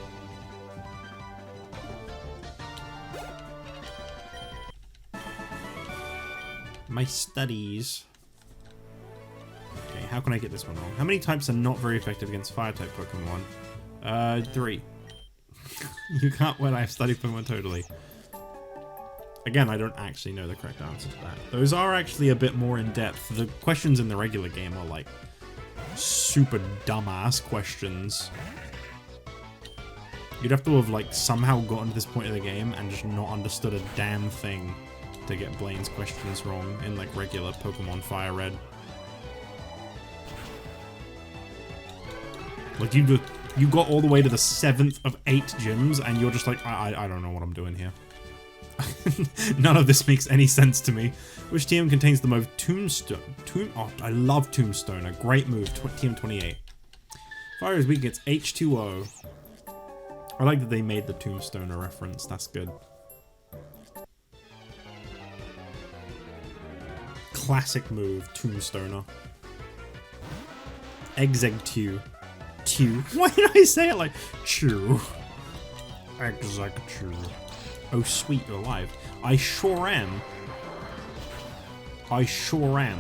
My studies. Okay, how can I get this one wrong? How many types are not very effective against fire-type Pokemon? 3. You can't win. I've studied Pokemon totally. Again, I don't actually know the correct answer to that. Those are actually a bit more in-depth. The questions in the regular game are like super dumbass questions. You'd have to have like somehow gotten to this point of the game and just not understood a damn thing to get Blaine's questions wrong in like regular Pokemon Fire Red. Like you got all the way to the 7th of 8 gyms and you're just like, I don't know what I'm doing here. None of this makes any sense to me. Which TM contains the move Tombstone? Oh, I love Tombstone. A great move. TM 28. Fire is weak against H2O. I like that they made the Tombstone a reference. That's good. Classic move, Tombstoner. Exegtu. Chew. Why did I say it like chew? Exegtu. Oh sweet, you're alive. I sure am. I sure am.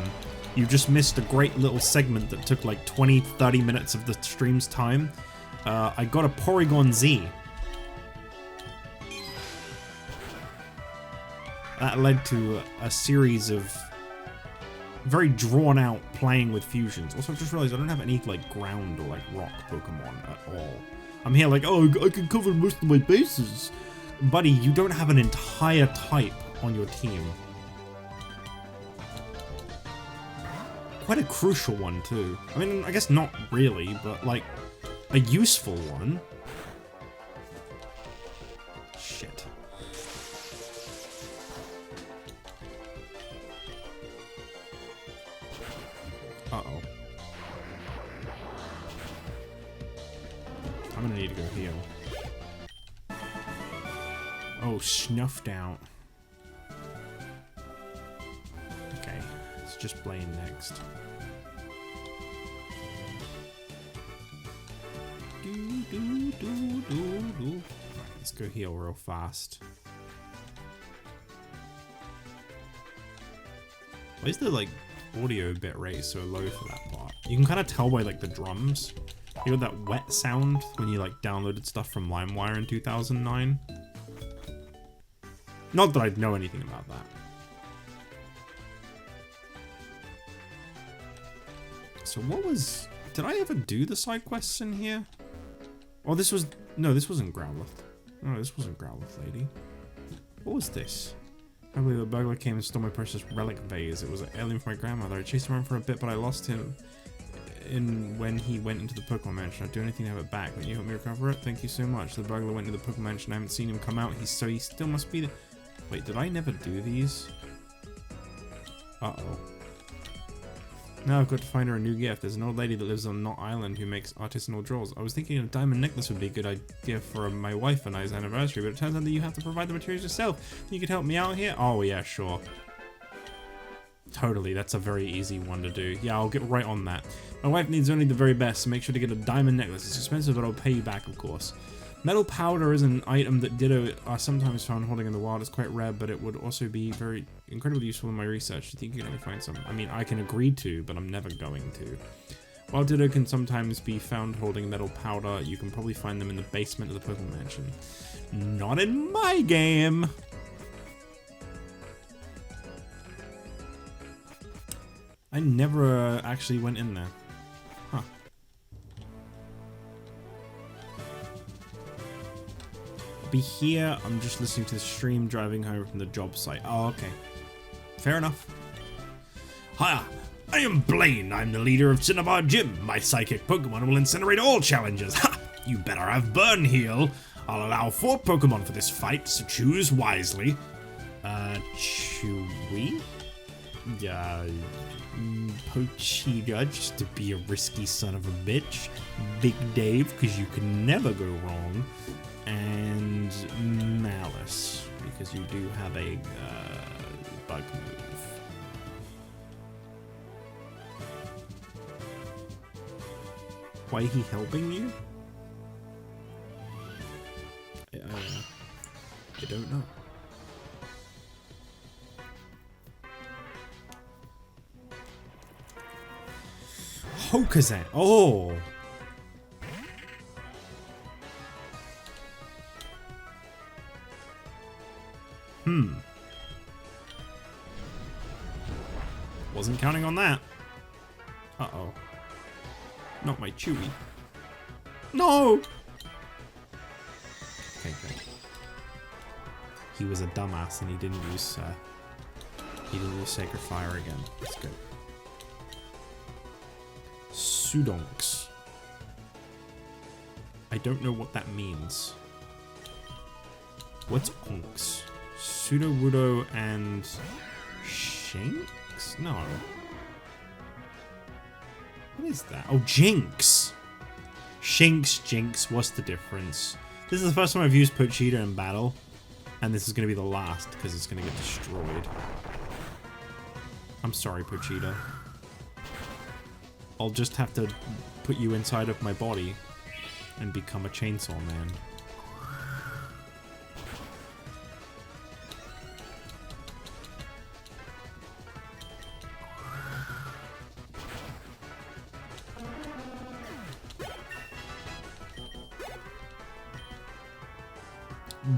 You just missed a great little segment that took like 20-30 minutes of the stream's time. I got a Porygon Z. That led to a series of very drawn out playing with fusions. Also, I just realized I don't have any like ground or like rock Pokemon at all. I'm here like, oh, I can cover most of my bases. Buddy, you don't have an entire type on your team. Quite a crucial one too. I mean, I guess not really, but like a useful one. Shit. Uh-oh. I'm gonna need to go heal. Oh, snuffed out. Okay, it's just Blaine next. Let's go heal real fast. Why is the like audio bit rate so low for that part? You can kind of tell by like the drums. You know that wet sound when you like downloaded stuff from LimeWire in 2009? Not that I'd know anything about that. So what was... Did I ever do the side quests in here? Oh, this was... No, this wasn't Growlithe. No, this wasn't Growlithe, lady. What was this? I believe a burglar came and stole my precious relic vase. It was an heirloom for my grandmother. I chased him around for a bit, but I lost him when he went into the Pokemon Mansion. I'd do anything to have it back. Can you help me recover it? Thank you so much. The burglar went into the Pokemon Mansion. I haven't seen him come out. So he still must be there. Wait, did I never do these? Uh-oh. Now I've got to find her a new gift. There's an old lady that lives on Knot Island who makes artisanal drawers. I was thinking a diamond necklace would be a good idea for my wife and I's anniversary, but it turns out that you have to provide the materials yourself. You could help me out here? Oh yeah, sure. Totally, that's a very easy one to do. Yeah, I'll get right on that. My wife needs only the very best, so make sure to get a diamond necklace. It's expensive, but I'll pay you back, of course. Metal powder is an item that Ditto are sometimes found holding in the wild. It's quite rare, but it would also be very incredibly useful in my research. Do you think you can only find some? I mean, I can agree to, but I'm never going to. While Ditto can sometimes be found holding metal powder, you can probably find them in the basement of the Pokemon Mansion. Not in my game! I never actually went in there. Huh. Be here. I'm just listening to the stream driving home from the job site. Oh, okay. Fair enough. Hiya! I am Blaine. I'm the leader of Cinnabar Gym. My psychic Pokemon will incinerate all challenges. Ha! You better have Burn Heal. I'll allow 4 Pokemon for this fight, so choose wisely. Chewy? Yeah. Pochita, just to be a risky son of a bitch. Big Dave, because you can never go wrong. And Malice, because you do have a bug move. Why he helping you? I don't know. Pokazan. Oh. Wasn't counting on that. Uh-oh. Not my Chewy. No! Okay, good. He was a dumbass and he didn't use Sacred Fire again. That's good. Sudonks. I don't know what that means. What's Onks? Sudowoodo and Shinx? No. What is that? Oh, Jinx! Shinx, Jinx, what's the difference? This is the first time I've used Pochita in battle, and this is going to be the last, because it's going to get destroyed. I'm sorry, Pochita. I'll just have to put you inside of my body and become a chainsaw man.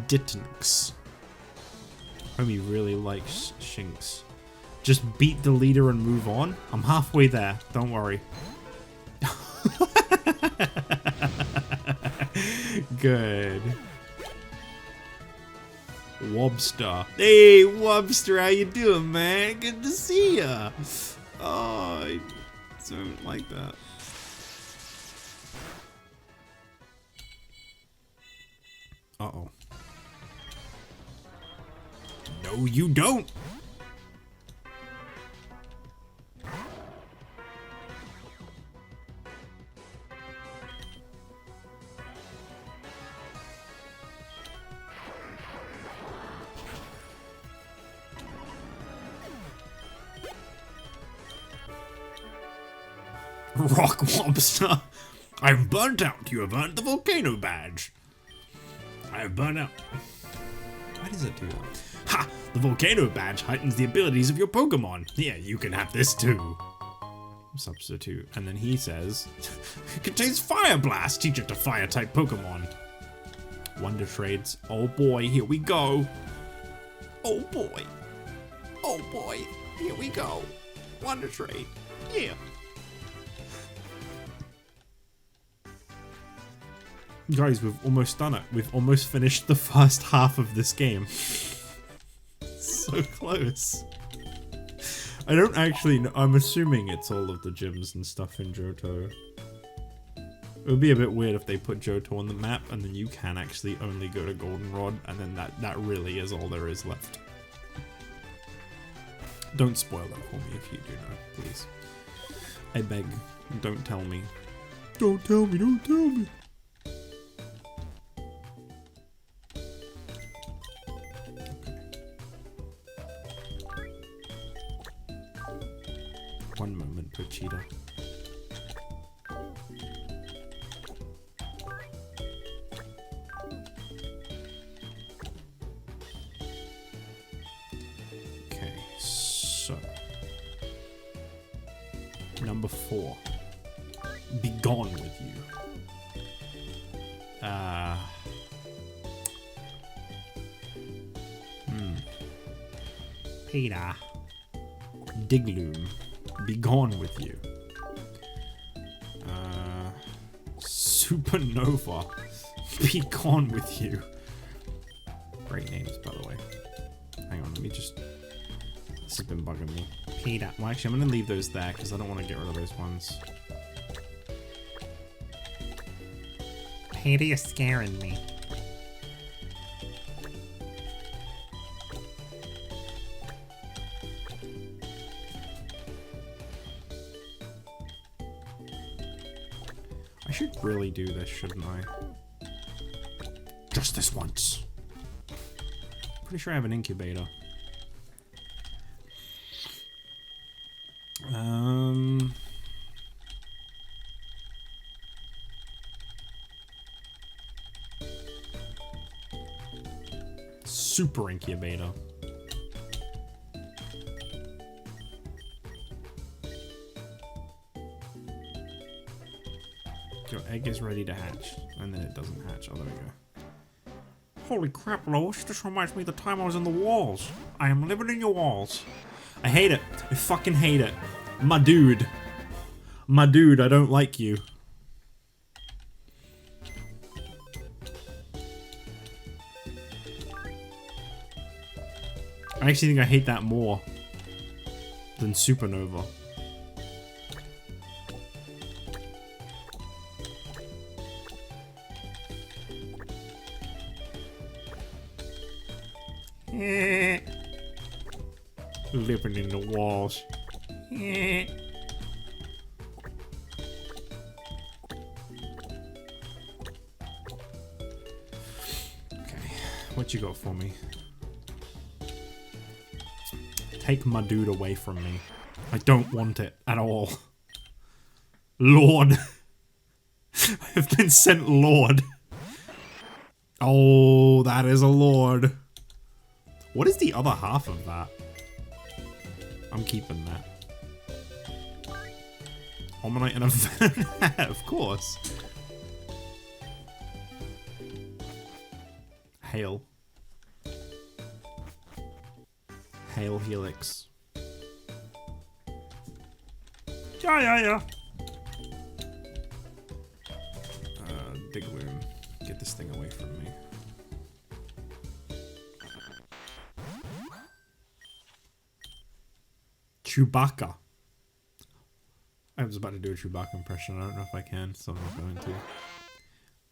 Dittinks. Homie really likes Shinx. Just beat the leader and move on? I'm halfway there, don't worry. Good. Wobster. Hey, Wobster, how you doing, man? Good to see ya. Oh, I don't like that. Uh-oh. No, you don't! Rock Wobster! I've burnt out. You have earned the volcano badge. I have burnt out. Why does it do that? Ha! The volcano badge heightens the abilities of your Pokemon. Yeah, you can have this too. Substitute. And then he says, It contains Fire Blast. Teach it to Fire-type Pokemon. Wonder Trades. Oh boy, here we go. Oh boy. Oh boy, here we go. Wonder Trade. Yeah. Guys, we've almost done it. We've almost finished the first half of this game. So close. I don't actually know. I'm assuming it's all of the gyms and stuff in Johto. It would be a bit weird if they put Johto on the map and then you can actually only go to Goldenrod and then that really is all there is left. Don't spoil that for me if you do know, please. I beg, don't tell me. Don't tell me, don't tell me. One moment, Pochita. Okay, so number 4. Be gone with you. Peter. Digloom. Be gone with you. Supernova. Be gone with you. Great names, by the way. Hang on, let me just... This has been bugging me. Peter. Well, actually, I'm going to leave those there because I don't want to get rid of those ones. Peter, you're scaring me. I should really do this, shouldn't I? Just this once. Pretty sure I have an incubator. Super incubator. Your egg is ready to hatch. And then it doesn't hatch. Oh, there we go. Holy crap, Lois. This reminds me of the time I was in the walls. I am living in your walls. I hate it. I fucking hate it. My dude. My dude, I don't like you. I actually think I hate that more than Supernova. Living in the walls. Okay, what you got for me? Take my dude away from me. I don't want it at all. Lord. I've been sent Lord. Oh, that is a Lord. What is the other half of that? I'm keeping that. Omanite and a Venom hat, of course. Hail. Hail Helix. Yeah. Digloom. Get this thing away from me. Chewbacca. I was about to do a Chewbacca impression. I don't know if I can, so I'm not going to.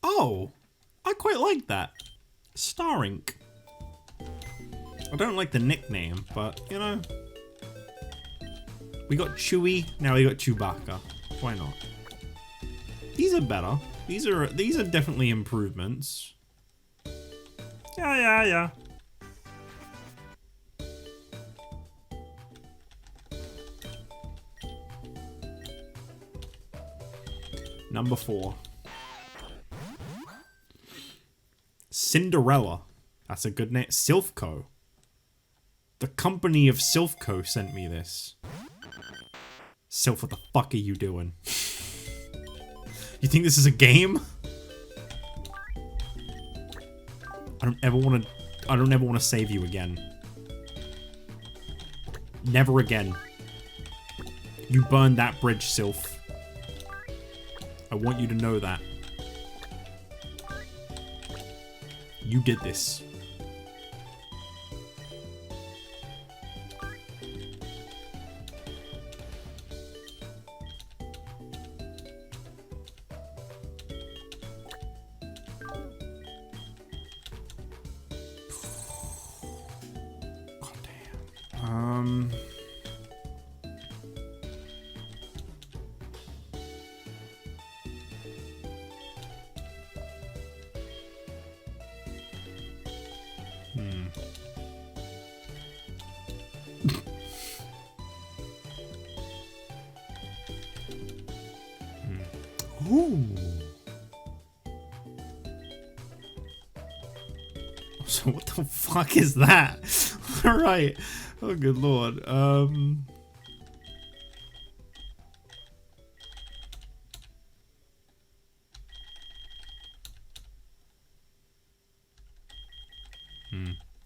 Oh! I quite like that. Starink. I don't like the nickname, but, you know. We got Chewie, now we got Chewbacca. Why not? These are better. These are definitely improvements. Yeah. Number 4. Cinderella. That's a good name. Silphco. The company of Silphco sent me this. Sylph, what the fuck are you doing? You think this is a game? I don't ever want to save you again. Never again. You burned that bridge, Sylph. I want you to know that. You did this. Ooh. So what the fuck is that? Alright. Oh good lord. I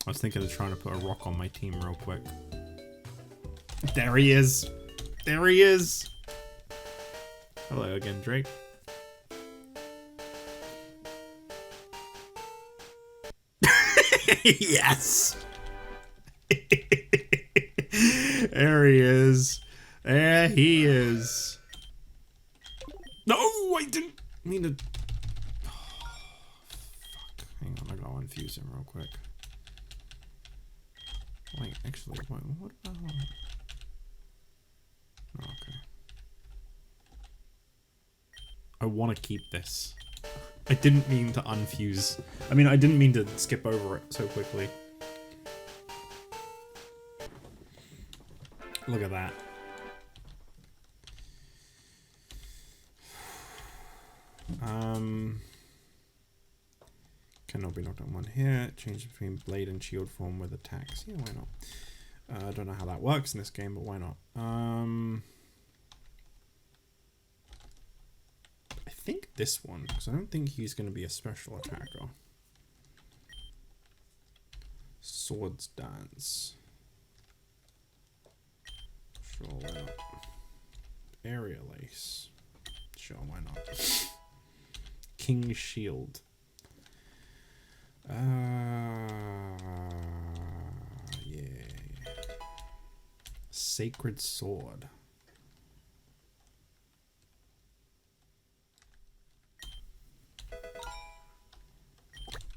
was thinking of trying to put a rock on my team real quick. There he is. There he is. Hello again, Drake. Yes. There he is. There he is. No, I didn't mean to. Oh, fuck. Hang on, I gotta infuse him real quick. Wait, actually, wait, what about? Oh, okay. I want to keep this. I didn't mean to unfuse. I mean, I didn't mean to skip over it so quickly. Look at that. Cannot be knocked on one here. Change between blade and shield form with attacks. Yeah, why not? I don't know how that works in this game, but why not? I think this one, because I don't think he's going to be a special attacker. Swords Dance. Sure, why not? Aerial Ace. Sure, why not? King's Shield. Yeah. Sacred Sword.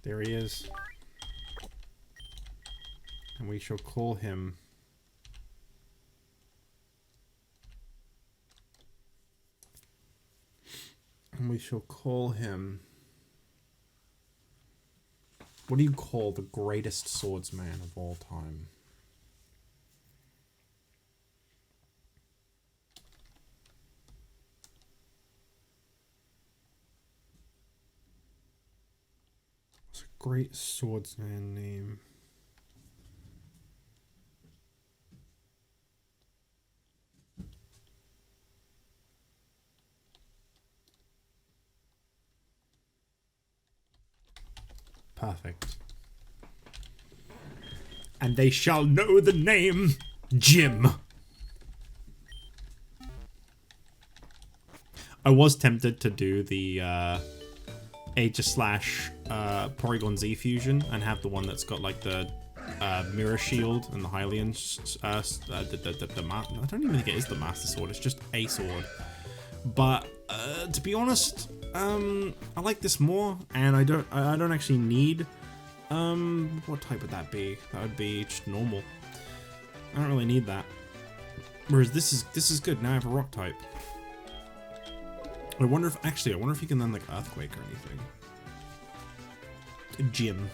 There he is. And we shall call him... What do you call the greatest swordsman of all time? What's a great swordsman name? Perfect. And they shall know the name Jim. I was tempted to do the Aegis / Porygon Z fusion and have the one that's got like the mirror shield and the Hylian. I don't even think it is the Master Sword. It's just a sword. But to be honest, I like this more, and I don't actually need. What type would that be? That would be just normal. I don't really need that. Whereas this is good. Now I have a rock type. I wonder if you can then like Earthquake or anything. Jim.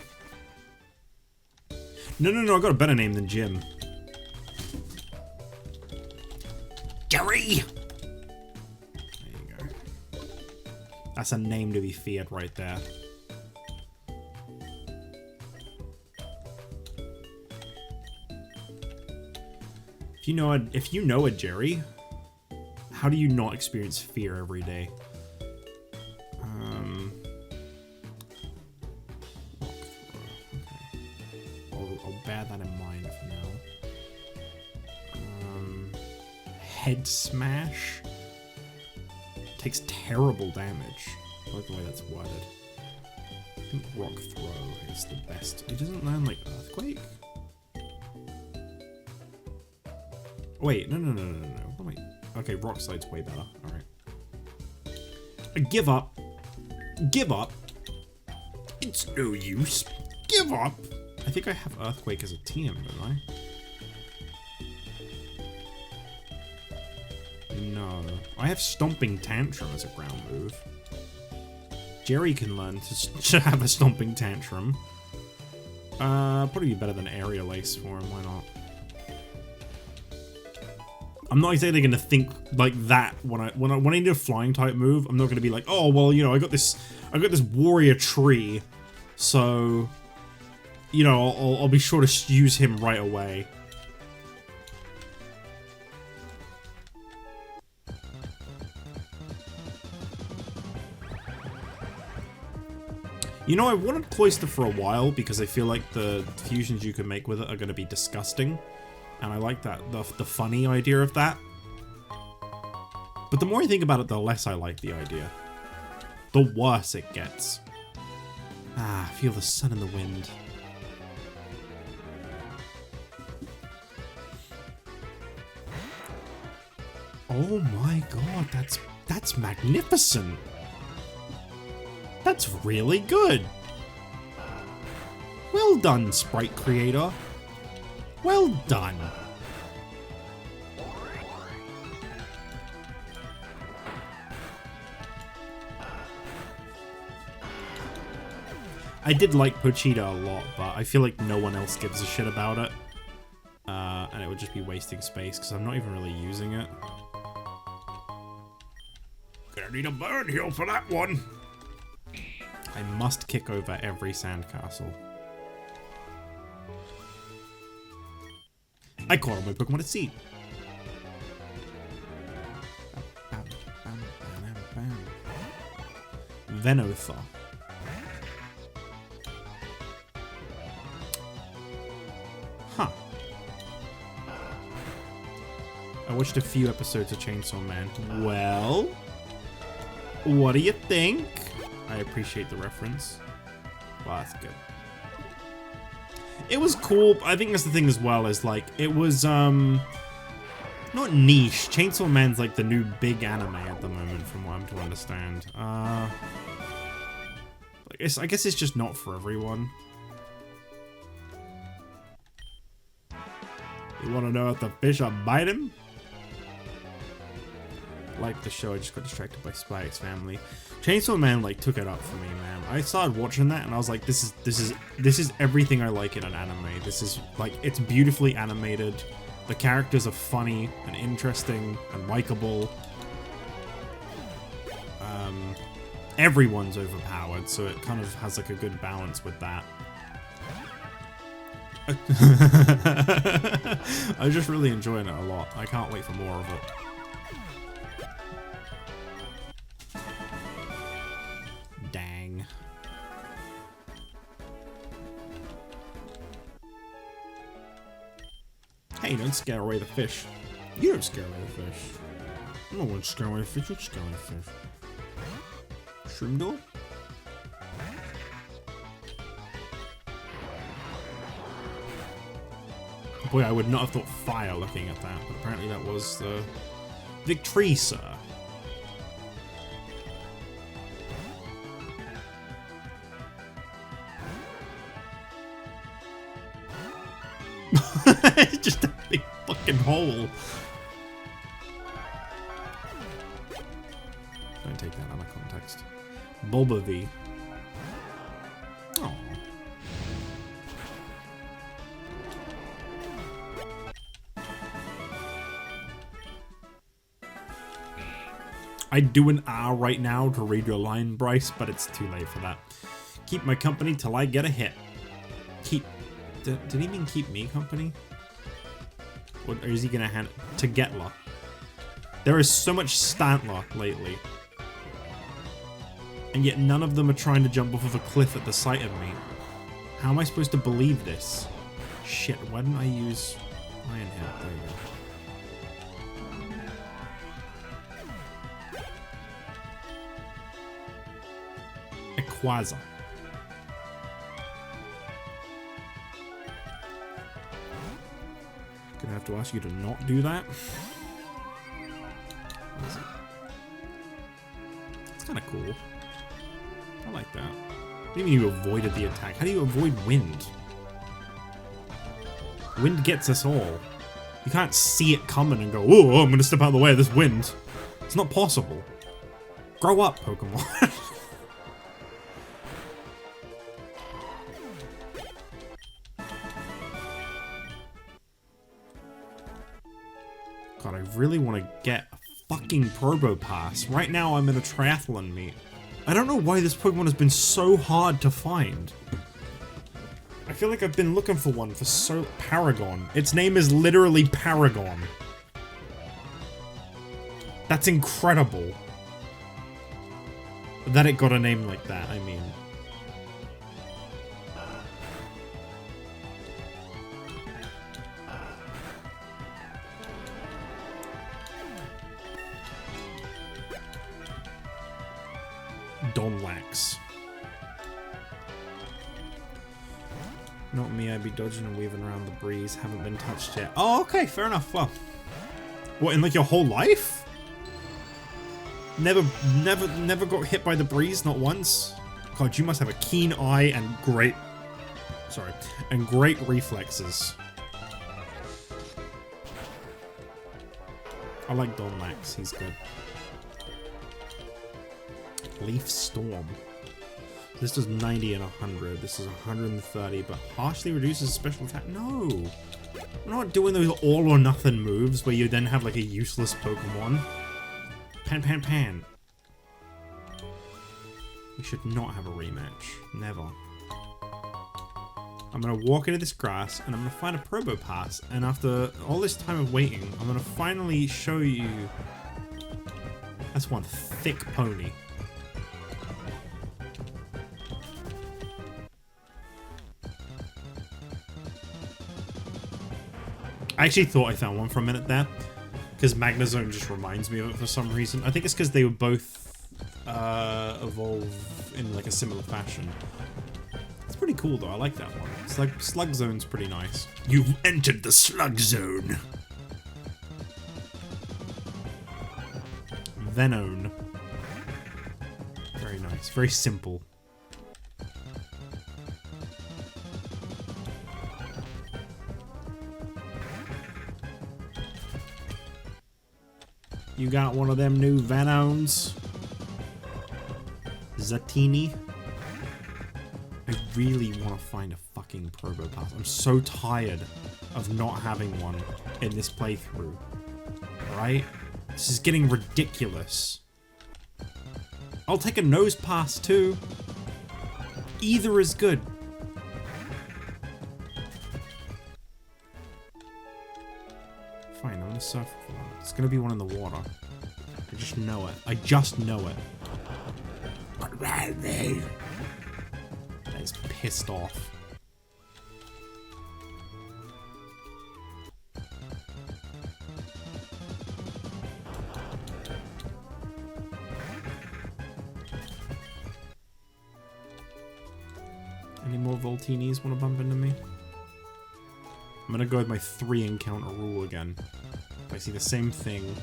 No, I got a better name than Jim. Gary! There you go. That's a name to be feared right there. If you know a Jerry, how do you not experience fear every day? I'll bear that in mind for now. Head Smash takes terrible damage. I like the way that's worded. I think Rock Throw is the best. It doesn't land like Earthquake? Wait, no. Wait. Okay, Rock Slide's way better. Alright. Give up. Give up. It's no use. Give up. I think I have Earthquake as a TM, don't I? No. I have Stomping Tantrum as a ground move. Jerry can learn to have a Stomping Tantrum. Probably be better than Aerial Ace for him, why not? I'm not exactly going to think like that when I need a flying type move. I'm not going to be like, oh well, you know, I got this warrior tree, so you know, I'll be sure to use him right away. You know, I wanted Cloyster for a while because I feel like the fusions you can make with it are going to be disgusting. And I like that, the funny idea of that. But the more I think about it, the less I like the idea. The worse it gets. Ah, feel the sun and the wind. Oh my god, that's magnificent. That's really good. Well done, sprite creator. Well done. I did like Pochita a lot, but I feel like no one else gives a shit about it. And it would just be wasting space, because I'm not even really using it. Gonna need a burn heal for that one. I must kick over every sandcastle. I caught all my Pokemon at sea. Venotha. Huh. I watched a few episodes of Chainsaw Man. Well, what do you think? I appreciate the reference. Well, that's good. It was cool. I think that's the thing as well, is like, it was, not niche. Chainsaw Man's like the new big anime at the moment, from what I'm to understand. I guess it's just not for everyone. You want to know if the fish are biting? Like the show, I just got distracted by Spy X Family. Chainsaw Man like took it up for me, man. I started watching that and I was like, this is everything I like in an anime. This is like, it's beautifully animated. The characters are funny and interesting and likable. Everyone's overpowered, so it kind of has like a good balance with that. I'm just really enjoying it a lot. I can't wait for more of it. Dang. Hey, don't scare away the fish. You don't scare away the fish. I'm not going to scare away the fish. You scare away the fish. Shroom door? Boy, I would not have thought fire looking at that, but apparently that was the Victory, sir. It's just a big fucking hole. Don't take that out of context. Bulbavy. Oh. I'd do an R right now to read your line, Bryce, but it's too late for that. Keep my company till I get a hit. Keep... Did he mean keep me company? Or is he gonna hand it to Getla? There is so much Stantler lately. And yet none of them are trying to jump off of a cliff at the sight of me. How am I supposed to believe this? Shit, why didn't I use Iron Head? There we go. Quasar. Gonna have to ask you to not do that. What is it? It's kind of cool. I like that. What do you mean you avoided the attack? How do you avoid wind? Wind gets us all. You can't see it coming and go, oh, I'm gonna step out of the way of this wind. It's not possible. Grow up, Pokemon. God, I really want to get a fucking Probopass. Right now, I'm in a triathlon meet. I don't know why this Pokemon has been so hard to find. I feel like I've been looking for one for so... Paragon. Its name is literally Paragon. That's incredible. That it got a name like that, I mean. Donlax. Not me, I'd be dodging and weaving around the breeze. Haven't been touched yet. Oh, okay, fair enough. Well, what, in like your whole life? Never got hit by the breeze, not once? God, you must have a keen eye and great... Sorry. And great reflexes. I like Donlax, he's good. Leaf Storm. This does 90 and 100. This is 130, but harshly reduces special attack. No! I'm not doing those all or nothing moves where you then have like a useless Pokemon. Pan, pan, pan. We should not have a rematch. Never. I'm gonna walk into this grass and I'm gonna find a Probopass, and after all this time of waiting, I'm gonna finally show you... That's one thick pony. I actually thought I found one for a minute there, because Magnezone just reminds me of it for some reason. I think it's because they were both evolve in like a similar fashion. It's pretty cool though, I like that one. It's like Slug Zone's pretty nice. You've entered the Slug Zone. Venone. Very nice, very simple. You got one of them new Venones? Zatini? I really want to find a fucking Probopass. I'm so tired of not having one in this playthrough. Right? This is getting ridiculous. I'll take a Nose Pass too. Either is good. Fine, I'm gonna surf for one. It's gonna be one in the water. I just know it. I just know it. That is pissed off. Any more Voltinis want to bump into me? I'm gonna go with my 3 encounter rule again. If I see the same thing,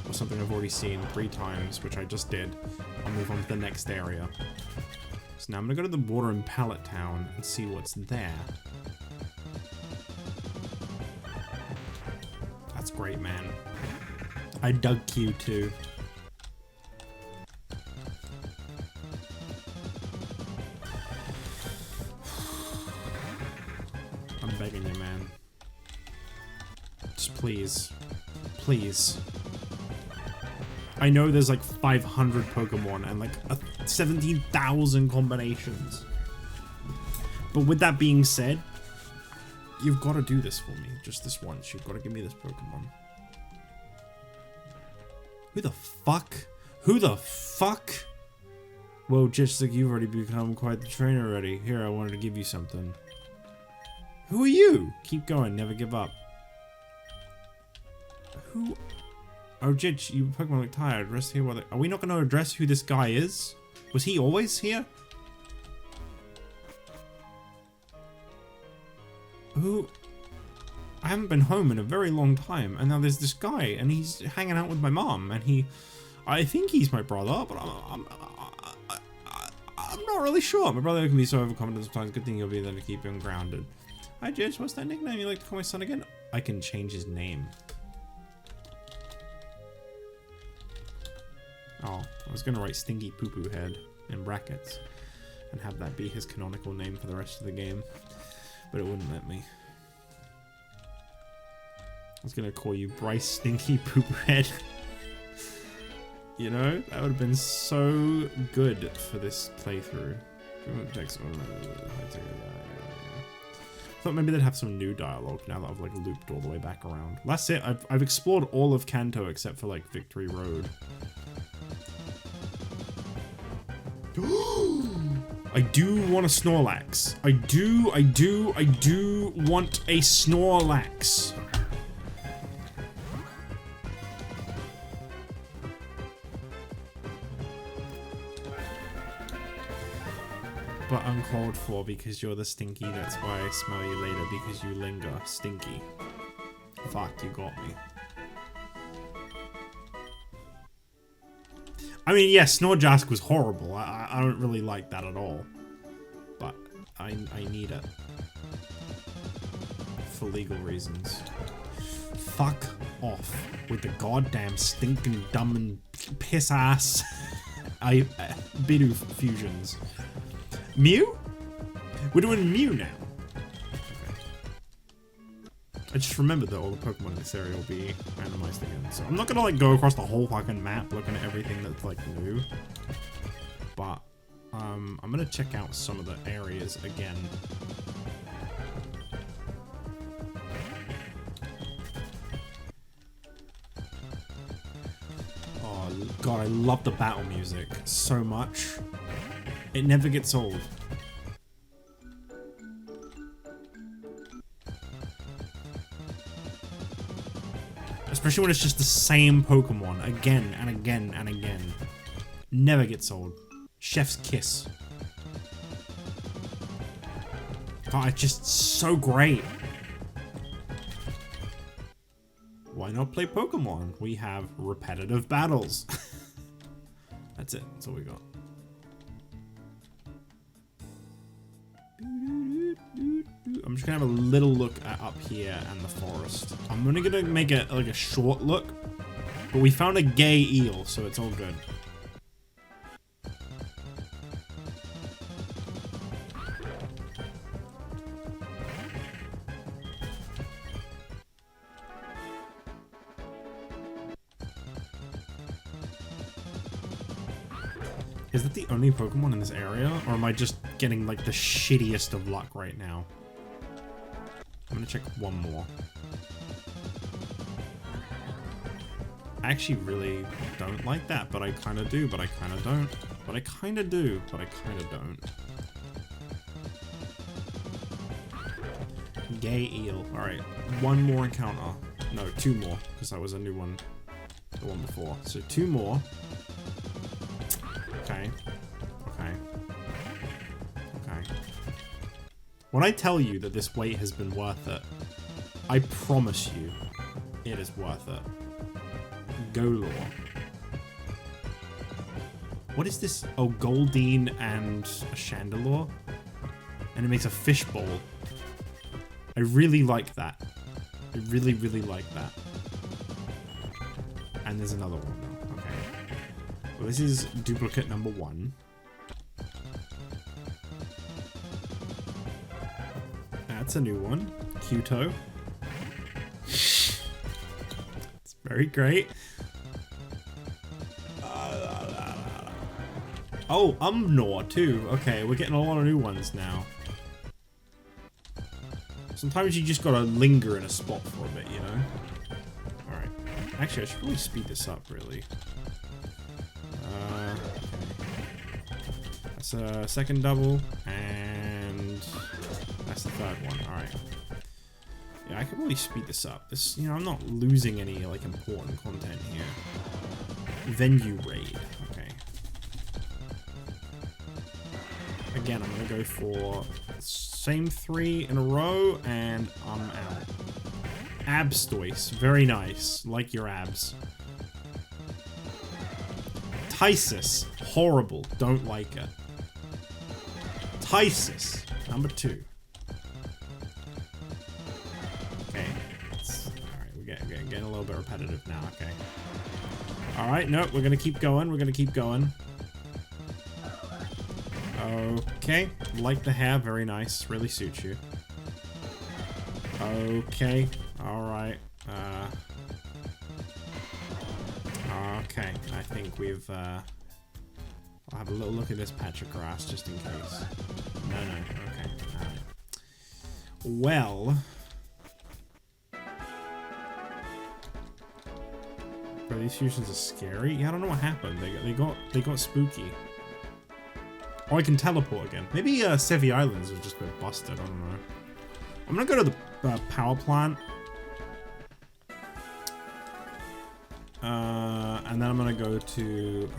or something I've already seen 3 times, which I just did, I'll move on to the next area. So now I'm gonna go to the water in Pallet Town and see what's there. That's great, man. I dug Q too. I'm begging you, man. Just please. Please. I know there's like 500 Pokemon and like 17,000 combinations. But with that being said, you've got to do this for me. Just this once. You've got to give me this Pokemon. Who the fuck? Who the fuck? Whoa, Jich, like you've already become quite the trainer already. Here, I wanted to give you something. Who are you? Keep going, never give up. Who? Oh, Jich, you Pokemon look tired. Rest here while they... Are we not going to address who this guy is? Was he always here? Who? I haven't been home in a very long time, and now there's this guy, and he's hanging out with my mom, and he... I think he's my brother, but I'm not really sure. My brother can be so overconfident sometimes. Good thing you'll be there to keep him grounded. Hi, Jich. What's that nickname you like to call my son again? I can change his name. Oh, I was gonna write Stinky Poo Poo Head in brackets and have that be his canonical name for the rest of the game, but it wouldn't let me. I was gonna call you Bryce Stinky Poo Poo Head. You know, that would have been so good for this playthrough. I thought maybe they'd have some new dialogue now that I've like looped all the way back around. That's it. I've explored all of Kanto except for like Victory Road. I do want a Snorlax. I do want a Snorlax. But uncalled for because you're the Stinky, that's why I smell you later because you linger. Stinky. Fuck, you got me. I mean, yes, Snorjask was horrible. I don't really like that at all. But I need it. For legal reasons. Fuck off with the goddamn stinking dumb and piss ass Bidoof fusions. Mew? We're doing Mew now. I just remembered that all the Pokemon in this area will be randomized again. So I'm not gonna like go across the whole fucking map looking at everything that's like new. But I'm gonna check out some of the areas again. Oh god, I love the battle music so much. It never gets old. Especially when it's just the same Pokemon again and again and again. Never gets old. Chef's kiss. God, it's just so great. Why not play Pokemon? We have repetitive battles. That's it. That's all we got. I'm just gonna have a little look at up here and the forest. I'm only gonna make it like a short look, but we found a gay eel, so it's all good. Is that the only Pokemon in this area? Or am I just getting like the shittiest of luck right now? I'm gonna check one more. I actually really don't like that, but I kinda do, but I kinda don't. But I kinda do, but I kinda don't. Gay eel. Alright, one more encounter. No, two more, because that was a new one. The one before. So two more. Okay. Okay. Okay. When I tell you that this wait has been worth it, I promise you it is worth it. Golor. What is this? Oh, Goldeen and a Chandelure? And it makes a fishbowl. I really like that. I really, really like that. And there's another one. Okay. Well, this is duplicate number 1. That's a new one. Cuto. It's very great. Oh, Umnor too. Okay, we're getting a lot of new ones now. Sometimes you just gotta linger in a spot for a bit, you know? Alright. Actually, I should probably speed this up, really. Okay. That's a second double, and that's the third one. Alright. Yeah, I could probably speed this up. This, you know, I'm not losing any, like, important content here. Venue raid. Okay. Again, I'm gonna go for same 3 in a row, and I'm out. Abstoise. Very nice. Like your abs. Tysis. Horrible. Don't like it. Tysis. Number 2. Okay. Alright, we're getting a little bit repetitive now. Okay. Alright, no, we're gonna keep going. We're gonna keep going. Okay. Like the hair. Very nice. Really suits you. Okay. Alright. Okay. I think we've, I'll have a little look at this patch of grass just in case. No. Okay. Alright. Well. Bro, these fusions are scary. Yeah, I don't know what happened. They got spooky. Oh, I can teleport again. Maybe Sevi Islands have just been busted. I don't know. I'm gonna go to the power plant. And then I'm gonna go to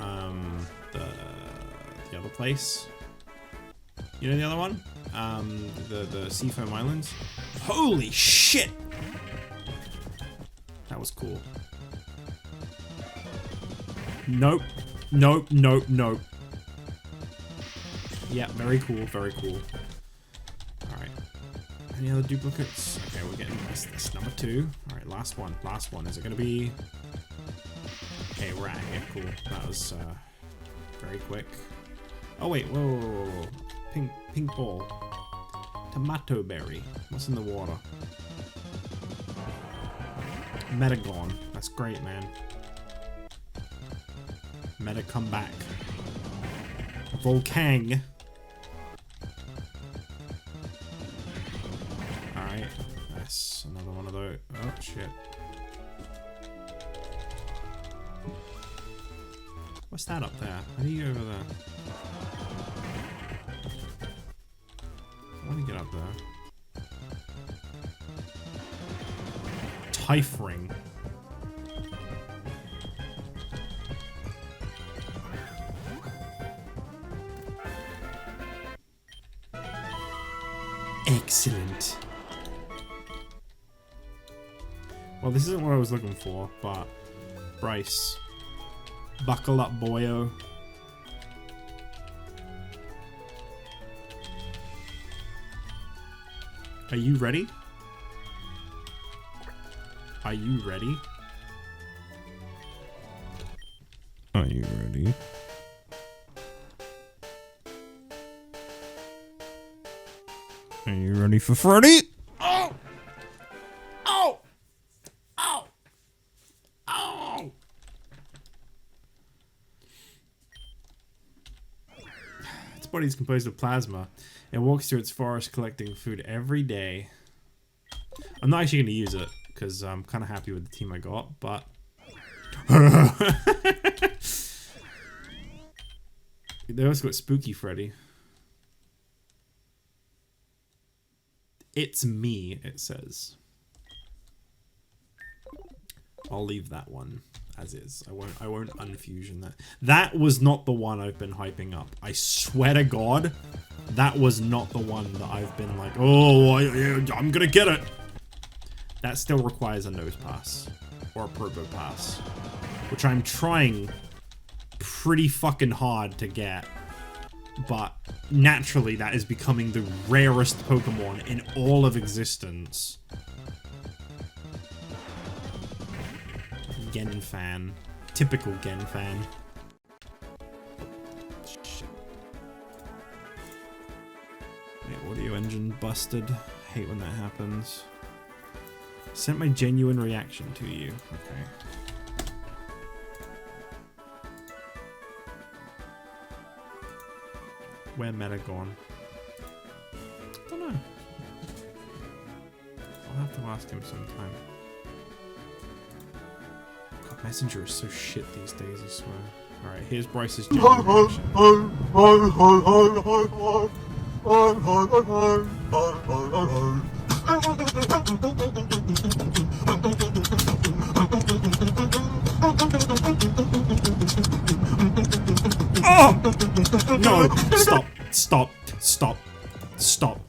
the other place. You know the other one? The Seafoam Islands. Holy shit! That was cool. Nope. Nope. Yeah, very cool, very cool. Alright. Any other duplicates? Okay, we're getting this number 2. Alright, last one. Last one. Is it gonna be... Okay, we're out here. Cool. That was very quick. Oh wait, whoa. Pink ball. Tomato berry. What's in the water? Metagon. That's great, man. Meta come back. Volcang. Alright. That's another one of those. Oh, shit. What's that up there? How do you go over there? I want to get up there. Typhring. Excellent. Well, this isn't what I was looking for, but Bryce, buckle up, boyo. Are you ready? Are you ready? Are you ready? Are you ready for Freddy? Oh! Oh! Oh! Oh! Its body is composed of plasma. It walks through its forest collecting food every day. I'm not actually going to use it because I'm kind of happy with the team I got, but... They also got Spooky Freddy. It's me, it says. I'll leave that one as is. I won't unfusion that. That was not the one I've been hyping up. I swear to God, that was not the one that I've been like, oh, I'm gonna get it. That still requires a nose pass or a Probopass, which I'm trying pretty fucking hard to get. But naturally, that is becoming the rarest Pokemon in all of existence. Gen fan. Typical Gen fan. Shit. My audio engine busted. Hate when that happens. Sent my genuine reaction to you. Okay. Where Meta gone? I don't know. I'll have to ask him sometime. God, Messenger is so shit these days, I swear. Alright, here's Bryce's genuine reaction. Oh! No! Stop! Stop! Stop! Stop!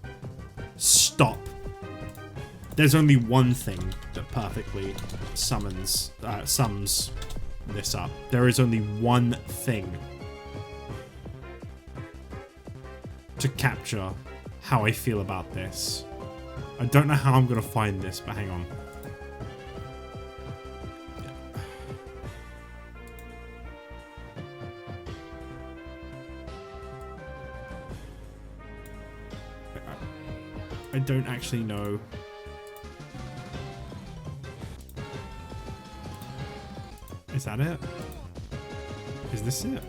Stop! There's only one thing that perfectly sums this up. There is only one thing to capture how I feel about this. I don't know how I'm gonna find this, but hang on. I don't actually know. Is that it? Is this it?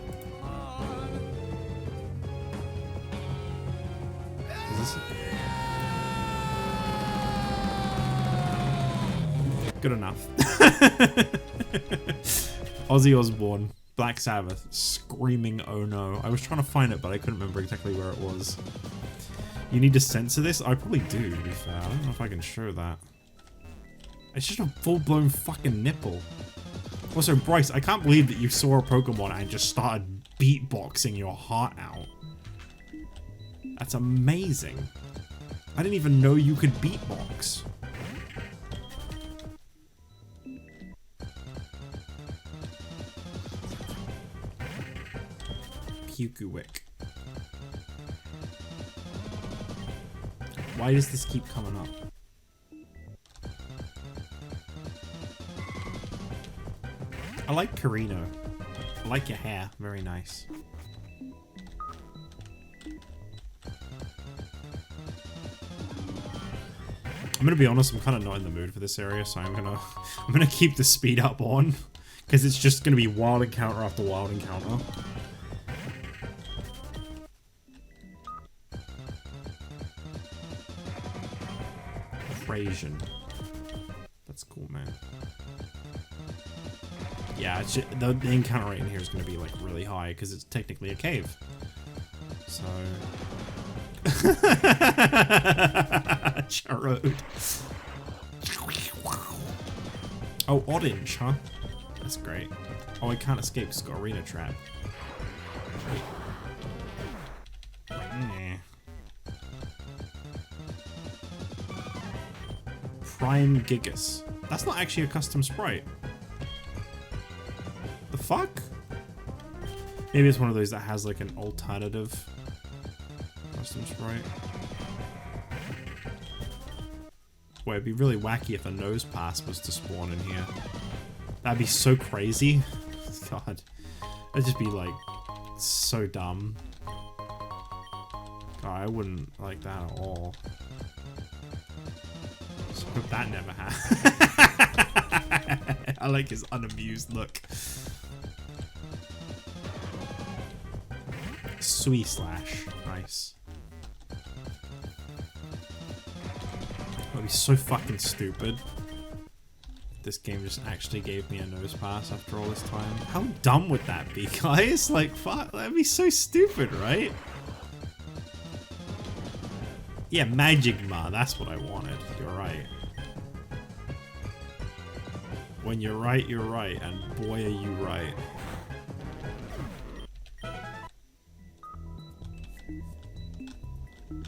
Is this it? Good enough. Ozzy Osbourne, Black Sabbath, screaming oh no. I was trying to find it, but I couldn't remember exactly where it was. You need to censor this? I probably do, to be fair. I don't know if I can show that. It's just a full-blown fucking nipple. Also, Bryce, I can't believe that you saw a Pokemon and just started beatboxing your heart out. That's amazing. I didn't even know you could beatbox. Pukuwick. Why does this keep coming up? I like Karino. I like your hair. Very nice. I'm gonna be honest, I'm kind of not in the mood for this area, so I'm gonna keep the speed up on, because it's just gonna be wild encounter after wild encounter. Frasian. That's cool, man. Yeah, it's just, the encounter rate in here is going to be like really high because it's technically a cave. So. Charode. Oh, Orange, huh? That's great. Oh, I can't escape. It's got Arena Trap. Prime Gigas. That's not actually a custom sprite. The fuck? Maybe it's one of those that has like an alternative custom sprite. Boy, it'd be really wacky if a nose pass was to spawn in here. That'd be so crazy. God. That'd just be like so dumb. God, I wouldn't like that at all. Just hope that never happened. I like his unamused look. Sui slash. Nice. That'd be so fucking stupid. This game just actually gave me a nose pass after all this time. How dumb would that be, guys? Like, fuck, that'd be so stupid, right? Yeah, Magigma, that's what I wanted. You're right. When you're right, and boy are you right.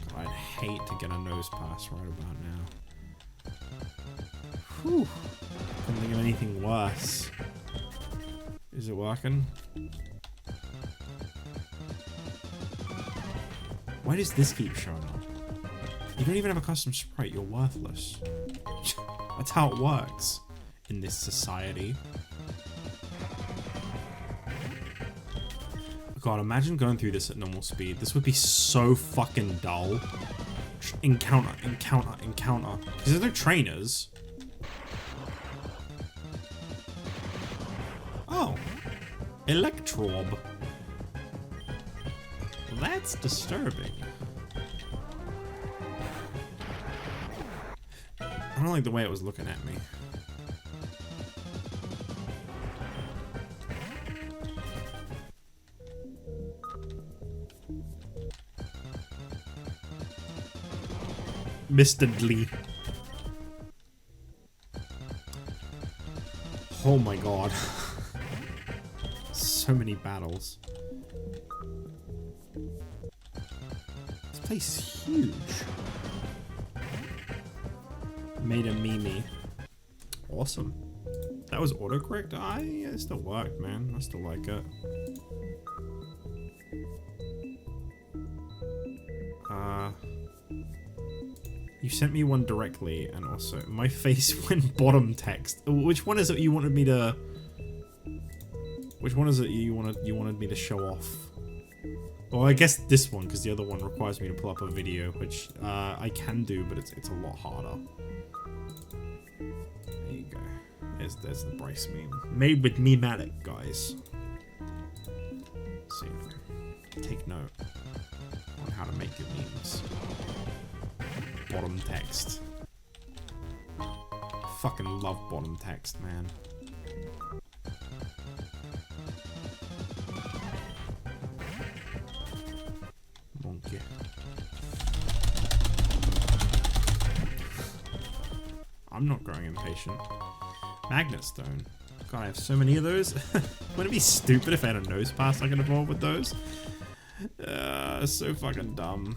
God, I'd hate to get a nose pass right about now. Whew. Couldn't think of anything worse. Is it working? Why does this keep showing up? You don't even have a custom sprite, you're worthless. That's how it works in this society. God, imagine going through this at normal speed. This would be so fucking dull. Encounter. Because there's no trainers. Oh. Electrobe. Well, that's disturbing. I don't like the way it was looking at me. Mr. Dlee. Oh my god. So many battles. This place is huge. Made a Mimi. Awesome. That was autocorrect? Yeah, it still worked, man. I still like it. You sent me one directly, and also my face went bottom text. Which one is it you wanted me to? Which one is it you wanted me to show off? Well, I guess this one, because the other one requires me to pull up a video, which I can do, but it's a lot harder. There you go. There's the Bryce meme. Made with Mematic, guys. So, take note on how to make your memes. Bottom text. Fucking love bottom text, man. Monkey. I'm not growing impatient. Magnet Stone. God, I have so many of those. Wouldn't it be stupid if I had a nose pass I could evolve with those? So fucking dumb.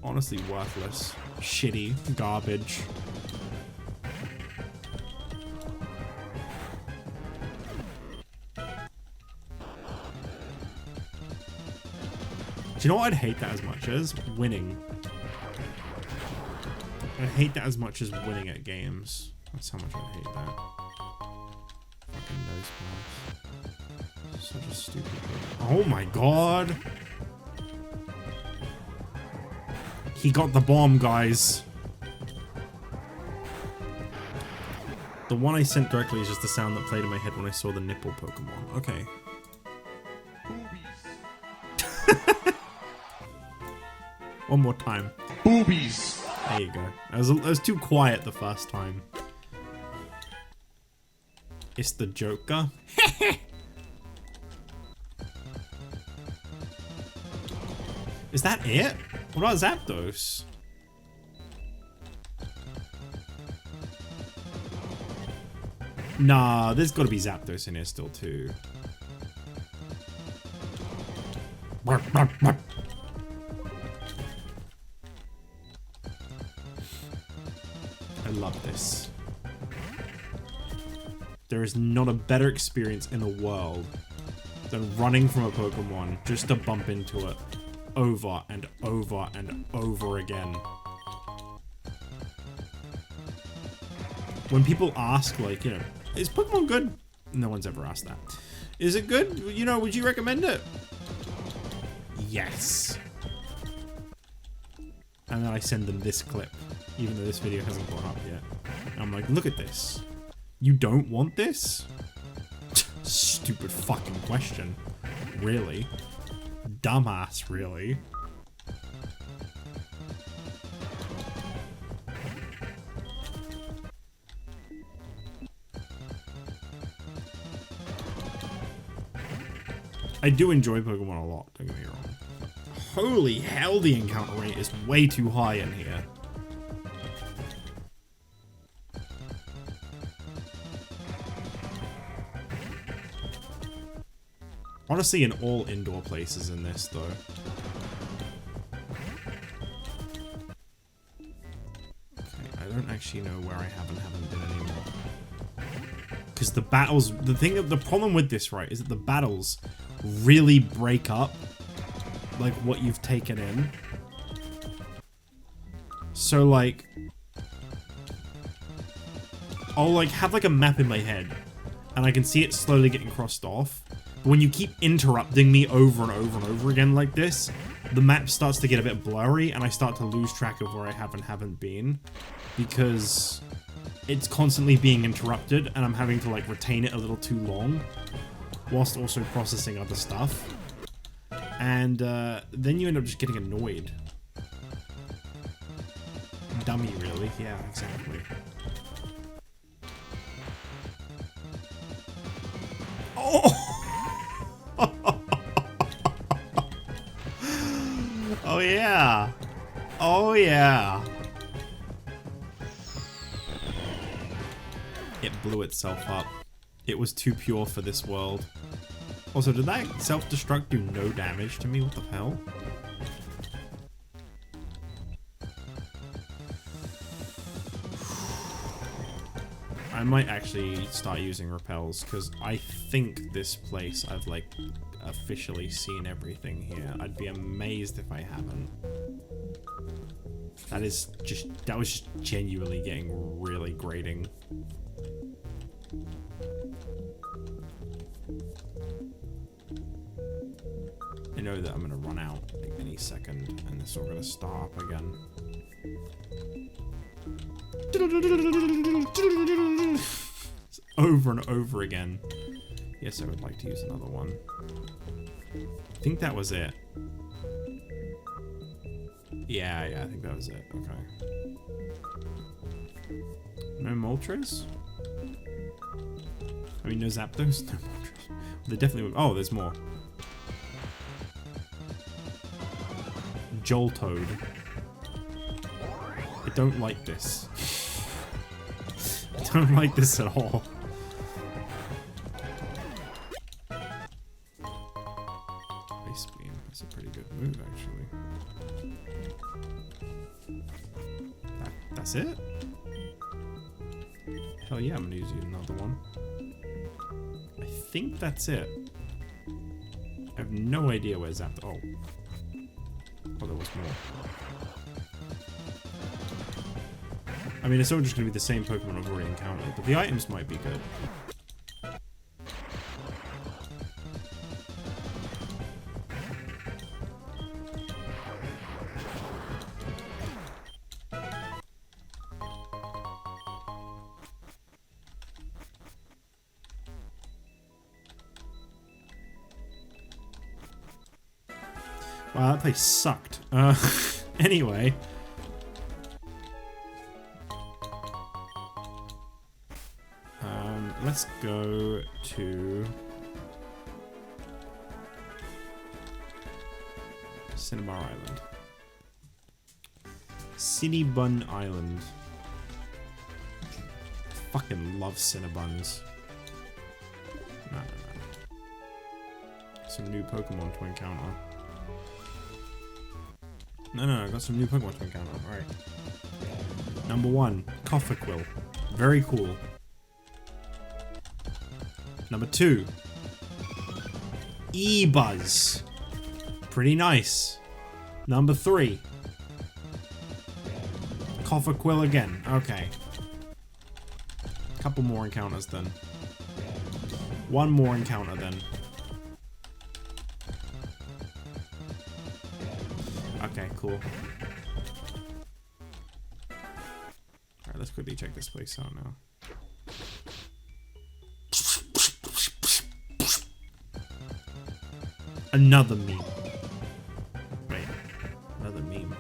Honestly worthless. Shitty. Garbage. Do you know what I'd hate that as much as? Winning. I'd hate that as much as winning at games. That's how much I'd hate that. Fucking nose pass. Such a stupid thing. Oh my god! He got the bomb, guys. The one I sent directly is just the sound that played in my head when I saw the nipple Pokemon. Okay. One more time. Boobies. There you go. I was too quiet the first time. It's the Joker. Is that it? What about Zapdos? Nah, there's gotta be Zapdos in here still too. is not a better experience in the world than running from a Pokemon just to bump into it over and over and over again. When people ask, like, you know, is Pokemon good? No one's ever asked that. Is it good? You know, would you recommend it? Yes. And then I send them this clip, even though this video hasn't gone up yet. And I'm like, look at this. You don't want this? Stupid fucking question. Really? Dumbass, really? I do enjoy Pokemon a lot, don't get me wrong. Holy hell, the encounter rate is way too high in here. Honestly, in all indoor places in this, though. Okay, I don't actually know where I have and haven't been anymore. Because the battles, the problem with this, right, is that the battles really break up, like, what you've taken in. So, like, I'll, like, have, like, a map in my head, and I can see it slowly getting crossed off. But when you keep interrupting me over and over and over again like this, the map starts to get a bit blurry, and I start to lose track of where I have and haven't been, because it's constantly being interrupted, and I'm having to, like, retain it a little too long, whilst also processing other stuff. And then you end up just getting annoyed. Dummy, really. Yeah, exactly. Oh! Oh, yeah. Oh, yeah. It blew itself up. It was too pure for this world. Also, did that self-destruct do no damage to me? What the hell? I might actually start using repels, because I think this place I've, like, officially seen everything here. I'd be amazed if I haven't. That was just genuinely getting really grating. I know that I'm gonna run out like any second, and this is all gonna start up again. Over and over again. Yes, I would like to use another one. I think that was it. Yeah, I think that was it. Okay. No Moltres? I mean, no Zapdos? No Moltres. They definitely would. Oh, there's more. Joltoad. I don't like this. I don't like this at all. Ice Beam. That's a pretty good move, actually. That's it? Hell yeah, I'm gonna use another one. I think that's it. I have no idea where Zapdos. Oh, there was more. I mean, it's all just going to be the same Pokemon I've already encountered, but the items might be good. Wow, that place sucked. Anyway. Let's go to Cinnabar Island. Cinnabon Island. Fucking love Cinnabuns. No. Some new Pokemon to encounter. No, I got some new Pokemon to encounter. Alright. Number 1, Cofferquill. Very cool. Number 2. E-Buzz. Pretty nice. Number 3. Cofferquill again. Okay. Couple more encounters then. One more encounter then. Okay, cool. Alright, let's quickly check this place out now. Another meme. Wait, another meme.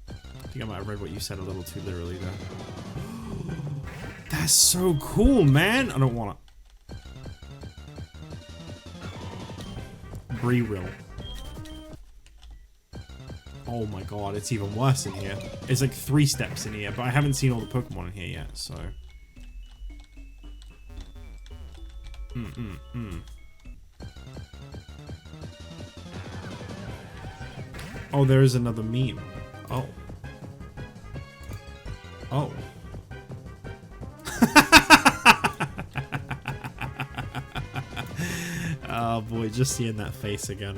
I think I might have read what you said a little too literally there. That's so cool, man! I don't want it. Bree-Rill. Oh my god, it's even worse in here. It's like 3 steps in here, but I haven't seen all the Pokemon in here yet, so... Oh, there is another meme. Oh. Oh. Oh boy, just seeing that face again.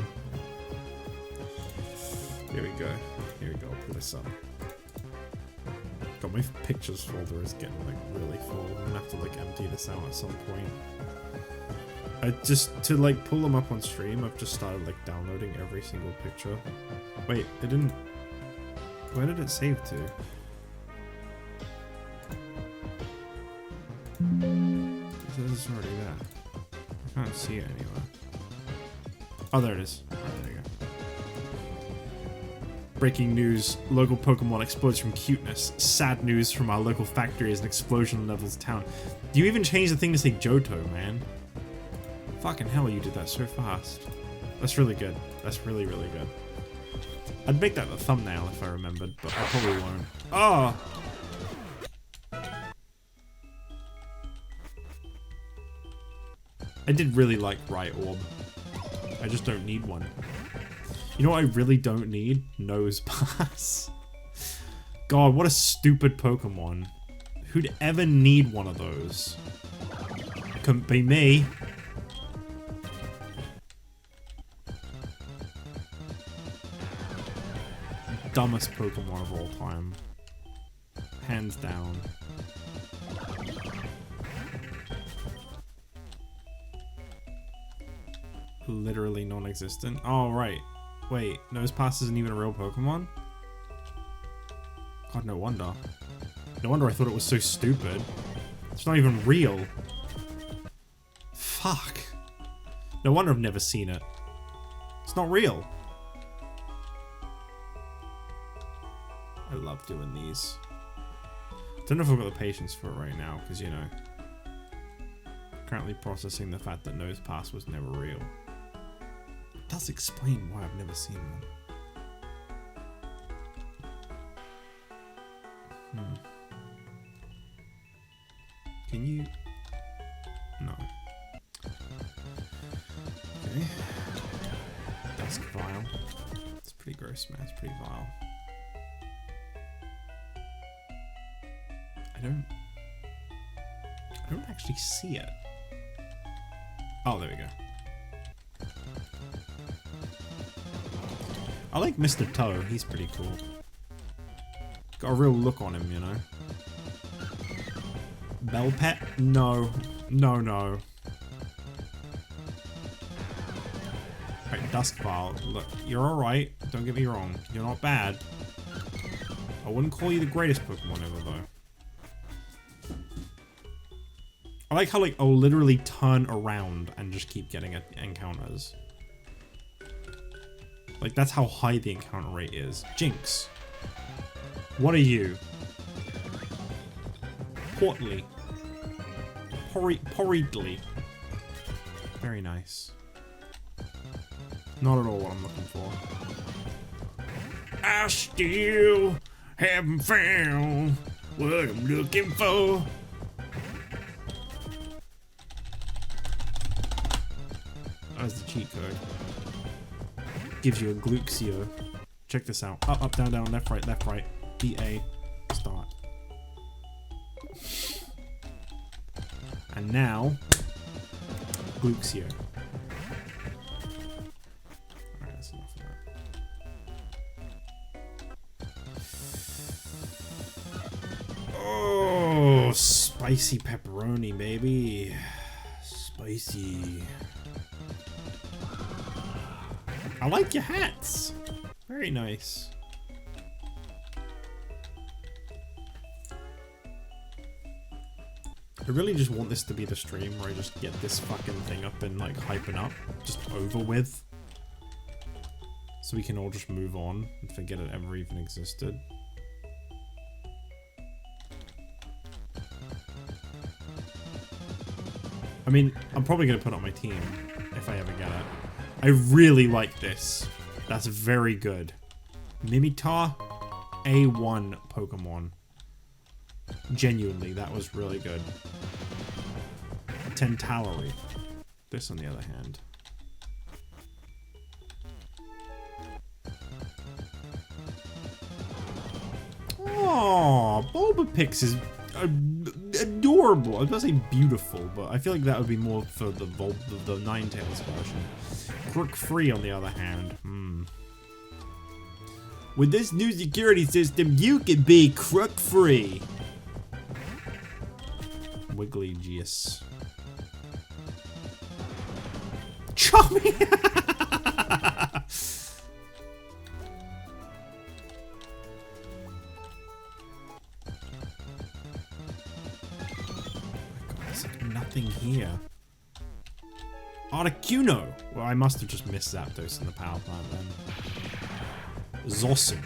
Here we go. Here we go. I'll put this up. God, my pictures folder is getting like really full. I'm gonna have to like empty this out at some point. I just, to like pull them up on stream, I've just started like downloading every single picture. Wait, it didn't... Where did it save to? This is already there. I can't see it anywhere. Oh, there it is. Alright, there you go. Breaking news. Local Pokemon explodes from cuteness. Sad news from our local factory as an explosion levels town. Do you even change the thing to say Johto, man? Fucking hell, you did that so fast. That's really good. That's really, really good. I'd make that the thumbnail if I remembered, but I probably won't. Oh! I did really like Right Orb. I just don't need one. You know what I really don't need? Nosepass. God, what a stupid Pokemon. Who'd ever need one of those? Couldn't be me. Dumbest Pokemon of all time. Hands down. Literally non-existent. Oh, right. Wait, Nosepass isn't even a real Pokemon? God, no wonder. No wonder I thought it was so stupid. It's not even real. Fuck. No wonder I've never seen it. It's not real. I love doing these. Don't know if I've got the patience for it right now, because, you know, currently processing the fact that Nosepass was never real. It does explain why I've never seen one. Can you... No. Okay. Dusk Vial. It's pretty gross, man. It's pretty vile. I don't actually see it. Oh, there we go. I like Mr. Toe. He's pretty cool. Got a real look on him, you know. Bellpet? No. No, no. Right, Dusk Vial. Look, you're alright. Don't get me wrong. You're not bad. I wouldn't call you the greatest Pokemon ever, though. I like how, like, I'll literally turn around and just keep getting encounters. Like, that's how high the encounter rate is. Jinx. What are you? Portly. Porridly. Very nice. Not at all what I'm looking for. I still haven't found what I'm looking for. That's the cheat code. Gives you a Gluxio. Check this out. Up, up, down, down, left, right, BA, start. And now, Gluxio. Alright, that's enough of that. Oh, spicy pepperoni, baby. Spicy. I like your hats. Very nice. I really just want this to be the stream where I just get this fucking thing up and like hyping up, just over with. So we can all just move on and forget it ever even existed. I mean, I'm probably going to put it on my team if I ever get it. I really like this. That's very good. Mimitar, A1 Pokemon. Genuinely, that was really good. Tentalary. This on the other hand. Oh, Bulbapix is adorable. I was about to say beautiful, but I feel like that would be more for the Ninetales version. Crook Free on the other hand. With this new security system, you can be crook free. Wiggly Gius. Chummy! Nothing here. Articuno! Well, I must have just missed Zapdos in the power plant then. Zossen.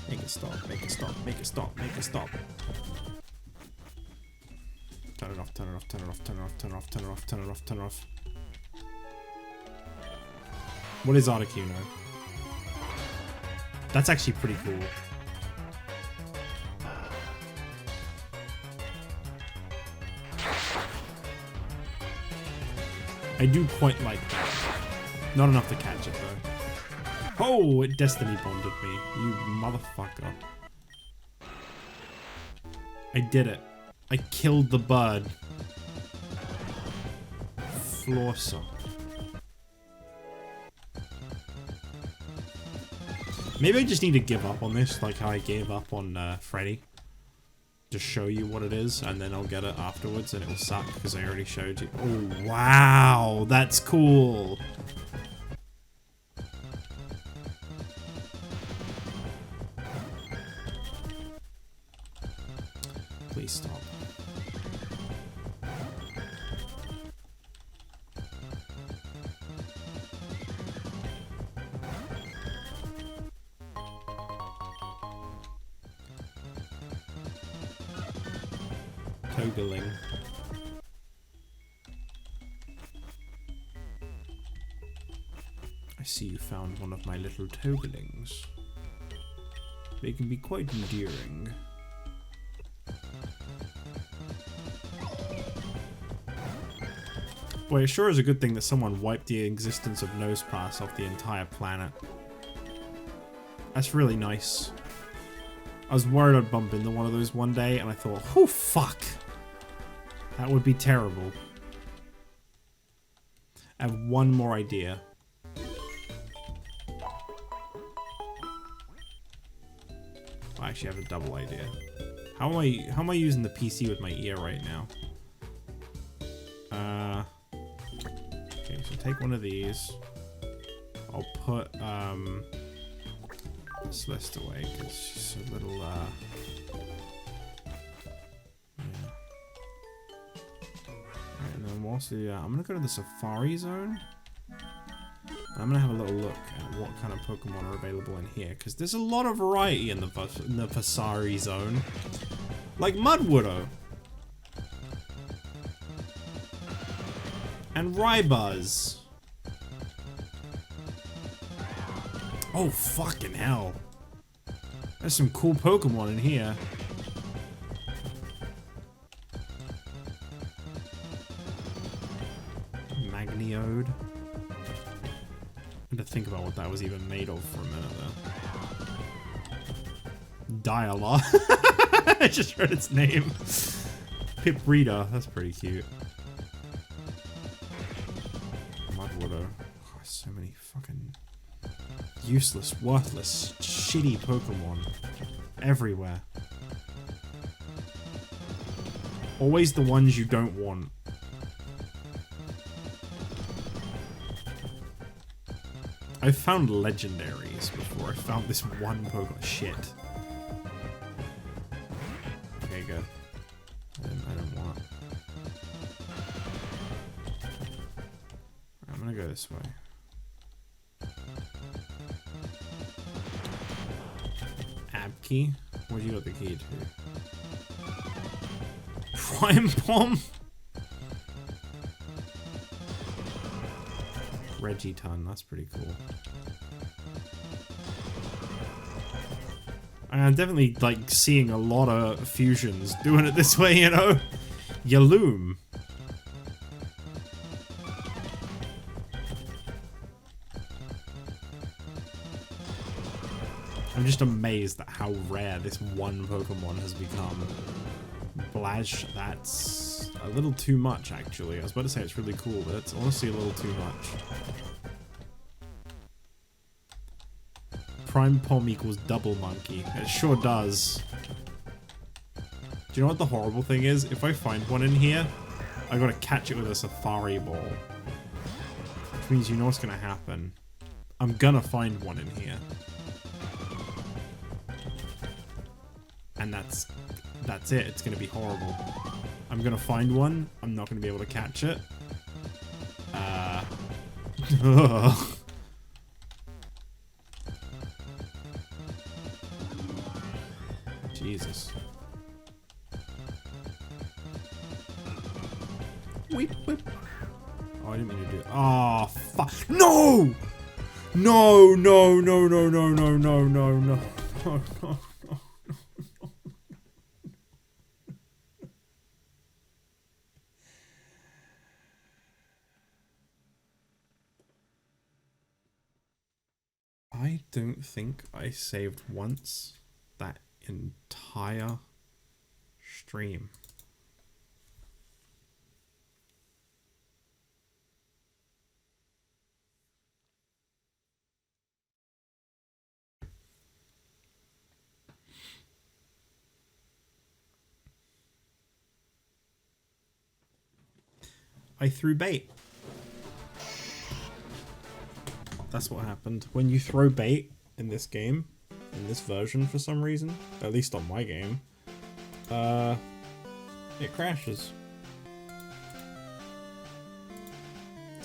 Make it stop, make it stop, make it stop, make it stop. Turn it off, turn it off, turn it off, turn it off, turn it off, turn it off, turn it off, turn it off. What is Articuno? That's actually pretty cool. I do quite like that. Not enough to catch it though. Oh, it Destiny bonded me. You motherfucker. I did it. I killed the bird. Florsa. Maybe I just need to give up on this, like how I gave up on Freddy. Just show you what it is, and then I'll get it afterwards, and it will suck because I already showed you. Oh, wow, that's cool. Please stop. Togeling. I see you found one of my little Togelings. They can be quite endearing. Boy, it sure is a good thing that someone wiped the existence of Nosepass off the entire planet. That's really nice. I was worried I'd bump into one of those one day, and I thought, oh fuck! That would be terrible. I have one more idea. I actually have a double idea. How am I using the PC with my ear right now? Okay, so take one of these. I'll put this list away because it's just a little yeah. Alright, and then we'll also do that. I'm gonna go to the Safari Zone. I'm gonna have a little look at what kind of Pokemon are available in here, because there's a lot of variety in the Vasari Zone. Like Mudwoodo. And Rybuzz. Oh, fucking hell. There's some cool Pokemon in here. Magneode. I had to think about what that was even made of for a minute there. Diala. I just read its name. Pip Reader. That's pretty cute. Mudwater. Oh, so many fucking useless, worthless, shitty Pokemon everywhere. Always the ones you don't want. I've found legendaries before. I found this one Pokemon. Shit. Okay, good. I don't want. I'm gonna go this way. Abkey? What do you got the key to? Prime Bomb? Regiton, that's pretty cool. I'm definitely like seeing a lot of fusions doing it this way, you know? Yaloom. I'm just amazed at how rare this one Pokemon has become. Blash, that's a little too much, actually. I was about to say it's really cool, but it's honestly a little too much. Prime Pom equals double monkey. It sure does. Do you know what the horrible thing is? If I find one in here, I gotta catch it with a safari ball. Which means you know what's gonna happen. I'm gonna find one in here. And that's it. It's gonna be horrible. I'm gonna find one. I'm not gonna be able to catch it. Jesus. Weep, weep. Oh, I didn't mean to do it. Oh, fuck. No! No, no, no, no, no, no, no, no, no, no, no. I don't think I saved once that entire stream. I threw bait. That's what happened. When you throw bait in this game, in this version for some reason, at least on my game, it crashes.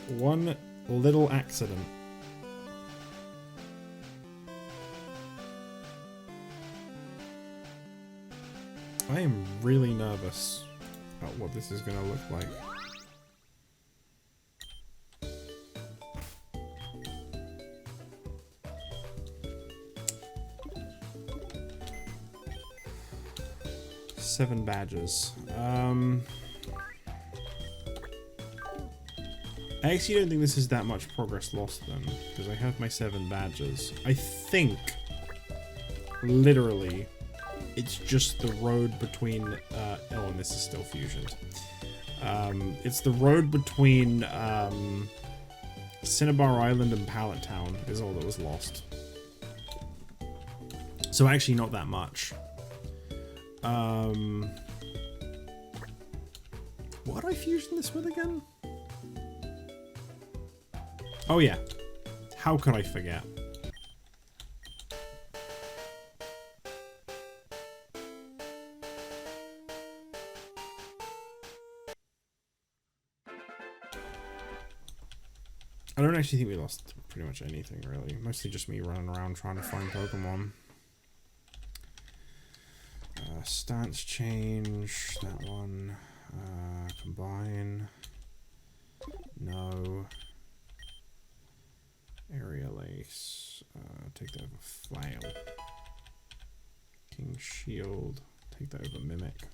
One little accident. I am really nervous about what this is going to look like. Seven badges. I actually don't think this is that much progress lost then, because I have my 7 badges. I think, literally, it's just the road between, oh, and this is still fusioned. It's the road between, Cinnabar Island and Pallet Town is all that was lost. So actually not that much. What did I fusion this with again? Oh yeah. How could I forget? I don't actually think we lost pretty much anything, really. Mostly just me running around trying to find Pokemon. Stance change, that one. Combine. No. Aerial Ace. Take that over Flail. King Shield. Take that over Mimic.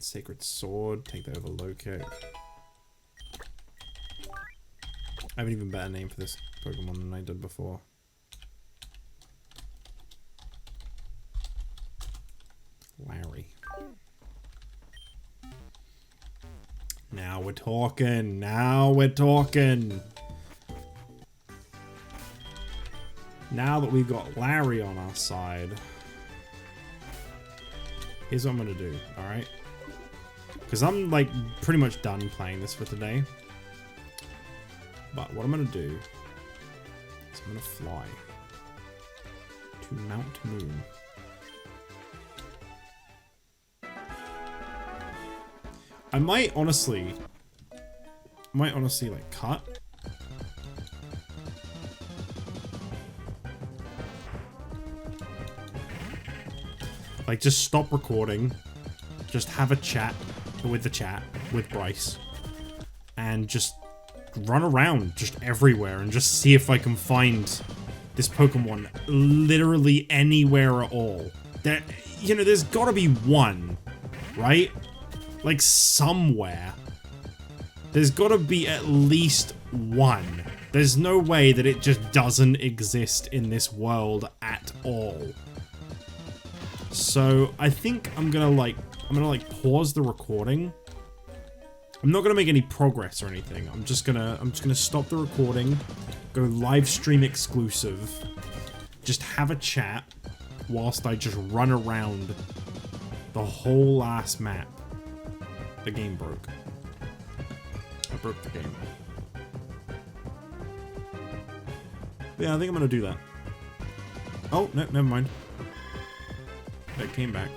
Sacred Sword. Take that over Low Kick. I have an even better name for this Pokemon than I did before. Now we're talking. Now we're talking. Now that we've got Larry on our side, here's what I'm going to do, alright? Because I'm, like, pretty much done playing this for today. But what I'm going to do is I'm going to fly to Mount Moon. I might honestly, like, cut. Like, just stop recording. Just have a chat with Bryce. And just run around just everywhere and just see if I can find this Pokemon literally anywhere at all. There, you know, there's gotta be one, right? Like, somewhere. There's gotta be at least one. There's no way that it just doesn't exist in this world at all. So, I think I'm gonna pause the recording. I'm not gonna make any progress or anything. I'm just gonna stop the recording, go live stream exclusive, just have a chat whilst I just run around the whole last map. The game broke. I broke the game. Yeah, I think I'm gonna do that. Oh, no, never mind. It came back.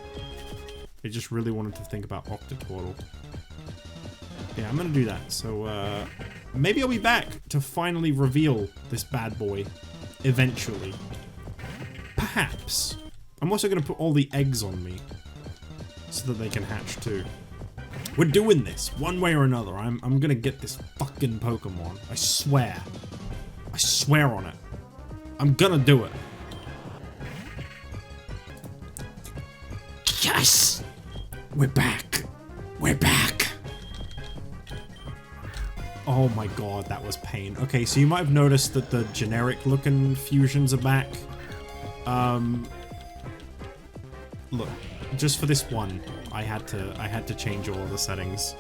It just really wanted to think about Octoturtle. Yeah, I'm gonna do that. So, maybe I'll be back to finally reveal this bad boy. Eventually. Perhaps. I'm also gonna put all the eggs on me. So that they can hatch too. We're doing this, one way or another. I'm gonna get this fucking Pokemon. I swear. I swear on it. I'm gonna do it. Yes! We're back. We're back. Oh my god, that was pain. Okay, so you might have noticed that the generic looking fusions are back. Look, just for this one, I had to change all of the settings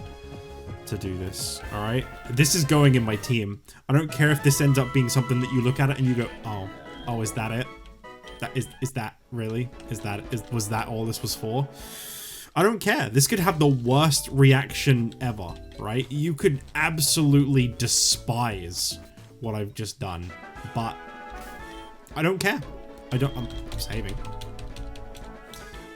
to do this. All right, this is going in my team. I don't care if this ends up being something that you look at it and you go, oh, is that it? Is that really? Was that all this was for? I don't care. This could have the worst reaction ever, right? You could absolutely despise what I've just done, but I don't care. I'm saving.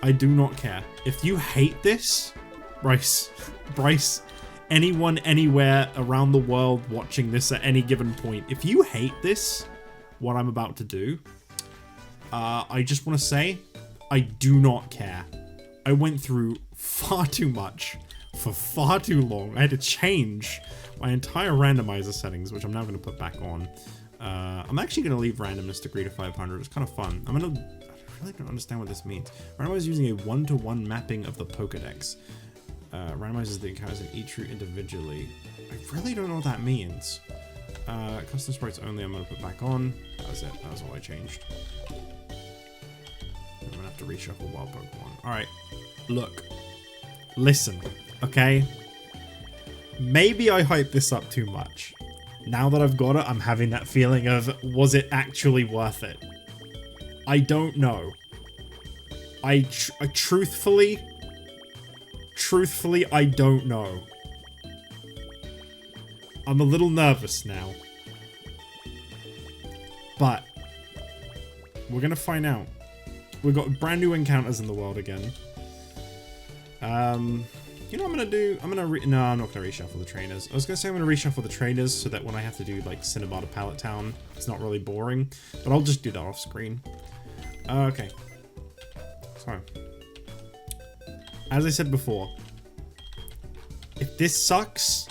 I do not care. If you hate this, Bryce, anyone, anywhere around the world watching this at any given point, if you hate this, what I'm about to do, I just want to say, I do not care. I went through far too much for far too long. I had to change my entire randomizer settings, which I'm now going to put back on. I'm actually going to leave randomness degree to 500. It's kind of fun. I really don't understand what this means. Randomizer using a one-to-one mapping of the Pokedex. Randomizes the encounters in each route individually. I really don't know what that means. Custom sprites only I'm going to put back on. That was it. That was all I changed. I'm going to have to reshuffle wild Pokemon. Alright. Look. Listen. Okay? Maybe I hyped this up too much. Now that I've got it, I'm having that feeling of, was it actually worth it? I don't know. I truthfully, I don't know. I'm a little nervous now. But we're gonna find out. We've got brand new encounters in the world again. You know what I'm gonna do? No, I'm not gonna reshuffle the trainers. I was gonna say I'm gonna reshuffle the trainers so that when I have to do like Cinnabar to Pallet Town, it's not really boring. But I'll just do that off screen. Okay. So, as I said before, if this sucks,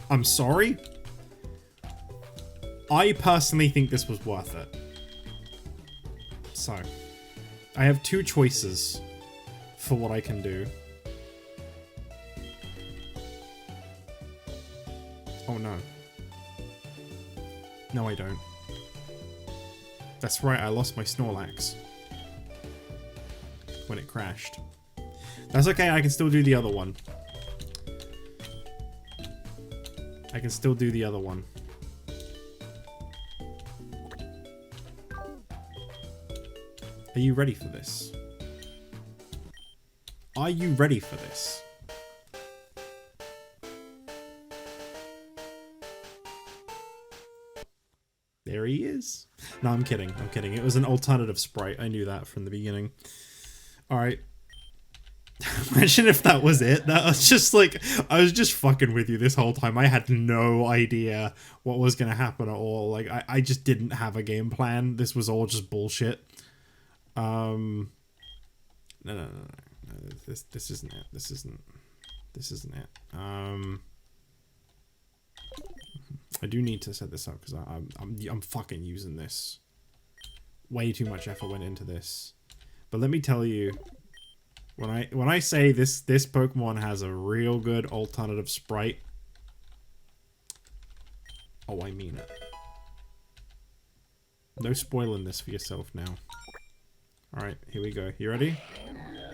I'm sorry. I personally think this was worth it. So, I have two choices for what I can do. Oh no. No, I don't. That's right, I lost my Snorlax when it crashed. That's okay, I can still do the other one. I can still do the other one. Are you ready for this? Are you ready for this? There he is. No, I'm kidding. I'm kidding. It was an alternative sprite. I knew that from the beginning. Alright. Imagine if that was it. That was just like, I was just fucking with you this whole time. I had no idea what was going to happen at all. Like, I just didn't have a game plan. This was all just bullshit. No. This isn't it. This isn't it. I do need to set this up because I'm fucking using this. Way too much effort went into this. But let me tell you, when I say this Pokemon has a real good alternative sprite, oh, I mean it. No spoiling this for yourself now. Alright, here we go. You ready?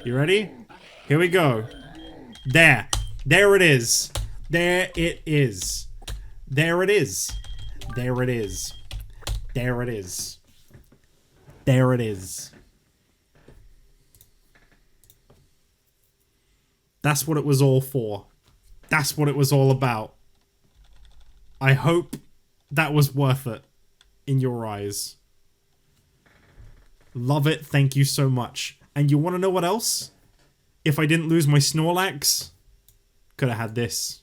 You ready? Here we go. There. There it is. There it is. There it is. There it is. There it is. There it is. That's what it was all for. That's what it was all about. I hope that was worth it in your eyes. Love it. Thank you so much. And you want to know what else? If I didn't lose my Snorlax, could have had this.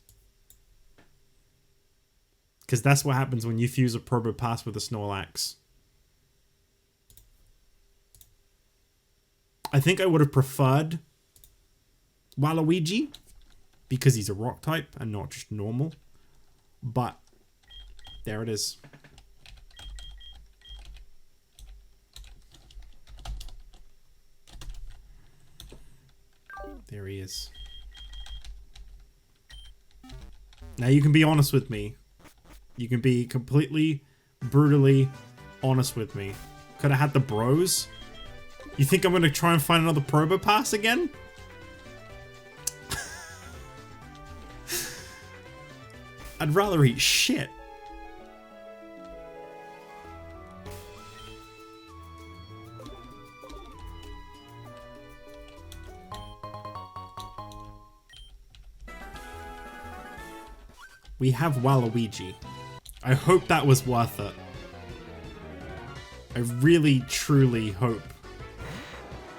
Because that's what happens when you fuse a Probopass with a Snorlax. I think I would have preferred Waluigi, because he's a rock type and not just normal. But there it is. There he is. Now you can be honest with me. You can be completely, brutally honest with me. Could have had the bros. You think I'm going to try and find another Probopass again? I'd rather eat shit. We have Waluigi. I hope that was worth it. I really, truly hope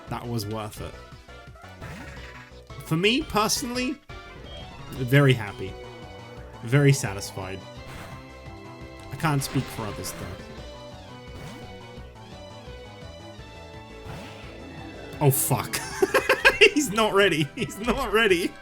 that was worth it. For me, personally, very happy. Very satisfied. I can't speak for others, though. Oh, fuck. He's not ready. He's not ready.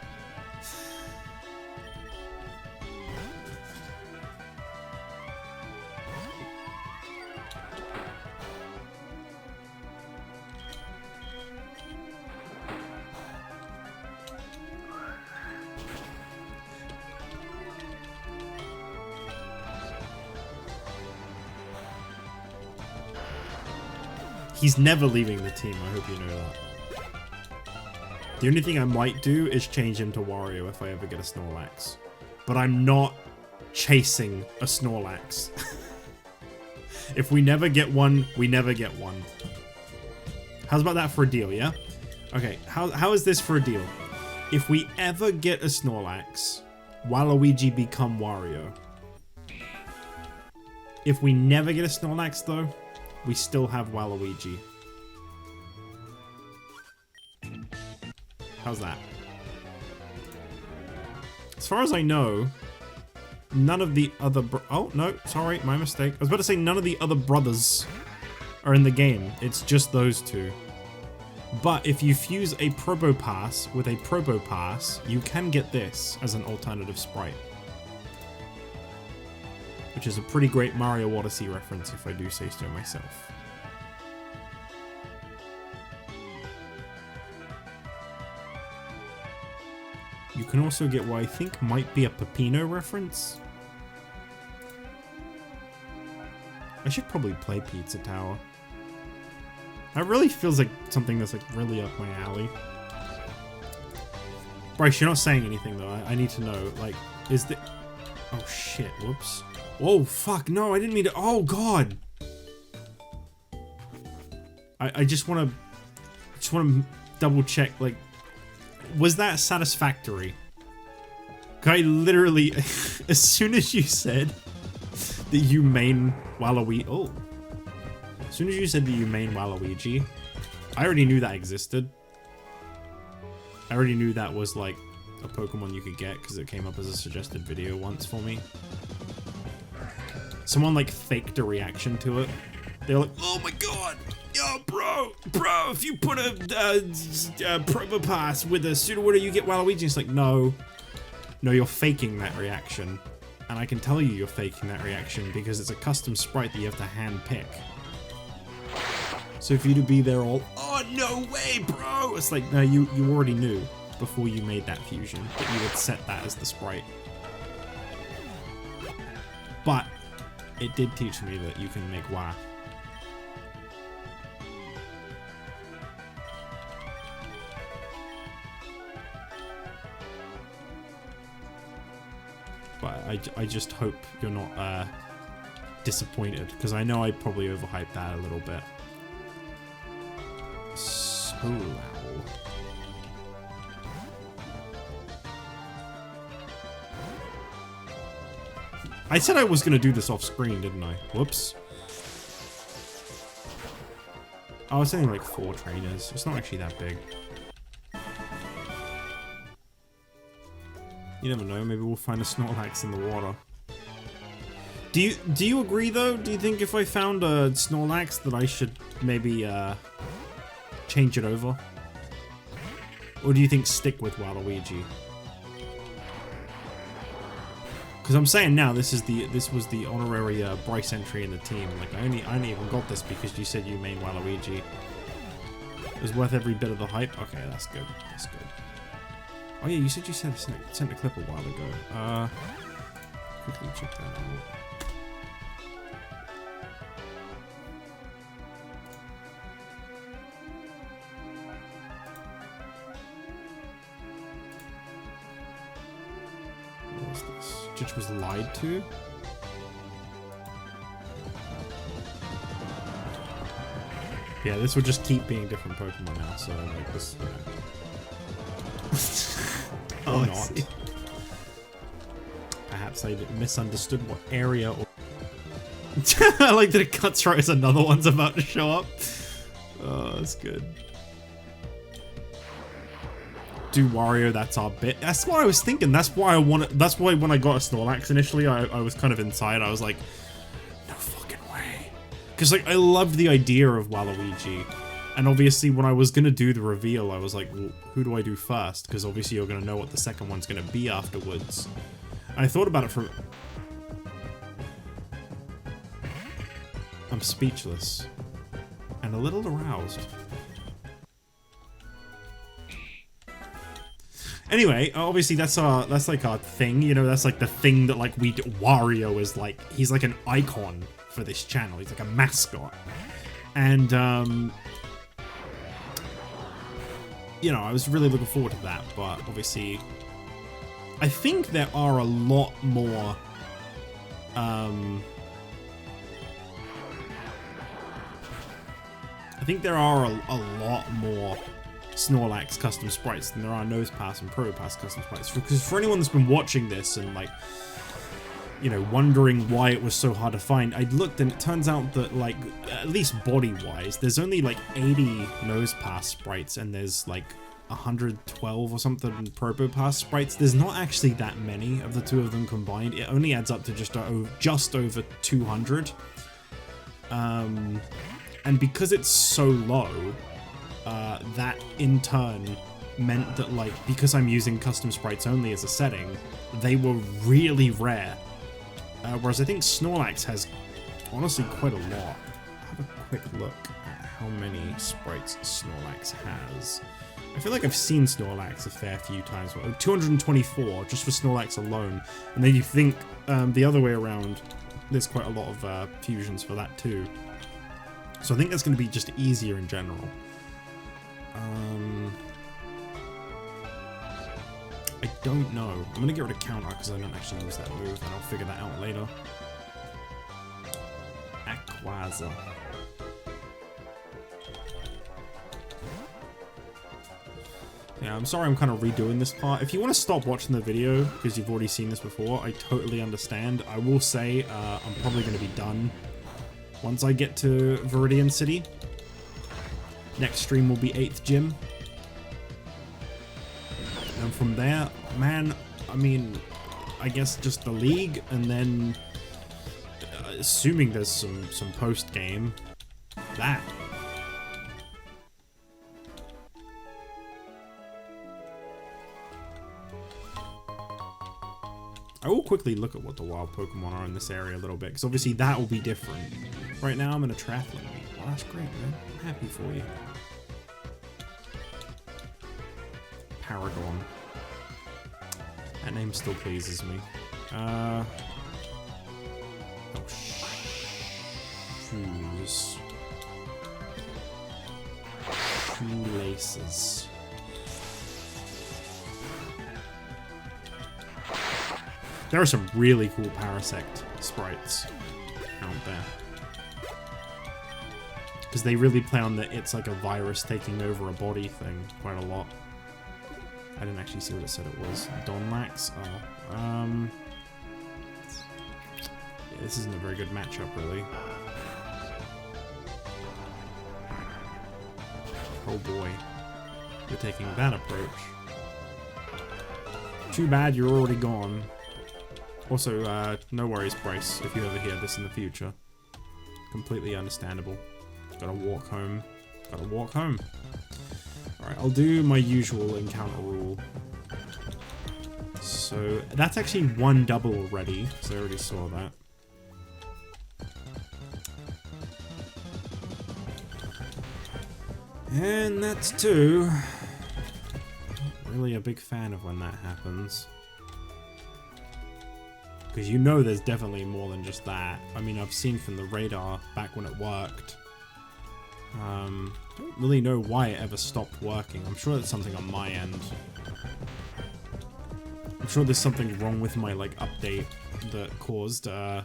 He's never leaving the team, I hope you know that. The only thing I might do is change him to Wario if I ever get a Snorlax. But I'm not chasing a Snorlax. If we never get one, we never get one. How's about that for a deal, yeah? Okay, how is this for a deal? If we ever get a Snorlax, Waluigi become Wario. If we never get a Snorlax, though, we still have Waluigi. How's that? As far as I know, none of the other oh, no, sorry, my mistake. I was about to say none of the other brothers are in the game. It's just those two. But if you fuse a Probopass with a Probopass, you can get this as an alternative sprite. Which is a pretty great Mario Odyssey reference, if I do say so myself. You can also get what I think might be a Peppino reference. I should probably play Pizza Tower. That really feels like something that's like really up my alley. Bryce, you're not saying anything though. I need to know. Like, is the... Oh shit, whoops. Oh fuck, no, I didn't mean to. Oh god. I just want to double check, like, was that satisfactory? I literally, as soon as you said that you main Waluigi, as soon as you said that you main Waluigi, I already knew that existed. I already knew that was like a Pokemon you could get because it came up as a suggested video once for me. Someone like faked a reaction to it. They were like, "Oh my god, yo, bro, if you put a Probopass with a Sudowoodo, you get Waluigi." It's like, no, you're faking that reaction, and I can tell you you're faking that reaction because it's a custom sprite that you have to hand pick. So for you to be there all, "Oh no way, bro," it's like, no, you already knew before you made that fusion that you would set that as the sprite. But it did teach me that you can make Wah. But I just hope you're not disappointed, because I know I probably overhyped that a little bit. So loud. I said I was going to do this off screen, didn't I? Whoops. I was saying like 4 trainers. It's not actually that big. You never know, maybe we'll find a Snorlax in the water. Do you agree though? Do you think if I found a Snorlax that I should maybe change it over? Or do you think stick with Waluigi? Because I'm saying now this was the honorary Bryce entry in the team. Like I only even got this because you said you main Waluigi. It was worth every bit of the hype. Okay, that's good. That's good. Oh yeah, you said you sent a clip a while ago. Quickly check that out. What was this? Jich was lied to? Yeah, this will just keep being different Pokemon now, so like this, yeah. Or not. Perhaps I misunderstood what area or... I like that it cuts right as another one's about to show up. Oh, that's good. Do Wario, that's our bit. That's what I was thinking. That's why that's why when I got a Snorlax initially, I was kind of inside. I was like, no fucking way. Because like I loved the idea of Waluigi. And obviously when I was going to do the reveal, I was like, well, who do I do first? Because obviously you're going to know what the second one's going to be afterwards. And I thought about it for... I'm speechless. And a little aroused. Anyway, obviously that's like our thing, you know, that's like the thing that like Wario is like, he's like an icon for this channel. He's like a mascot. And, you know, I was really looking forward to that, but obviously, I think there are a lot more, I think there are a lot more Snorlax custom sprites than there are Nosepass and Probopass custom sprites. Because for anyone that's been watching this and like, you know, wondering why it was so hard to find, I looked and it turns out that like, at least body-wise, there's only like 80 Nosepass sprites and there's like 112 or something Probopass sprites. There's not actually that many of the two of them combined. It only adds up to just over 200. And because it's so low, that in turn meant that like, because I'm using custom sprites only as a setting, they were really rare. Whereas I think Snorlax has honestly quite a lot. Have a quick look at how many sprites Snorlax has. I feel like I've seen Snorlax a fair few times. 224 just for Snorlax alone. And then you think the other way around, there's quite a lot of fusions for that too. So I think that's going to be just easier in general. I don't know. I'm gonna get rid of counter because I don't actually use that move, and I'll figure that out later. Aquaza. Yeah, I'm sorry I'm kind of redoing this part. If you want to stop watching the video because you've already seen this before, I totally understand. I will say I'm probably going to be done once I get to Viridian City. Next stream will be 8th Gym. And from there, man, I mean, I guess just the league, and then assuming there's some post-game, that. I will quickly look at what the wild Pokemon are in this area a little bit, because obviously that will be different. Right now I'm in a triathlon meet. Well, that's great, man. I'm happy for you. Paragon. That name still pleases me. Oh, shoes. Shoelaces. There are some really cool Parasect sprites out there. Because they really play on the it's like a virus taking over a body thing quite a lot. I didn't actually see what it said it was. Donlax? Oh. Yeah, this isn't a very good matchup, really. Oh boy. You're taking that approach. Too bad you're already gone. Also, no worries, Bryce, if you ever hear this in the future. Completely understandable. Gotta walk home. Gotta walk home. Alright, I'll do my usual encounter rule. So, that's actually one double already, so I already saw that. And that's two. Not really a big fan of when that happens. Because you know there's definitely more than just that. I mean, I've seen from the radar back when it worked. Don't really know why it ever stopped working. I'm sure it's something on my end. I'm sure there's something wrong with my, like, update that caused, the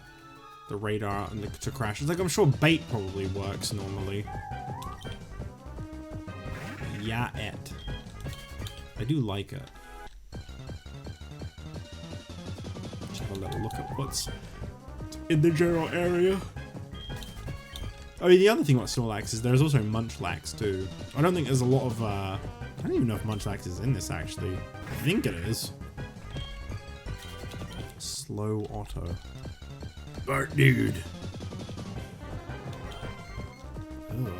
radar and to crash. It's like, I'm sure bait probably works normally. Yeah, it. I do like it. Have a little look at what's in the general area. I mean, the other thing about Snorlax is there's also Munchlax too. I don't think there's a lot of, I don't even know if Munchlax is in this actually. I think it is. Slow Auto. Bart dude. Ugh.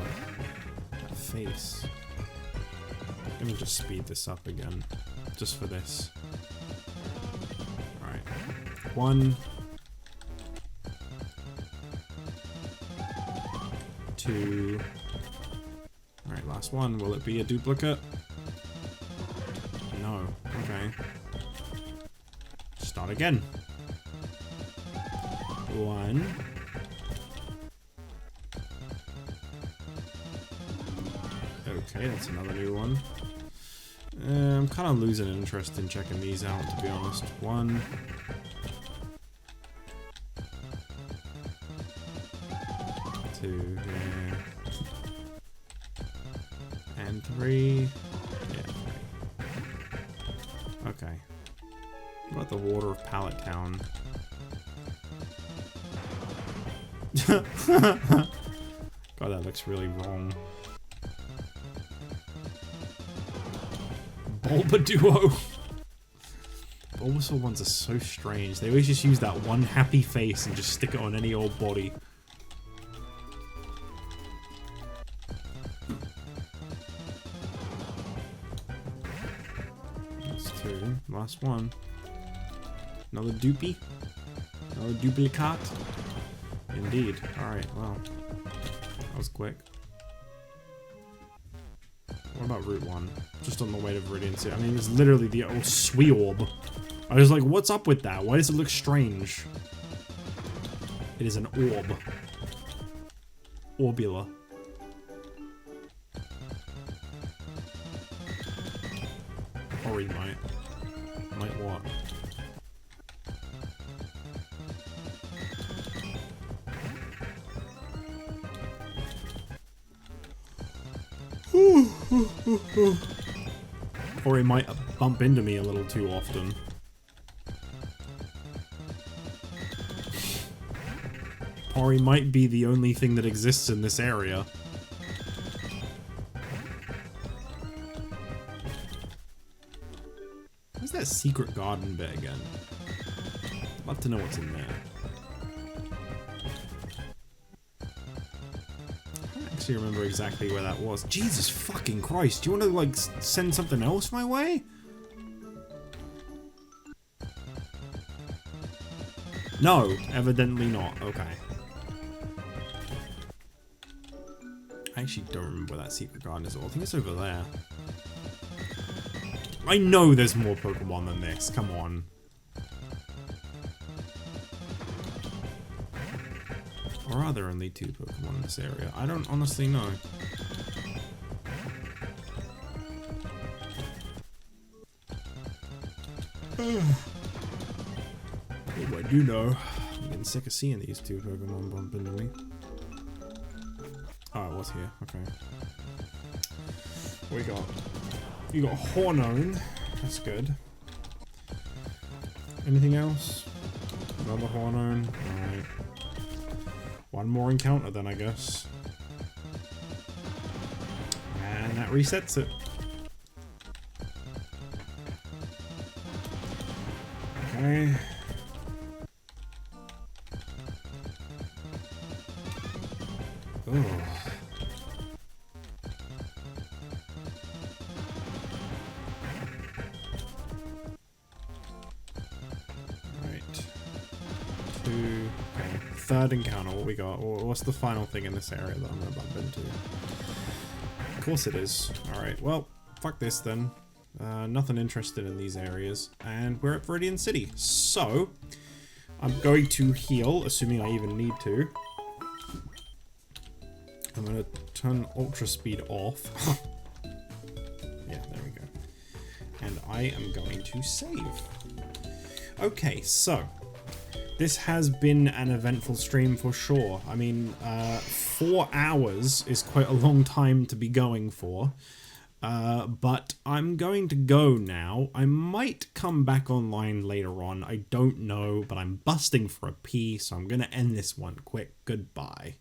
That face. Let me just speed this up again. Just for this. 1, 2. Alright, last one. Will it be a duplicate? No. Okay. Start again. 1. Okay, that's another new one. I'm kind of losing interest in checking these out, to be honest. 1. 2, yeah. And 3. Yeah, 3. Okay. What about the water of Pallet Town? God, that looks really wrong. Bulbaduo. Bulbasaur ones are so strange. They always just use that one happy face and just stick it on any old body. That's 2. Last one. Another dupie. Another duplicate. Indeed. Alright, well. That was quick. What about Route 1? Just on the way to Viridian City. I mean, it's literally the old Sweorb. I was like, what's up with that? Why does it look strange? It is an orb. Orbula. Orimite. Might what? Or he might bump into me a little too often. Or he might be the only thing that exists in this area. Where's that secret garden bit again? I'd love to know what's in there. I don't actually remember exactly where that was. Jesus fucking Christ, do you want to, like, send something else my way? No, evidently not. Okay. I actually don't remember where that secret garden is at all. I think it's over there. I know there's more Pokemon than this. Come on. Or are there only 2 Pokemon in this area? I don't honestly know. Oh, I do know. I'm getting sick of seeing these 2 Pokemon bump into me. Oh, it was here. Okay. What we got? You got Hornone. That's good. Anything else? Another Hornone. Alright. One more encounter then, I guess. And that resets it. Okay. Oh. Okay. Third encounter, what we got? What's the final thing in this area that I'm gonna bump into? Of course it is. Alright, well, fuck this then. Nothing interested in these areas. And we're at Viridian City. So, I'm going to heal, assuming I even need to. I'm gonna turn Ultra Speed off. Yeah, there we go. And I am going to save. Okay, so this has been an eventful stream for sure. I mean, 4 hours is quite a long time to be going for. But I'm going to go now. I might come back online later on. I don't know, but I'm busting for a pee, so I'm going to end this one quick. Goodbye.